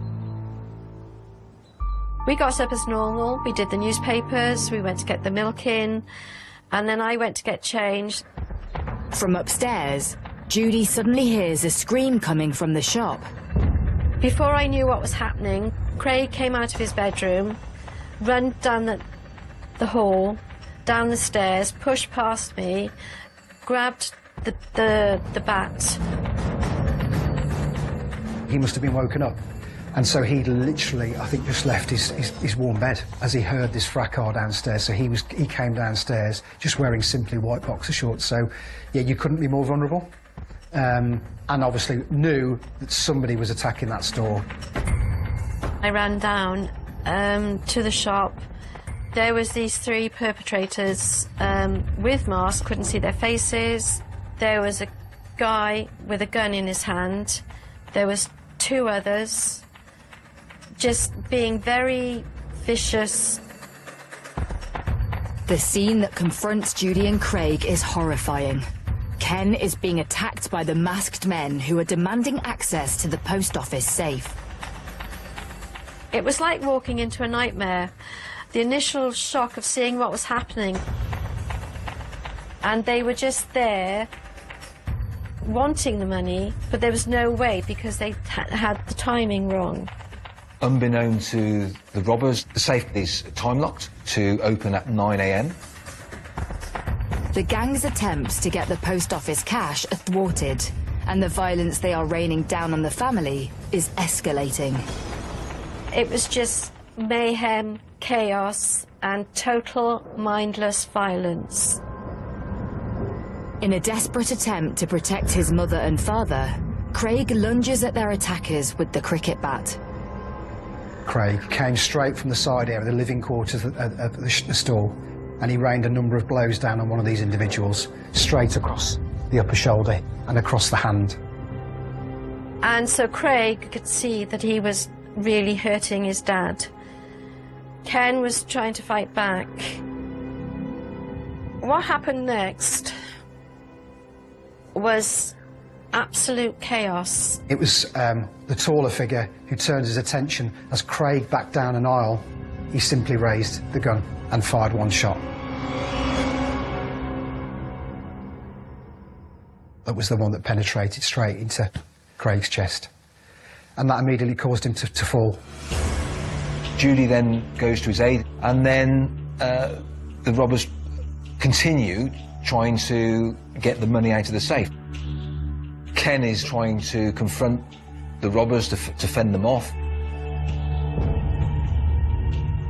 We got up as normal, we did the newspapers, we went to get the milk in, and then I went to get changed. From upstairs, Judy suddenly hears a scream coming from the shop. Before I knew what was happening, Craig came out of his bedroom, ran down the hall, down the stairs, pushed past me, grabbed the bat. He must have been woken up, and so he literally, I think, just left his warm bed as he heard this fracas downstairs. So he came downstairs just wearing simply white boxer shorts. So yeah, you couldn't be more vulnerable, and obviously knew that somebody was attacking that store. I ran down to the shop. There was these three perpetrators with masks, couldn't see their faces. There was a guy with a gun in his hand. There was two others, just being very vicious. The scene that confronts Judy and Craig is horrifying. Ken is being attacked by the masked men who are demanding access to the post office safe. It was like walking into a nightmare. The initial shock of seeing what was happening. And they were just there wanting the money, but there was no way because they had the timing wrong. Unbeknown to the robbers, the safe is time locked to open at 9 a.m. The gang's attempts to get the post office cash are thwarted, and the violence they are raining down on the family is escalating. It was just mayhem, chaos, and total mindless violence. In a desperate attempt to protect his mother and father, Craig lunges at their attackers with the cricket bat. Craig came straight from the side area, the living quarters of the store, and he rained a number of blows down on one of these individuals, straight across the upper shoulder and across the hand. And so Craig could see that he was really hurting his dad. Ken was trying to fight back. What happened next was absolute chaos. It was the taller figure who turned his attention as Craig backed down an aisle. He simply raised the gun and fired one shot. That was the one that penetrated straight into Craig's chest, and that immediately caused him to fall. Judy then goes to his aid, and then the robbers continue trying to get the money out of the safe. Ken is trying to confront the robbers to fend them off.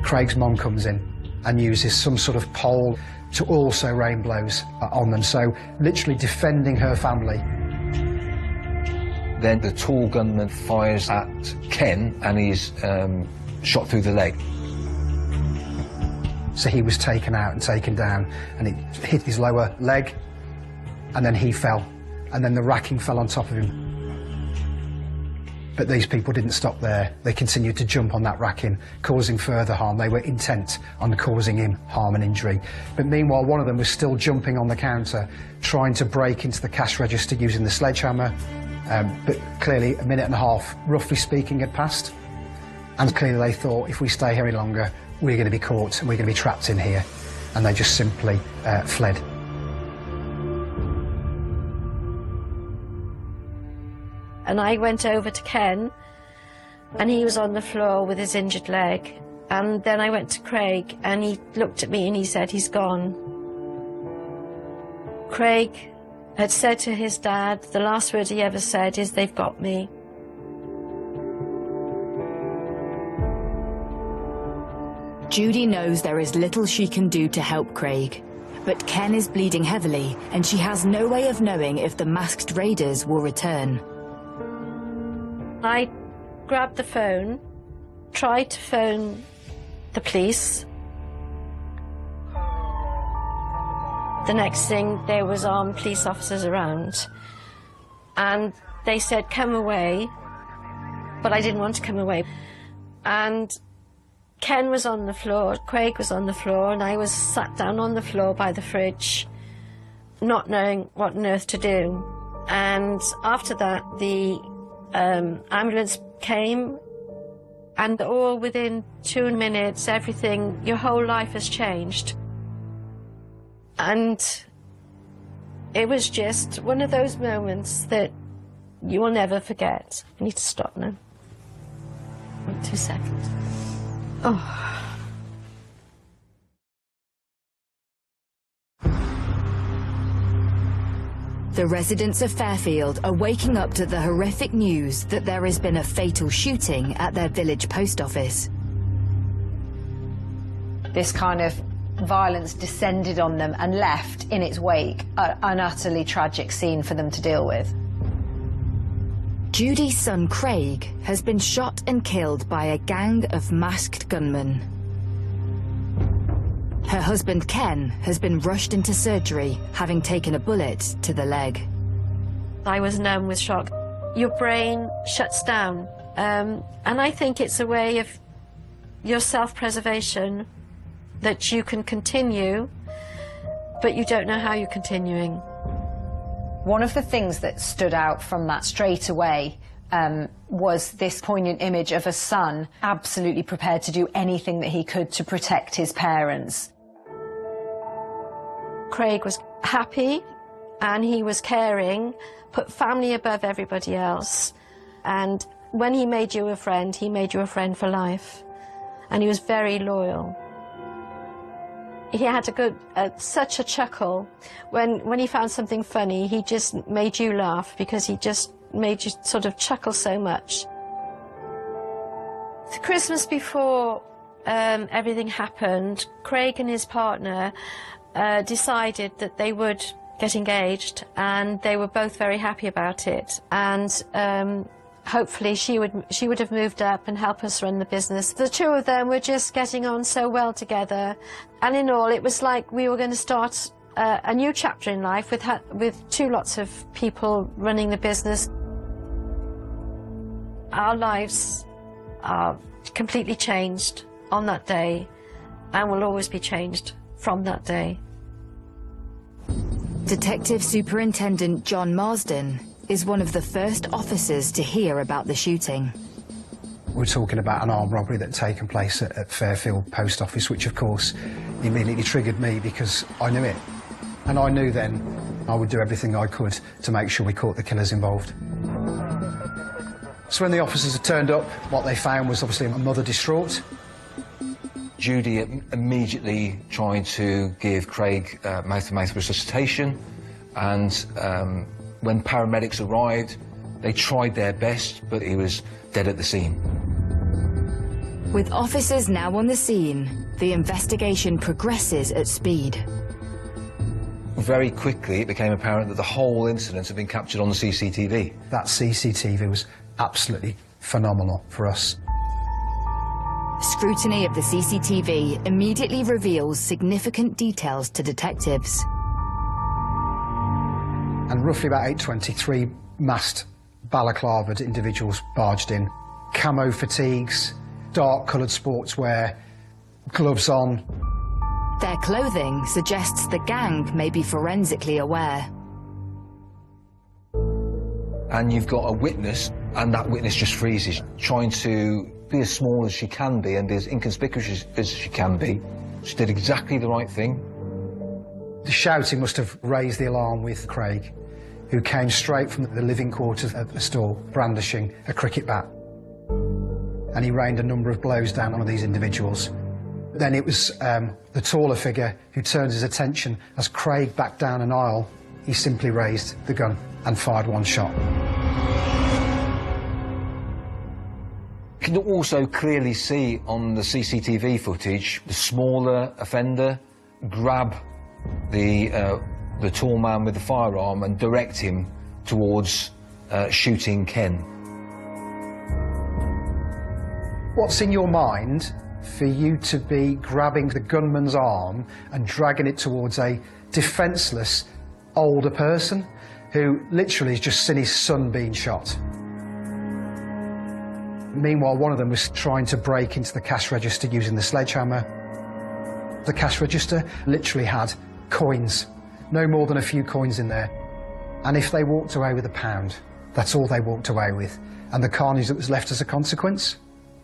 Craig's mom comes in and uses some sort of pole to also rain blows on them, so literally defending her family. Then the tall gunman fires at Ken and he's shot through the leg. So he was taken out and taken down, and it hit his lower leg, and then he fell, and then the racking fell on top of him. But these people didn't stop there. They continued to jump on that racking, causing further harm. They were intent on causing him harm and injury. But meanwhile, one of them was still jumping on the counter, trying to break into the cash register using the sledgehammer. But clearly, a minute and a half, roughly speaking, had passed. And clearly they thought, if we stay here any longer, we're going to be caught and we're going to be trapped in here. And they just simply fled. And I went over to Ken, and he was on the floor with his injured leg. And then I went to Craig, and he looked at me and he said, he's gone. Craig had said to his dad, the last word he ever said is, they've got me. Judy knows there is little she can do to help Craig, but Ken is bleeding heavily, and she has no way of knowing if the masked raiders will return. I grabbed the phone, tried to phone the police. The next thing, there was armed police officers around, and they said, come away, but I didn't want to come away. And Ken was on the floor, Craig was on the floor, and I was sat down on the floor by the fridge, not knowing what on earth to do. And after that, the ambulance came, and all within 2 minutes, everything, your whole life has changed. And it was just one of those moments that you will never forget. I need to stop now. 2 seconds. Oh. The residents of Fairfield are waking up to the horrific news that there has been a fatal shooting at their village post office. This kind of violence descended on them and left in its wake an utterly tragic scene for them to deal with. Judy's son Craig has been shot and killed by a gang of masked gunmen. Her husband Ken has been rushed into surgery, having taken a bullet to the leg. I was numb with shock. Your brain shuts down, and I think it's a way of your self-preservation, that you can continue, but you don't know how you're continuing. One of the things that stood out from that straight away was this poignant image of a son absolutely prepared to do anything that he could to protect his parents. Craig was happy and he was caring, put family above everybody else. And when he made you a friend for life. And he was very loyal. He had such a chuckle. When he found something funny, he just made you laugh because he just made you sort of chuckle so much. The Christmas before everything happened, Craig and his partner decided that they would get engaged, and they were both very happy about it. And hopefully she would have moved up and help us run the business. The two of them were just getting on so well together, and in all it was like we were going to start a new chapter in life with two lots of people running the business. Our lives are completely changed on that day and will always be changed from that day. Detective Superintendent John Marsden is one of the first officers to hear about the shooting. We're talking about an armed robbery that had taken place at Fairfield Post Office, which of course immediately triggered me because I knew it. And I knew then I would do everything I could to make sure we caught the killers involved. So when the officers had turned up, what they found was obviously a mother distraught. Judy immediately tried to give Craig mouth-to-mouth resuscitation, and when paramedics arrived, they tried their best, but he was dead at the scene. With officers now on the scene, the investigation progresses at speed. Very quickly, it became apparent that the whole incident had been captured on the CCTV. That CCTV was absolutely phenomenal for us. Scrutiny of the CCTV immediately reveals significant details to detectives. And roughly about 8:23, masked balaclavaed individuals barged in. Camo fatigues, dark coloured sportswear, gloves on. Their clothing suggests the gang may be forensically aware. And you've got a witness, and that witness just freezes, trying to be as small as she can be and be as inconspicuous as she can be. She did exactly the right thing. The shouting must have raised the alarm with Craig, who came straight from the living quarters of the store, brandishing a cricket bat. And he rained a number of blows down on these individuals. Then it was the taller figure who turned his attention as Craig backed down an aisle. He simply raised the gun and fired one shot. You can also clearly see on the CCTV footage the smaller offender grab the tall man with the firearm and direct him towards shooting Ken. What's in your mind for you to be grabbing the gunman's arm and dragging it towards a defenceless older person who literally has just seen his son being shot? Meanwhile, one of them was trying to break into the cash register using the sledgehammer. The cash register literally had coins, no more than a few coins in there. And if they walked away with £1, that's all they walked away with. And the carnage that was left as a consequence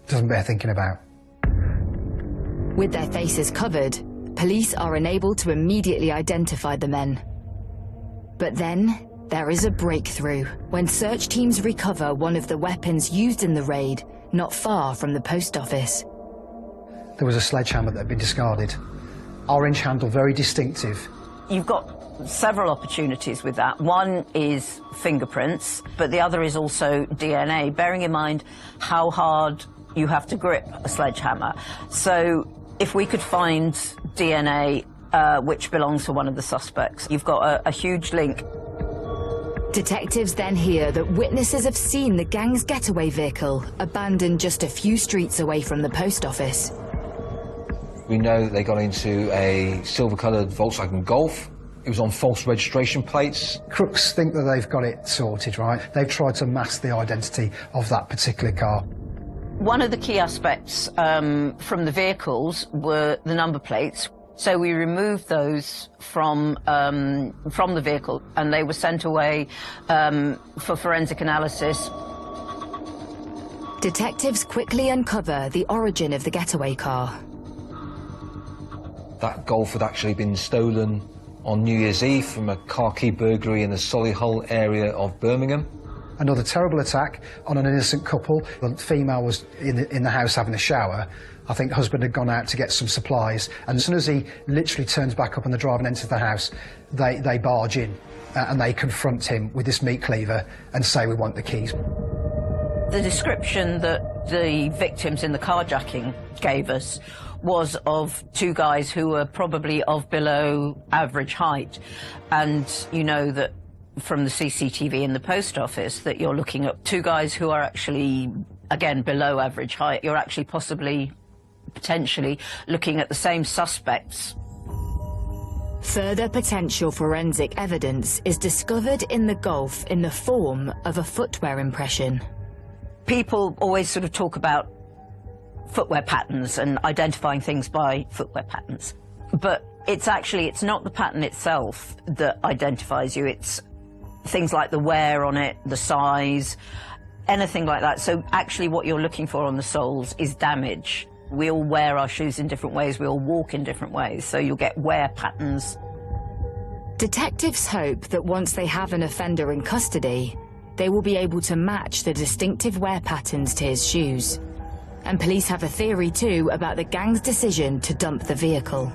doesn't bear thinking about. With their faces covered, police are unable to immediately identify the men. But then, there is a breakthrough when search teams recover one of the weapons used in the raid, not far from the post office. There was a sledgehammer that had been discarded. Orange handle, very distinctive. You've got several opportunities with that. One is fingerprints, but the other is also DNA, bearing in mind how hard you have to grip a sledgehammer. So if we could find DNA which belongs to one of the suspects, you've got a huge link. Detectives then hear that witnesses have seen the gang's getaway vehicle abandoned just a few streets away from the post office. We know that they got into a silver-coloured Volkswagen Golf. It was on false registration plates. Crooks think that they've got it sorted, right? They've tried to mask the identity of that particular car. One of the key aspects from the vehicles were the number plates. So we removed those from the vehicle, and they were sent away for forensic analysis. Detectives quickly uncover the origin of the getaway car. That Golf had actually been stolen on New Year's Eve from a car key burglary in the Solihull area of Birmingham. Another terrible attack on an innocent couple. The female was in the house having a shower. I think the husband had gone out to get some supplies, and as soon as he literally turns back up on the drive and enters the house, they barge in and they confront him with this meat cleaver and say, "We want the keys." The description that the victims in the carjacking gave us was of two guys who were probably of below average height, and you know that from the CCTV in the post office that you're looking at two guys who are actually, again, below average height. You're actually potentially looking at the same suspects. Further potential forensic evidence is discovered in the Golf in the form of a footwear impression. People always sort of talk about footwear patterns and identifying things by footwear patterns, but it's not the pattern itself that identifies you. It's things like the wear on it, the size, anything like that. So actually what you're looking for on the soles is damage. We all wear our shoes in different ways, we all walk in different ways, so you'll get wear patterns. Detectives hope that once they have an offender in custody, they will be able to match the distinctive wear patterns to his shoes. And police have a theory too about the gang's decision to dump the vehicle.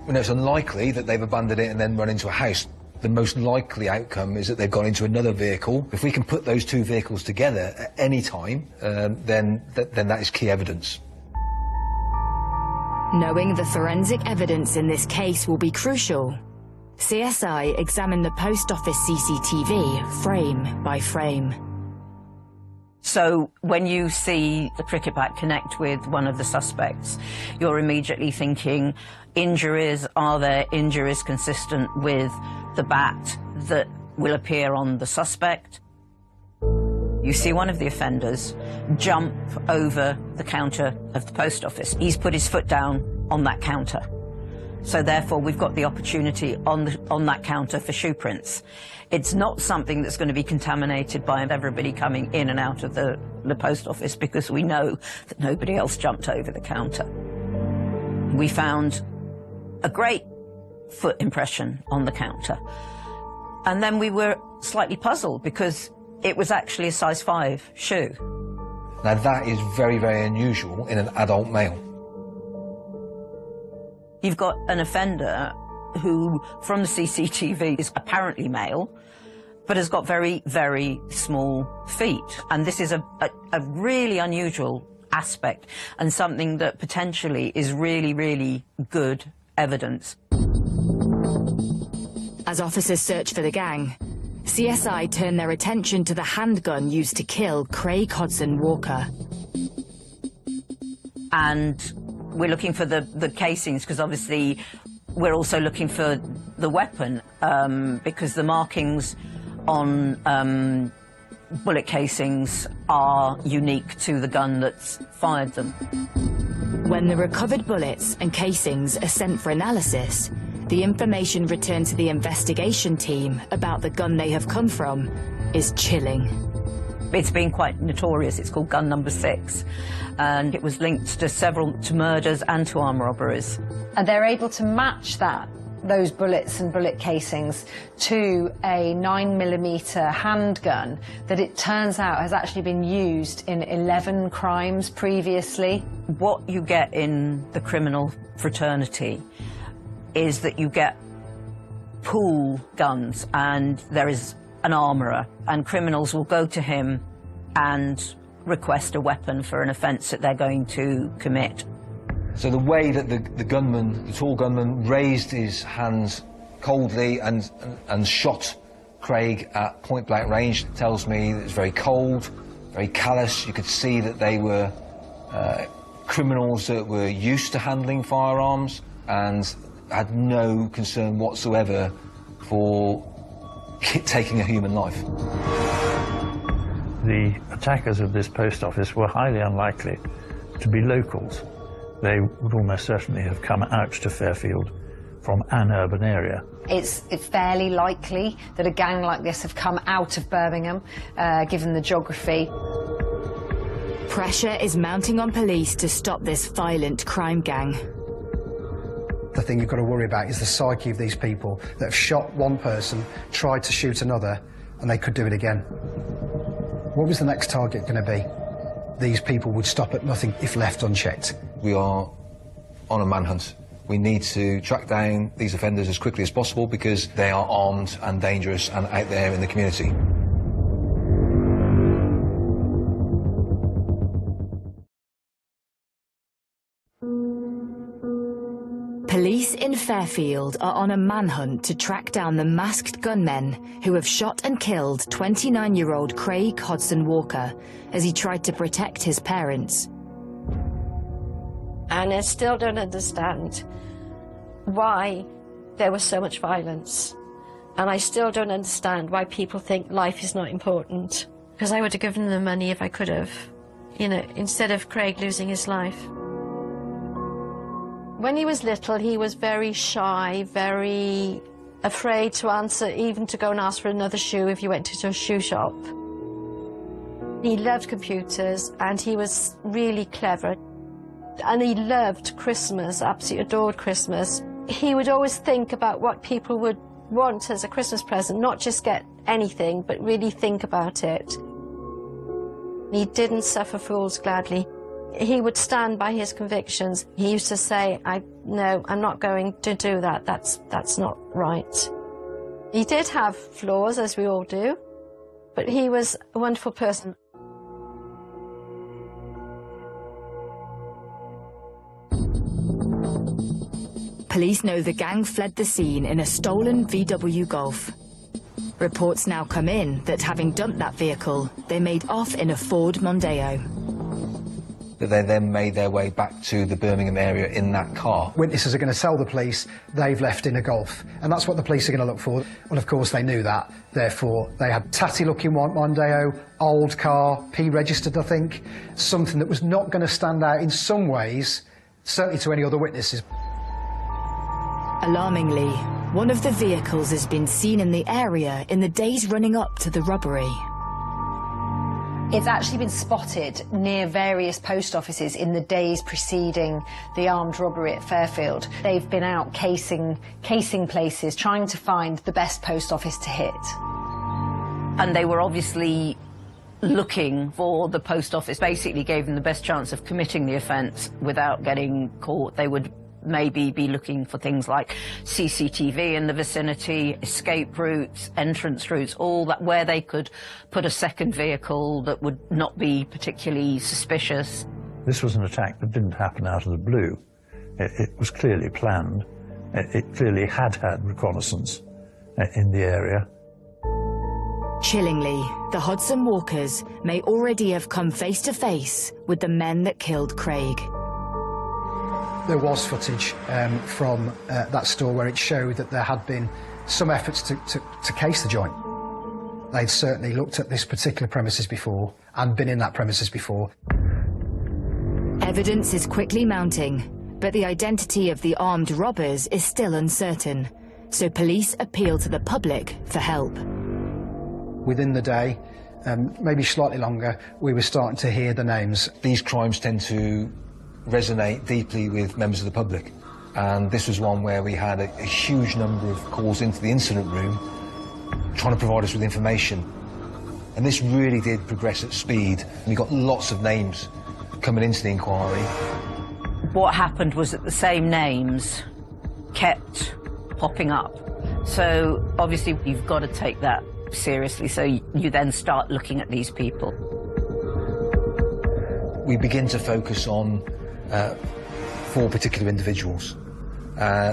Well, it's unlikely that they've abandoned it and then run into a house. The most likely outcome is that they've gone into another vehicle. If we can put those two vehicles together at any time, then that is key evidence. Knowing the forensic evidence in this case will be crucial, CSI examined the post office CCTV frame by frame. So when you see the cricket bat connect with one of the suspects, you're immediately thinking, injuries, are there injuries consistent with the bat that will appear on the suspect? You see one of the offenders jump over the counter of the post office. He's put his foot down on that counter. So therefore, we've got the opportunity on that counter for shoe prints. It's not something that's going to be contaminated by everybody coming in and out of the post office, because we know that nobody else jumped over the counter. We found a great foot impression on the counter. And then we were slightly puzzled because it was actually a size 5 shoe. Now that is very, very unusual in an adult male. You've got an offender who, from the CCTV, is apparently male, but has got very, very small feet. And this is a really unusual aspect, and something that potentially is really, really good evidence. As officers search for the gang, CSI turn their attention to the handgun used to kill Craig Hodson Walker. And we're looking for the casings, because obviously we're also looking for the weapon, because the markings on bullet casings are unique to the gun that's fired them. When the recovered bullets and casings are sent for analysis, the information returned to the investigation team about the gun they have come from is chilling. It's been quite notorious. It's called gun number 6, and it was linked to murders and to armed robberies. And they're able to match those bullets and bullet casings to a 9mm handgun that it turns out has actually been used in 11 crimes previously. What you get in the criminal fraternity is that you get pool guns, and there is an armourer, and criminals will go to him and request a weapon for an offence that they're going to commit. So the way that the tall gunman, raised his hands coldly and shot Craig at point-blank range tells me that it was very cold, very callous. You could see that they were criminals that were used to handling firearms and had no concern whatsoever for taking a human life. The attackers of this post office were highly unlikely to be locals. They would almost certainly have come out to Fairfield from an urban area. It's fairly likely that a gang like this have come out of Birmingham, given the geography. Pressure is mounting on police to stop this violent crime gang. The thing you've got to worry about is the psyche of these people that have shot one person, tried to shoot another, and they could do it again. What was the next target going to be? These people would stop at nothing if left unchecked. We are on a manhunt. We need to track down these offenders as quickly as possible because they are armed and dangerous and out there in the community. Police in Fairfield are on a manhunt to track down the masked gunmen who have shot and killed 29-year-old Craig Hodson Walker as he tried to protect his parents. And I still don't understand why there was so much violence. And I still don't understand why people think life is not important. Because I would have given them money if I could have, you know, instead of Craig losing his life. When he was little, he was very shy, very afraid to answer, even to go and ask for another shoe if you went to a shoe shop. He loved computers, and he was really clever. And he loved Christmas, absolutely adored Christmas. He would always think about what people would want as a Christmas present, not just get anything, but really think about it. He didn't suffer fools gladly. He would stand by his convictions. He used to say, no, I'm not going to do that. That's not right. He did have flaws, as we all do, but he was a wonderful person. Police know the gang fled the scene in a stolen VW Golf. Reports now come in that having dumped that vehicle, they made off in a Ford Mondeo. That they then made their way back to the Birmingham area in that car. Witnesses are going to tell the police they've left in a Golf, and that's what the police are going to look for. Well, of course, they knew that. Therefore, they had tatty-looking Mondeo, old car, P-registered, I think, something that was not going to stand out in some ways, certainly to any other witnesses. Alarmingly, one of the vehicles has been seen in the area in the days running up to the robbery. It's actually been spotted near various post offices in the days preceding the armed robbery at Fairfield. They've been out casing places, trying to find the best post office to hit. And they were obviously looking for the post office, basically gave them the best chance of committing the offence without getting caught. They would maybe be looking for things like CCTV in the vicinity, escape routes, entrance routes, all that, where they could put a second vehicle that would not be particularly suspicious. This was an attack that didn't happen out of the blue. It was clearly planned. It clearly had reconnaissance in the area. Chillingly, the Hodson Walkers may already have come face to face with the men that killed Craig. There was footage from that store where it showed that there had been some efforts to case the joint. They'd certainly looked at this particular premises before and been in that premises before. Evidence is quickly mounting, but the identity of the armed robbers is still uncertain, so police appeal to the public for help. Within the day, maybe slightly longer, we were starting to hear the names. These crimes tend to resonate deeply with members of the public, and this was one where we had a huge number of calls into the incident room trying to provide us with information, and this really did progress at speed. We got lots of names coming into the inquiry. What happened was that the same names kept popping up, so obviously you've got to take that seriously, so you then start looking at these people. We begin to focus on 4 particular individuals.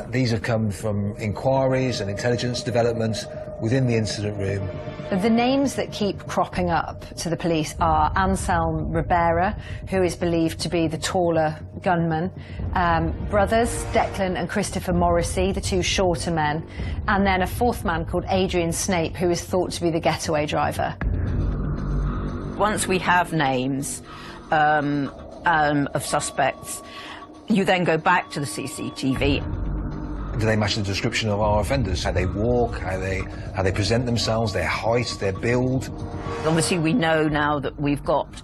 These have come from inquiries and intelligence development within the incident room. The names that keep cropping up to the police are Anselm Ribera, who is believed to be the taller gunman, brothers Declan and Christopher Morrissey, the 2 shorter men, and then a 4th man called Adrian Snape, who is thought to be the getaway driver. Once we have names of suspects, you then go back to the CCTV. Do they match the description of our offenders? How they walk, how they present themselves, their height, their build? Obviously, we know now that we've got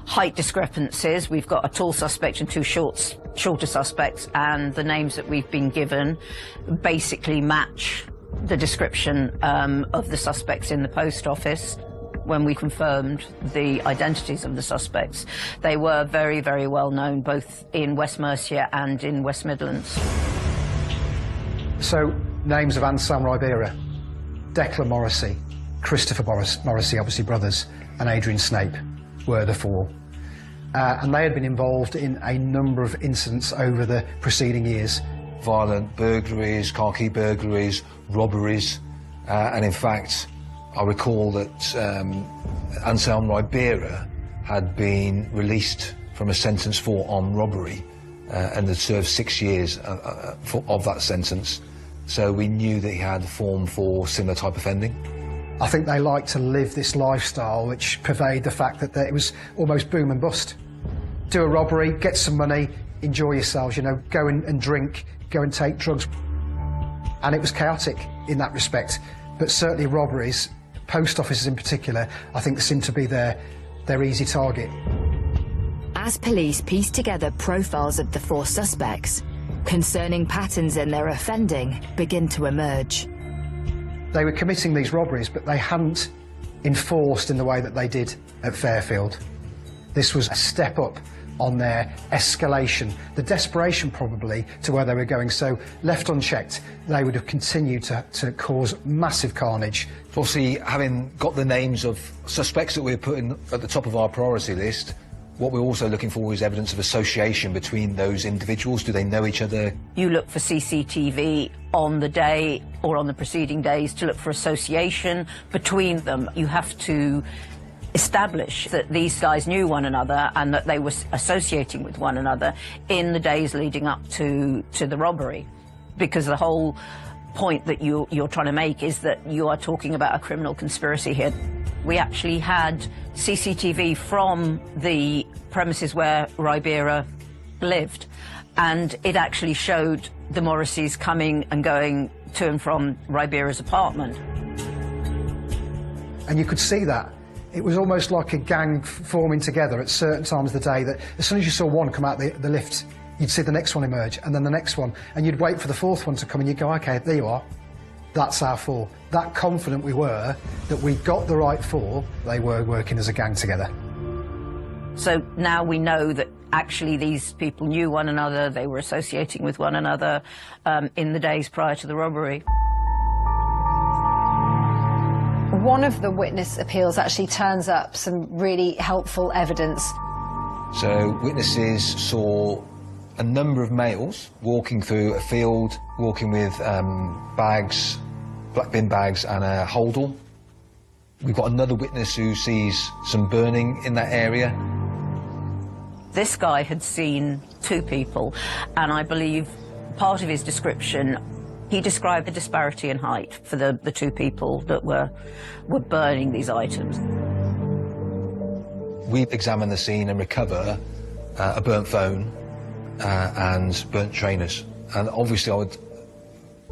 height discrepancies. We've got a tall suspect and 2 shorter suspects, and the names that we've been given basically match the description of the suspects in the post office. When we confirmed the identities of the suspects, they were very, very well known, both in West Mercia and in West Midlands. So, names of Anselm Ribera, Declan Morrissey, Christopher Morrissey, obviously brothers, and Adrian Snape were the 4. And they had been involved in a number of incidents over the preceding years. Violent burglaries, car key burglaries, robberies, and in fact, I recall that Anselm Ribera had been released from a sentence for armed robbery and had served 6 years of that sentence. So we knew that he had form for similar type offending. I think they like to live this lifestyle which pervade the fact that it was almost boom and bust. Do a robbery, get some money, enjoy yourselves, you know, go and drink, go and take drugs. And it was chaotic in that respect. But certainly robberies, post offices in particular, I think seem to be their easy target. As police piece together profiles of the 4 suspects, concerning patterns in their offending begin to emerge. They were committing these robberies, but they hadn't enforced in the way that they did at Fairfield. This was a step up on their escalation, the desperation probably to where they were going. So left unchecked, they would have continued to cause massive carnage. Obviously, having got the names of suspects that we were putting at the top of our priority list, What we're also looking for is evidence of association between those individuals. Do they know each other? You look for CCTV on the day or on the preceding days to look for association between them. You have to establish that these guys knew one another and that they were associating with one another in the days leading up to the robbery. Because the whole point that you're trying to make is that you are talking about a criminal conspiracy here. We actually had CCTV from the premises where Ribera lived, and it actually showed the Morrisseys coming and going to and from Ribera's apartment. And you could see that. It was almost like a gang forming together at certain times of the day, that as soon as you saw one come out the lift, you'd see the next one emerge, and then the next one, and you'd wait for the fourth one to come, and you'd go, OK, there you are. That's our four. That confident we were that we got the right four, they were working as a gang together. So now we know that actually these people knew one another, they were associating with one another in the days prior to the robbery. One of the witness appeals actually turns up some really helpful evidence. So witnesses saw a number of males walking through a field, walking with bags, black bin bags and a holdall. We've got another witness who sees some burning in that area. This guy had seen two people, and I believe part of his description, he described the disparity in height for the two people that were burning these items. We examine the scene and recover a burnt phone and burnt trainers. And obviously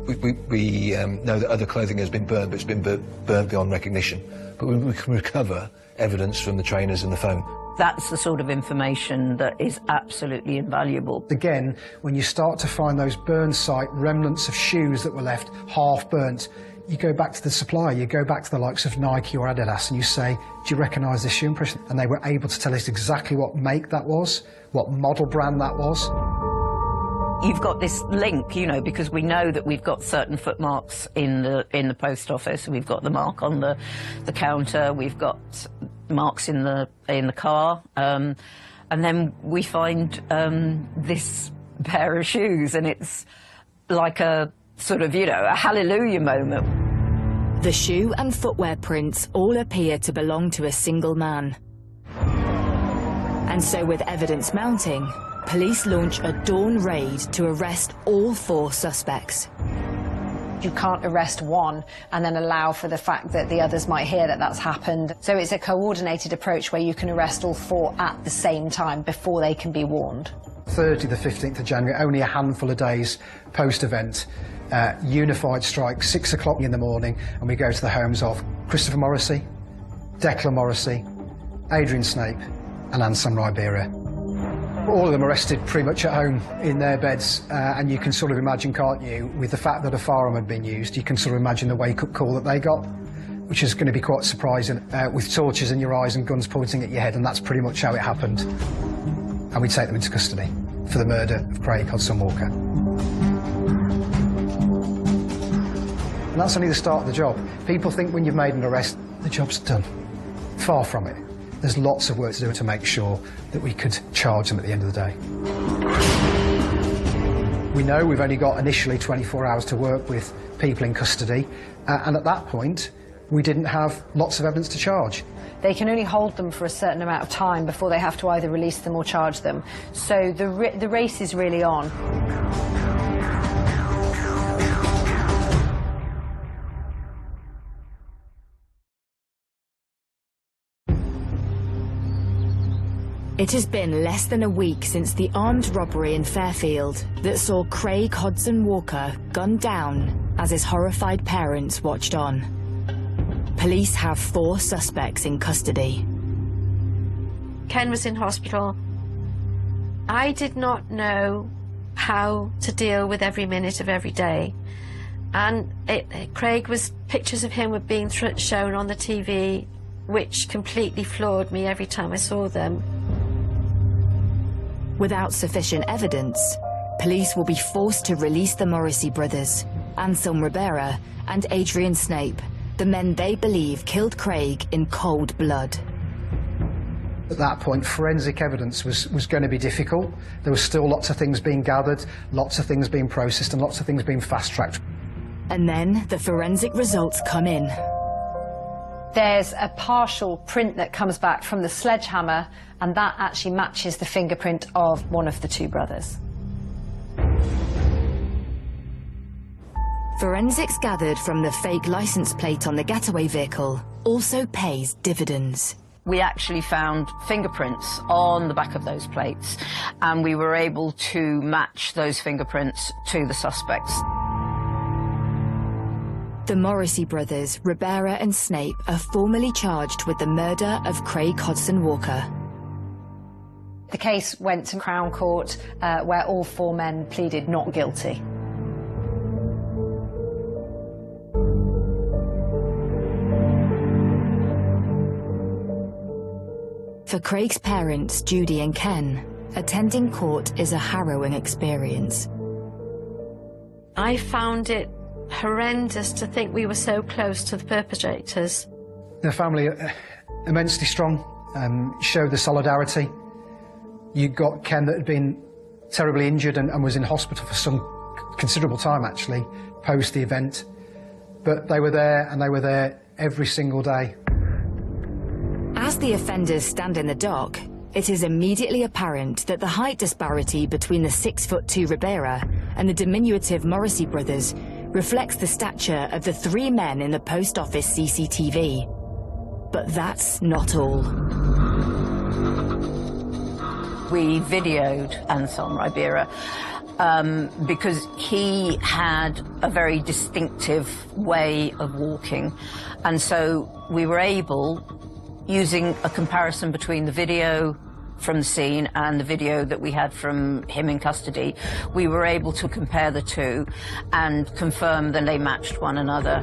we know that other clothing has been burnt, but it's been burnt beyond recognition. But we can recover evidence from the trainers and the phone. That's the sort of information that is absolutely invaluable. Again, when you start to find those burn site remnants of shoes that were left half burnt, you go back to the supplier, you go back to the likes of Nike or Adidas, and you say, do you recognise this shoe impression? And they were able to tell us exactly what make that was, what model brand that was. You've got this link, you know, because we know that we've got certain footmarks in the post office. We've got the mark on the counter. We've got marks in the car, and then we find this pair of shoes, and it's like a sort of, you know, a hallelujah moment. The shoe and footwear prints all appear to belong to a single man. And so, with evidence mounting, police launch a dawn raid to arrest all four suspects. You can't arrest one and then allow for the fact that the others might hear that that's happened. So it's a coordinated approach where you can arrest all four at the same time before they can be warned. Thursday the 15th of January, only a handful of days post-event, unified strike, 6 o'clock in the morning, and we go to the homes of Christopher Morrissey, Declan Morrissey, Adrian Snape and Anselm Ribera. All of them arrested pretty much at home in their beds, and you can sort of imagine, can't you, with the fact that a firearm had been used, you can sort of imagine the wake-up call that they got, which is going to be quite surprising, with torches in your eyes and guns pointing at your head, and that's pretty much how it happened. And we take them into custody for the murder of Craig Hodson Walker. And that's only the start of the job. People think when you've made an arrest, the job's done. Far from it. There's lots of work to do to make sure that we could charge them at the end of the day. We know we've only got initially 24 hours to work with people in custody, and at that point, we didn't have lots of evidence to charge. They can only hold them for a certain amount of time before they have to either release them or charge them. So the race is really on. It has been less than a week since the armed robbery in Fairfield that saw Craig Hodson Walker gunned down as his horrified parents watched on. Police have 4 suspects in custody. Ken was in hospital. I did not know how to deal with every minute of every day. And pictures of him were being shown on the TV, which completely floored me every time I saw them. Without sufficient evidence, police will be forced to release the Morrissey brothers, Anselm Ribera and Adrian Snape, the men they believe killed Craig in cold blood. At that point, forensic evidence was going to be difficult. There was still lots of things being gathered, lots of things being processed, and lots of things being fast-tracked. And then the forensic results come in. There's a partial print that comes back from the sledgehammer, and that actually matches the fingerprint of one of the two brothers. Forensics gathered from the fake license plate on the getaway vehicle also pays dividends. We actually found fingerprints on the back of those plates, and we were able to match those fingerprints to the suspects. The Morrissey brothers, Ribera and Snape, are formally charged with the murder of Craig Hodson Walker. The case went to Crown Court, where all four men pleaded not guilty. For Craig's parents, Judy and Ken, attending court is a harrowing experience. I found it horrendous to think we were so close to the perpetrators. Their family are immensely strong, showed the solidarity. You got Ken that had been terribly injured and was in hospital for some considerable time, actually, post the event. But they were there, and they were there every single day. As the offenders stand in the dock, it is immediately apparent that the height disparity between the 6'2" Ribera and the diminutive Morrissey brothers reflects the stature of the three men in the post office CCTV. But that's not all. We videoed Anselm Ribera because he had a very distinctive way of walking, and so we were able, using a comparison between the video from the scene and the video that we had from him in custody, we were able to compare the two and confirm that they matched one another.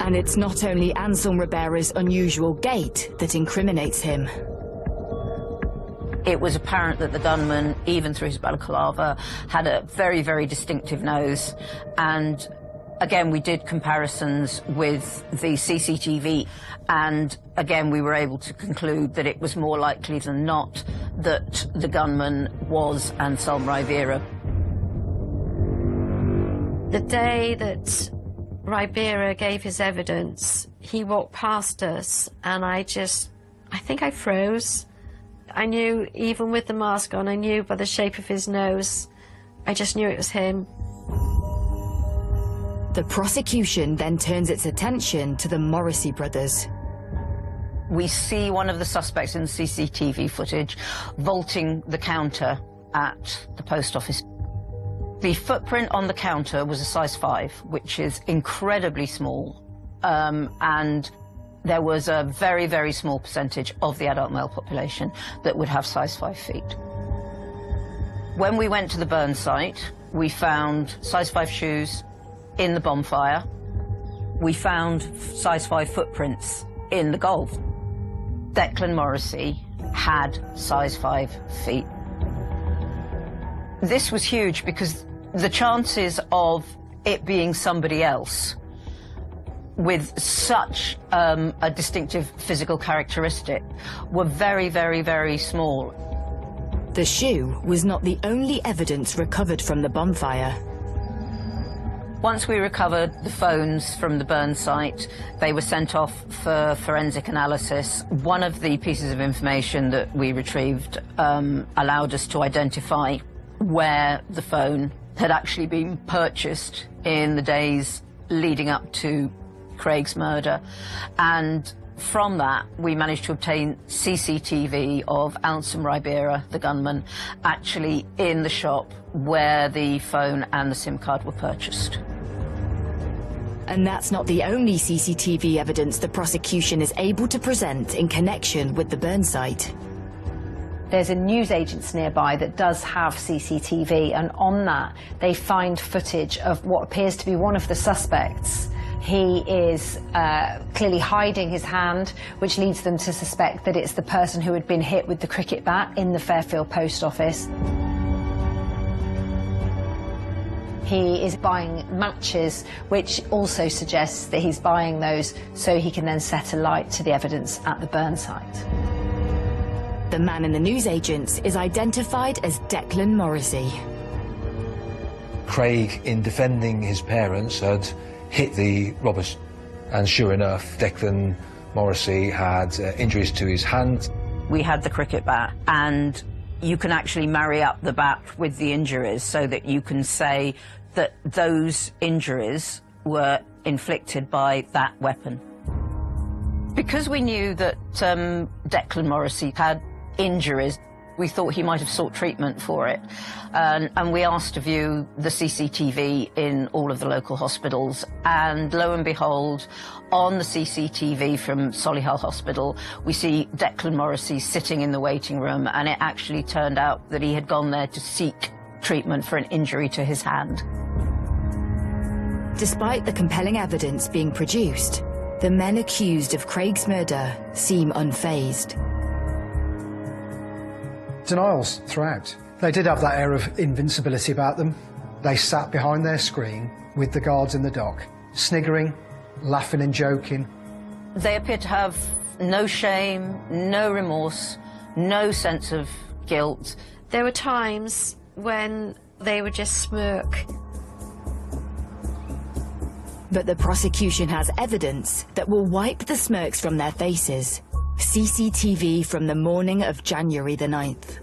And it's not only Anselm Ribera's unusual gait that incriminates him. It was apparent that the gunman, even through his balaclava, had a very, very distinctive nose. And again, we did comparisons with the CCTV, and again, we were able to conclude that it was more likely than not that the gunman was Anselm Ribera. The day that Ribera gave his evidence, he walked past us, and I think I froze. I knew, even with the mask on, I knew by the shape of his nose, I just knew it was him. The prosecution then turns its attention to the Morrissey brothers. We see one of the suspects in the CCTV footage vaulting the counter at the post office. The footprint on the counter was a size 5, which is incredibly small, and there was a very, very small percentage of the adult male population that would have size 5 feet. When we went to the burn site, we found size 5 shoes in the bonfire. We found size 5 footprints in the Gulf. Declan Morrissey had size 5 feet. This was huge because the chances of it being somebody else with such a distinctive physical characteristic were very, very, very small. The shoe was not the only evidence recovered from the bonfire. Once we recovered the phones from the burn site, they were sent off for forensic analysis. One of the pieces of information that we retrieved allowed us to identify where the phone had actually been purchased in the days leading up to Craig's murder. And from that, we managed to obtain CCTV of Anselm Ribera, the gunman, actually in the shop where the phone and the SIM card were purchased. And that's not the only CCTV evidence the prosecution is able to present in connection with the burn site. There's a newsagents nearby that does have CCTV, and on that they find footage of what appears to be one of the suspects. He is clearly hiding his hand, which leads them to suspect that it's the person who had been hit with the cricket bat in the Fairfield post office. He is buying matches, which also suggests that he's buying those so he can then set alight to the evidence at the burn site. The man in the newsagents is identified as Declan Morrissey. Craig, in defending his parents, had hit the robbers, and sure enough, Declan Morrissey had injuries to his hand. We had the cricket bat, and you can actually marry up the bat with the injuries so that you can say that those injuries were inflicted by that weapon. Because we knew that Declan Morrissey had injuries, we thought he might have sought treatment for it. And we asked to view the CCTV in all of the local hospitals. And lo and behold, on the CCTV from Solihull Hospital, we see Declan Morrissey sitting in the waiting room. And it actually turned out that he had gone there to seek treatment for an injury to his hand. Despite the compelling evidence being produced, the men accused of Craig's murder seem unfazed. Denials throughout. They did have that air of invincibility about them. They sat behind their screen with the guards in the dock, sniggering, laughing and joking. They appear to have no shame, no remorse, no sense of guilt. There were times when they would just smirk. But the prosecution has evidence that will wipe the smirks from their faces. CCTV from the morning of January the 9th.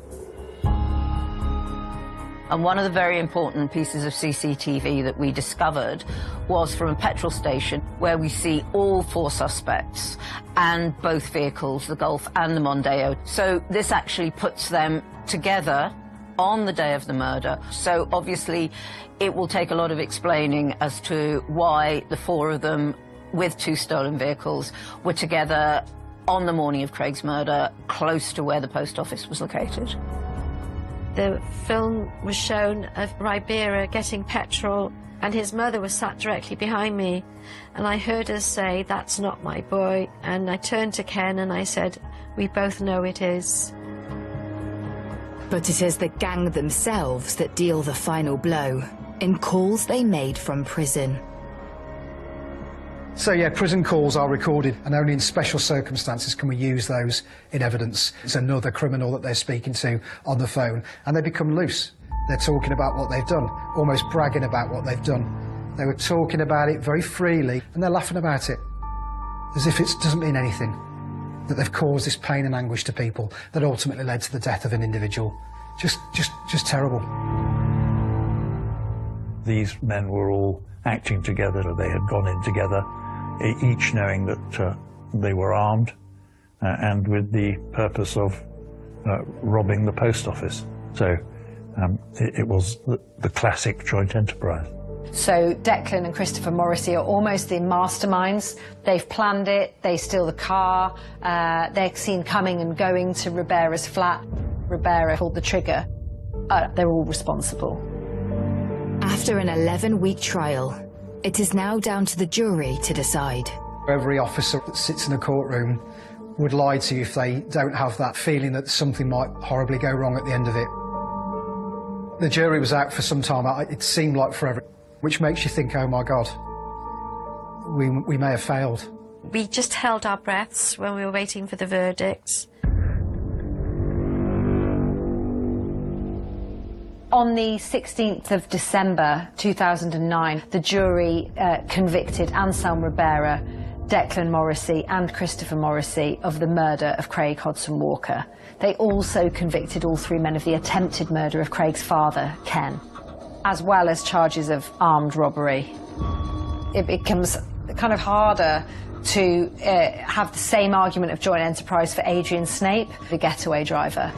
And one of the very important pieces of CCTV that we discovered was from a petrol station where we see all four suspects and both vehicles, the Golf and the Mondeo. So this actually puts them together on the day of the murder. So obviously it will take a lot of explaining as to why the four of them with two stolen vehicles were together on the morning of Craig's murder, close to where the post office was located. The film was shown of Ribera getting petrol, and his mother was sat directly behind me, and I heard her say, "That's not my boy," and I turned to Ken and I said, "We both know it is." But it is the gang themselves that deal the final blow in calls they made from prison. So yeah, prison calls are recorded, and only in special circumstances can we use those in evidence. It's another criminal that they're speaking to on the phone, and they become loose. They're talking about what they've done, almost bragging about what they've done. They were talking about it very freely, and they're laughing about it, as if it doesn't mean anything, that they've caused this pain and anguish to people that ultimately led to the death of an individual. Just terrible. These men were all acting together, or they had gone in together, each knowing that they were armed and with the purpose of robbing the post office. So it was the classic joint enterprise. So Declan and Christopher Morrissey are almost the masterminds. They've planned it, they steal the car, they're seen coming and going to Ribera's flat. Ribera pulled the trigger. They're all responsible. After an 11-week trial, it is now down to the jury to decide. Every officer that sits in a courtroom would lie to you if they don't have that feeling that something might horribly go wrong at the end of it. The jury was out for some time. It seemed like forever, which makes you think, oh my God, we may have failed. We just held our breaths when we were waiting for the verdicts. On the 16th of December 2009, the jury convicted Anselm Ribera, Declan Morrissey and Christopher Morrissey of the murder of Craig Hodson Walker. They also convicted all three men of the attempted murder of Craig's father, Ken, as well as charges of armed robbery. It becomes kind of harder to have the same argument of joint enterprise for Adrian Snape, the getaway driver.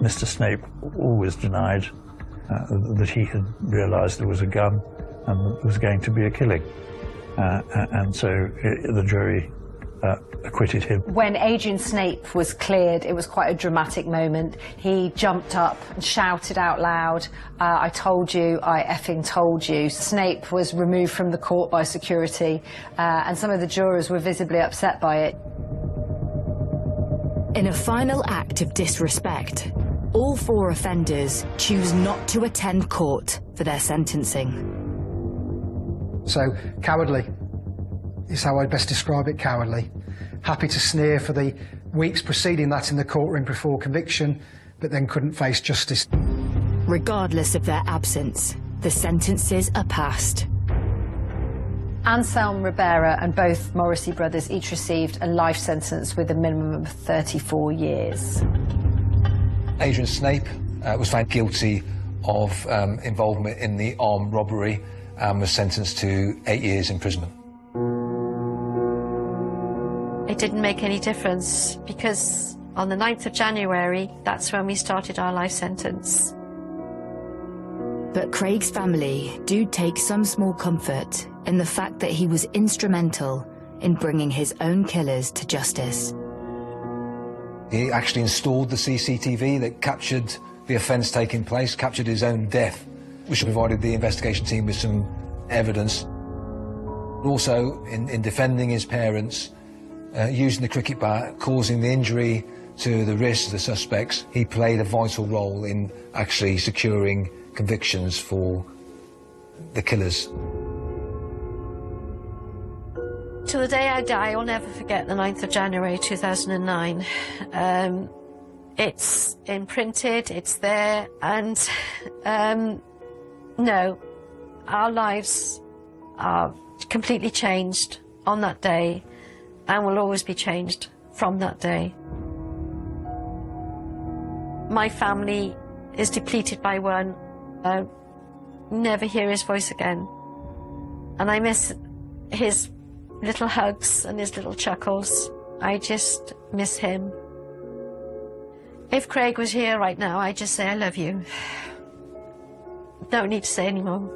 Mr. Snape always denied that he had realised there was a gun and there was going to be a killing. And so the jury acquitted him. When Adrian Snape was cleared, it was quite a dramatic moment. He jumped up and shouted out loud, "I told you, I effing told you." Snape was removed from the court by security, and some of the jurors were visibly upset by it. In a final act of disrespect, all four offenders choose not to attend court for their sentencing. So, cowardly is how I'd best describe it, cowardly. Happy to sneer for the weeks preceding that in the courtroom before conviction, but then couldn't face justice. Regardless of their absence, the sentences are passed. Anselm Ribera and both Morrissey brothers each received a life sentence with a minimum of 34 years. Adrian Snape was found guilty of involvement in the armed robbery and was sentenced to 8 years imprisonment. It didn't make any difference because on the 9th of January, that's when we started our life sentence. But Craig's family do take some small comfort in the fact that he was instrumental in bringing his own killers to justice. He actually installed the CCTV that captured the offence taking place, captured his own death, which provided the investigation team with some evidence. Also, in defending his parents, using the cricket bat, causing the injury to the wrists of the suspects, he played a vital role in actually securing convictions for the killers. Till the day I die, I'll never forget the 9th of January 2009. It's imprinted, it's there, and no, our lives are completely changed on that day and will always be changed from that day. My family is depleted by one. I'll never hear his voice again. And I miss his little hugs and his little chuckles. I just miss him. If Craig was here right now, I'd just say, I love you. Don't need to say any more.